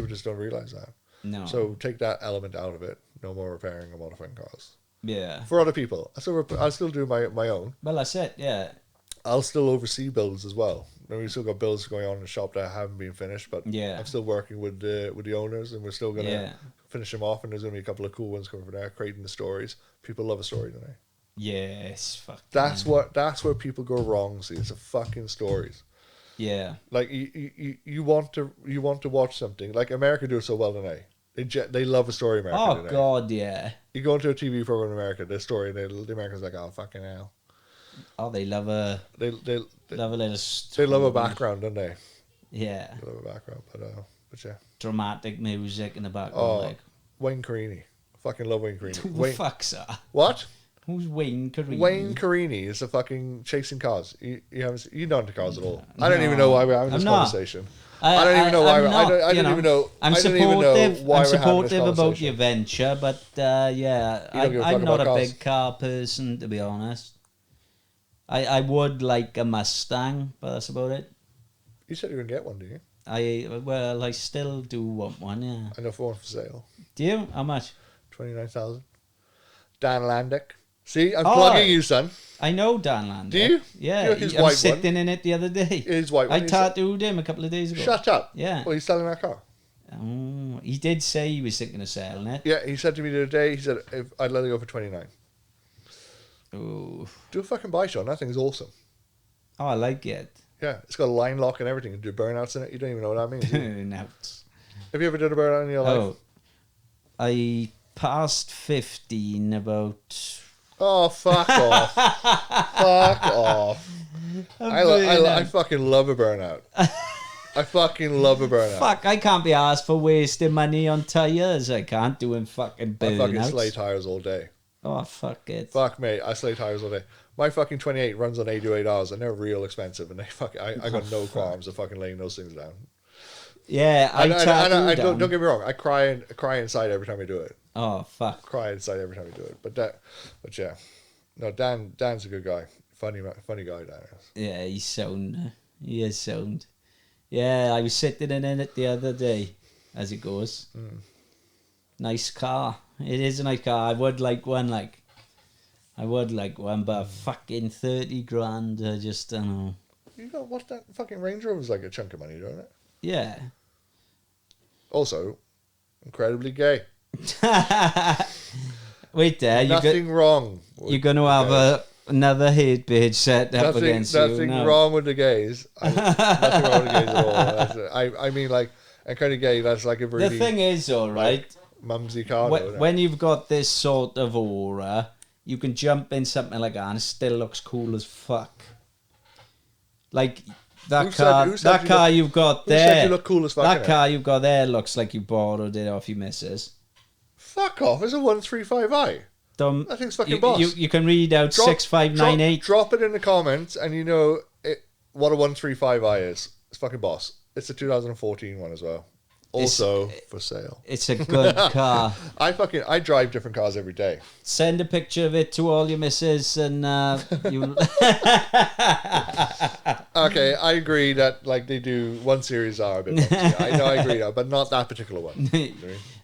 Speaker 2: just don't realize that.
Speaker 1: No.
Speaker 2: So take that element out of it. No more repairing or modifying cars.
Speaker 1: Yeah.
Speaker 2: For other people, I'll still do my own.
Speaker 1: Well, that's it. Yeah.
Speaker 2: I'll still oversee builds as well. We've still got builds going on in the shop that haven't been finished, but I'm still working with the owners, and we're still gonna finish them off. And there's gonna be a couple of cool ones coming from there, creating the stories. People love a story, don't they?
Speaker 1: Yes. Fuck.
Speaker 2: That's where people go wrong. See, it's the fucking stories.
Speaker 1: Yeah.
Speaker 2: Like you want to watch something like America do it so well, don't they? They love a story in America.
Speaker 1: Oh
Speaker 2: don't they?
Speaker 1: God, yeah.
Speaker 2: You go into a TV program in America, the story, and the Americans are like, oh fucking hell.
Speaker 1: Oh, they love a
Speaker 2: They
Speaker 1: love a little
Speaker 2: they
Speaker 1: story.
Speaker 2: love a background, don't they?
Speaker 1: Yeah,
Speaker 2: They love a background, but yeah.
Speaker 1: dramatic music in the background.
Speaker 2: Oh,
Speaker 1: Like,
Speaker 2: Wayne Carini. Fucking love Wayne Carini.
Speaker 1: who the
Speaker 2: Wayne,
Speaker 1: fuck's that?
Speaker 2: what?
Speaker 1: Who's Wayne Carini?
Speaker 2: Wayne Carini is a fucking chasing cars. You don't into cars at all. I don't even know why we're having this
Speaker 1: I'm not.
Speaker 2: conversation. I don't even know why. I don't even know.
Speaker 1: I'm
Speaker 2: I don't even know
Speaker 1: supportive.
Speaker 2: why
Speaker 1: I'm
Speaker 2: we're having this
Speaker 1: supportive about
Speaker 2: conversation.
Speaker 1: your venture, but yeah,
Speaker 2: You don't give a fuck
Speaker 1: I'm not a
Speaker 2: about cars.
Speaker 1: big car person, to be honest. I would like a Mustang, but that's about it.
Speaker 2: You said you were gonna get one, do you?
Speaker 1: I still do want one. Yeah.
Speaker 2: I know for one for sale.
Speaker 1: Do you? How much?
Speaker 2: 29,000. Dan Landick. See, I'm
Speaker 1: Oh.
Speaker 2: plugging you, son.
Speaker 1: I know Dan Land.
Speaker 2: Do you?
Speaker 1: Yeah,
Speaker 2: You're his
Speaker 1: I was
Speaker 2: white
Speaker 1: sitting in it the other day.
Speaker 2: His white one.
Speaker 1: I tattooed him a couple of days ago.
Speaker 2: Shut up.
Speaker 1: Yeah.
Speaker 2: Well, he's selling that car.
Speaker 1: Oh, he did say he was thinking of selling it.
Speaker 2: Yeah, he said to me the other day, he said, if I'd let it go for 29.
Speaker 1: Oh,
Speaker 2: Do a fucking buy, Sean. That thing's awesome.
Speaker 1: I like it.
Speaker 2: Yeah, it's got a line lock and everything. Do burnouts in it. You don't even know what that means. do you?
Speaker 1: No.
Speaker 2: Have you ever done a burnout in your life?
Speaker 1: Oh, I passed 15 about.
Speaker 2: Oh, fuck off. Fuck off. I fucking love a burnout. I fucking love a burnout.
Speaker 1: Fuck, I can't be asked for wasting money on tyres. I can't do in fucking
Speaker 2: I fucking slay
Speaker 1: burnouts.
Speaker 2: tires all day.
Speaker 1: Oh, fuck it.
Speaker 2: Fuck mate, I slay tires all day. My fucking 28 runs on 88 hours and they're real expensive and I got no qualms of fucking laying those things down.
Speaker 1: Yeah, I tattooed
Speaker 2: don't
Speaker 1: down.
Speaker 2: get me wrong, I cry inside every time I do it.
Speaker 1: Oh, fuck.
Speaker 2: Cry inside every time I do it. But yeah. No, Dan's a good guy. Funny guy, Dan is.
Speaker 1: Yeah, he's sound. He is sound. Yeah, I was sitting in it the other day, as it goes. Nice car. It is a nice car. I would like one, but fucking 30 grand, I just don't know.
Speaker 2: You got what that fucking Range Rover's like a chunk of money, don't it?
Speaker 1: Yeah.
Speaker 2: Also, incredibly gay.
Speaker 1: Wait there,
Speaker 2: Nothing wrong.
Speaker 1: you're going to have another hate page set up against you.
Speaker 2: Nothing wrong with the gays. Nothing wrong with the gays at all. That's it. I mean, like, and kind of gay, that's like a really
Speaker 1: The thing is, all right,
Speaker 2: mumsy car.
Speaker 1: when you've got this sort of aura, you can jump in something like that and it still looks cool as fuck. Like that car you've got there.
Speaker 2: Who said you look cool as fuck?
Speaker 1: That car you've got there looks like you borrowed it off your missus.
Speaker 2: Fuck off! It's a 135i. That thing's fucking boss.
Speaker 1: You can read out 6598.
Speaker 2: Drop it in the comments, and you know what a 135i is. It's fucking boss. It's a 2014 one as well. Also for sale.
Speaker 1: It's a good car.
Speaker 2: I drive different cars every day.
Speaker 1: Send a picture of it to all your missus and you.
Speaker 2: Okay, I agree that like they do. One series are a bit bumpy. I agree that, but not that particular one.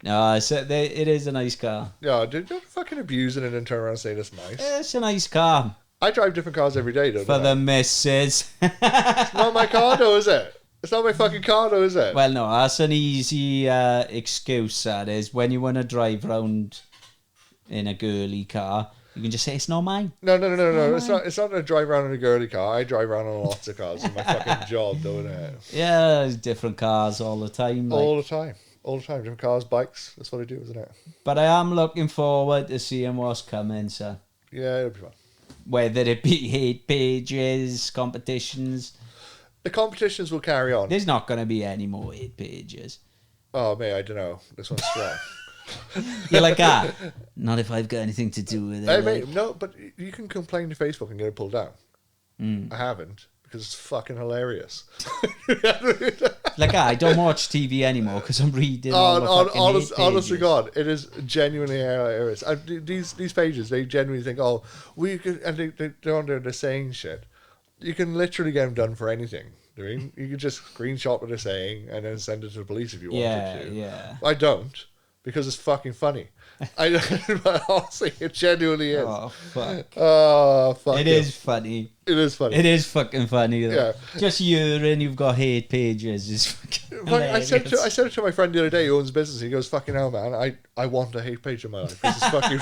Speaker 1: No, it is a nice car.
Speaker 2: Yeah, don't fucking abuse it and then turn around and say that's nice.
Speaker 1: It's a nice car
Speaker 2: I drive different cars every day, though.
Speaker 1: for the missus.
Speaker 2: It's not my car, though, is it? It's not my fucking car, though, is it?
Speaker 1: Well, no, that's an easy excuse. That is when you want to drive round in a girly car, you can just say it's not mine.
Speaker 2: No. It's not a drive around in a girly car. I drive around on lots of cars. It's my fucking job, though, isn't it?
Speaker 1: Yeah, there's different cars all the time. Like.
Speaker 2: All the time. Different cars, bikes. That's what I do, isn't it?
Speaker 1: But I am looking forward to seeing what's coming, so.
Speaker 2: Yeah, it'll be fun.
Speaker 1: Whether it be hate pages, competitions.
Speaker 2: The competitions will carry on.
Speaker 1: There's not going to be any more hate pages.
Speaker 2: Oh, mate, I don't know. This one's strong.
Speaker 1: You're like, not if I've got anything to do with it.
Speaker 2: Hey, mate, no, but you can complain to Facebook and get it pulled down. I haven't, because it's fucking hilarious.
Speaker 1: Like, I don't watch TV anymore because I'm reading all the fucking hate
Speaker 2: honest to
Speaker 1: pages.
Speaker 2: God, it is genuinely hilarious. These pages, they genuinely think, oh, we could, and they're on there, they're saying shit. You can literally get them done for anything. I mean, you can just screenshot what they're saying and then send it to the police if you wanted to.
Speaker 1: Yeah.
Speaker 2: I don't, because it's fucking funny. But honestly, it genuinely is.
Speaker 1: Oh, fuck.
Speaker 2: Oh, fuck.
Speaker 1: It is funny.
Speaker 2: It is funny.
Speaker 1: It is fucking funny, though.
Speaker 2: Yeah.
Speaker 1: Just hearing you've got hate pages is fucking...
Speaker 2: I said it to my friend the other day who owns a business. He goes, "Fucking hell, man! I want a hate page in my life. This is fucking.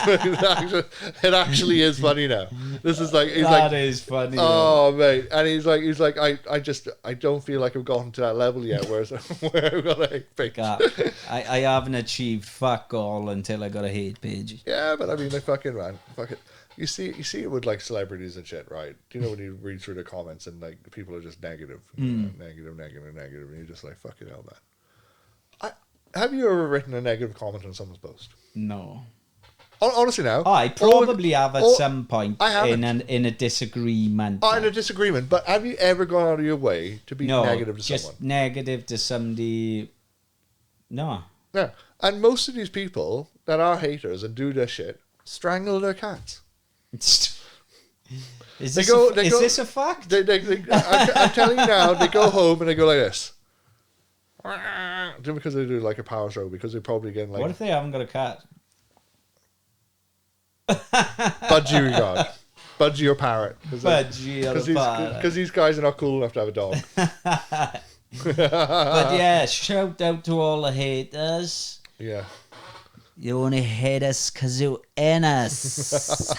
Speaker 2: it actually is funny now. This is like
Speaker 1: That is funny.
Speaker 2: oh mate, and he's like I don't feel like I've gotten to that level yet. Where I've got a hate page.
Speaker 1: God, I haven't achieved fuck all until I got a hate page.
Speaker 2: Yeah, but I mean, like fucking man, fuck it. You see it with like celebrities and shit, right? Do you know when you read through the comments and like people are just negative, negative, and you're just like, fucking hell, man. Have you ever written a negative comment on someone's post?
Speaker 1: No.
Speaker 2: Honestly, now.
Speaker 1: I probably have at some point in a disagreement.
Speaker 2: In a disagreement, but have you ever gone out of your way to be negative to someone?
Speaker 1: Just negative to somebody. No.
Speaker 2: Yeah, and most of these people that are haters and do their shit strangle their cats.
Speaker 1: Is this a fact?
Speaker 2: I'm telling you now, they go home and they go like this. Just because they do like a power stroke, because they're probably getting like...
Speaker 1: What if they haven't got a cat?
Speaker 2: Budgie regard. Budgie or parrot.
Speaker 1: Budgie or parrot.
Speaker 2: Because these guys are not cool enough to have a dog.
Speaker 1: But yeah, shout out to all the haters.
Speaker 2: Yeah.
Speaker 1: You only hate us because you in us.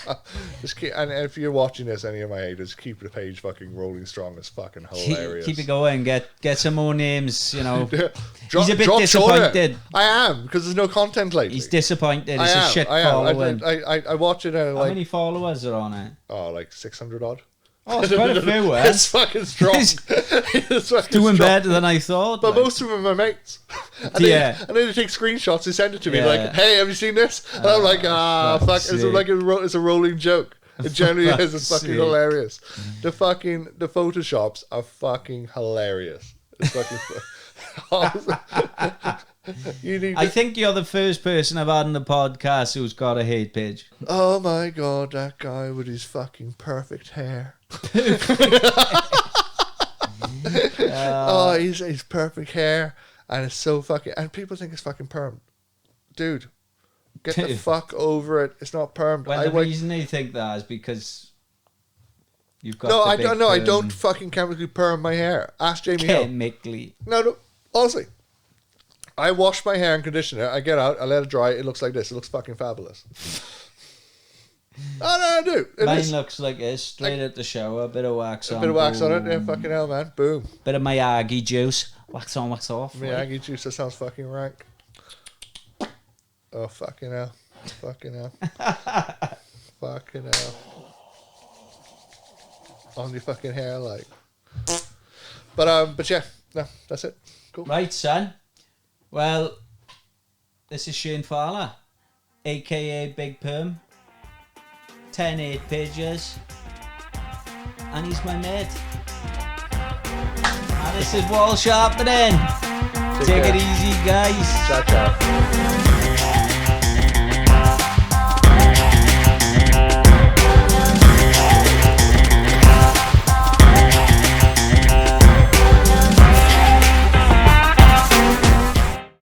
Speaker 2: Just keep, and if you're watching this, any of my haters, keep the page fucking rolling strong. It's fucking hilarious.
Speaker 1: Keep it going. Get some more names, you know.
Speaker 2: He's
Speaker 1: a bit disappointed.
Speaker 2: I am, because there's no content lately.
Speaker 1: He's disappointed. It's a shit following.
Speaker 2: I watch it and
Speaker 1: How many followers are on it?
Speaker 2: Oh, like 600 odd.
Speaker 1: Oh, it's quite a few, eh?
Speaker 2: It's fucking strong. It's fucking
Speaker 1: doing
Speaker 2: strong.
Speaker 1: better than I thought.
Speaker 2: But
Speaker 1: like.
Speaker 2: most of them are mates. And then they take screenshots, they send it to me like, hey, have you seen this? And I'm like, fuck. It's like it's a rolling joke. It generally is. It's fucking hilarious. The Photoshops are fucking hilarious. It's fucking... I
Speaker 1: think you're the first person I've had on the podcast who's got a hate page.
Speaker 2: Oh my god, that guy with his fucking perfect hair. Oh, he's perfect hair, and it's so fucking... And people think it's fucking perm. Dude, get the fuck over it. It's not perm.
Speaker 1: Well, the reason they think that is because you've got
Speaker 2: I don't fucking chemically perm my hair. Ask Jamie Hill.
Speaker 1: Chemically.
Speaker 2: No, honestly. I wash my hair and condition it. I get out, I let it dry. It looks like this. It looks fucking fabulous. I do.
Speaker 1: Mine looks like this, straight out the shower, a bit of wax on.
Speaker 2: A bit of wax on it, yeah, fucking hell, man. Boom.
Speaker 1: Bit of Miyagi juice. Wax on, wax off.
Speaker 2: Miyagi juice, that sounds fucking rank. Oh, fucking hell. Fucking hell. Fucking hell. On your fucking hair, like. But yeah, no, that's it. Cool.
Speaker 1: Right, son. Well, this is Shane Fowler, a.k.a. Big Perm. 10 8 pages. And he's my mate. And this is wall sharpening. Take it easy, guys.
Speaker 2: Ciao, ciao.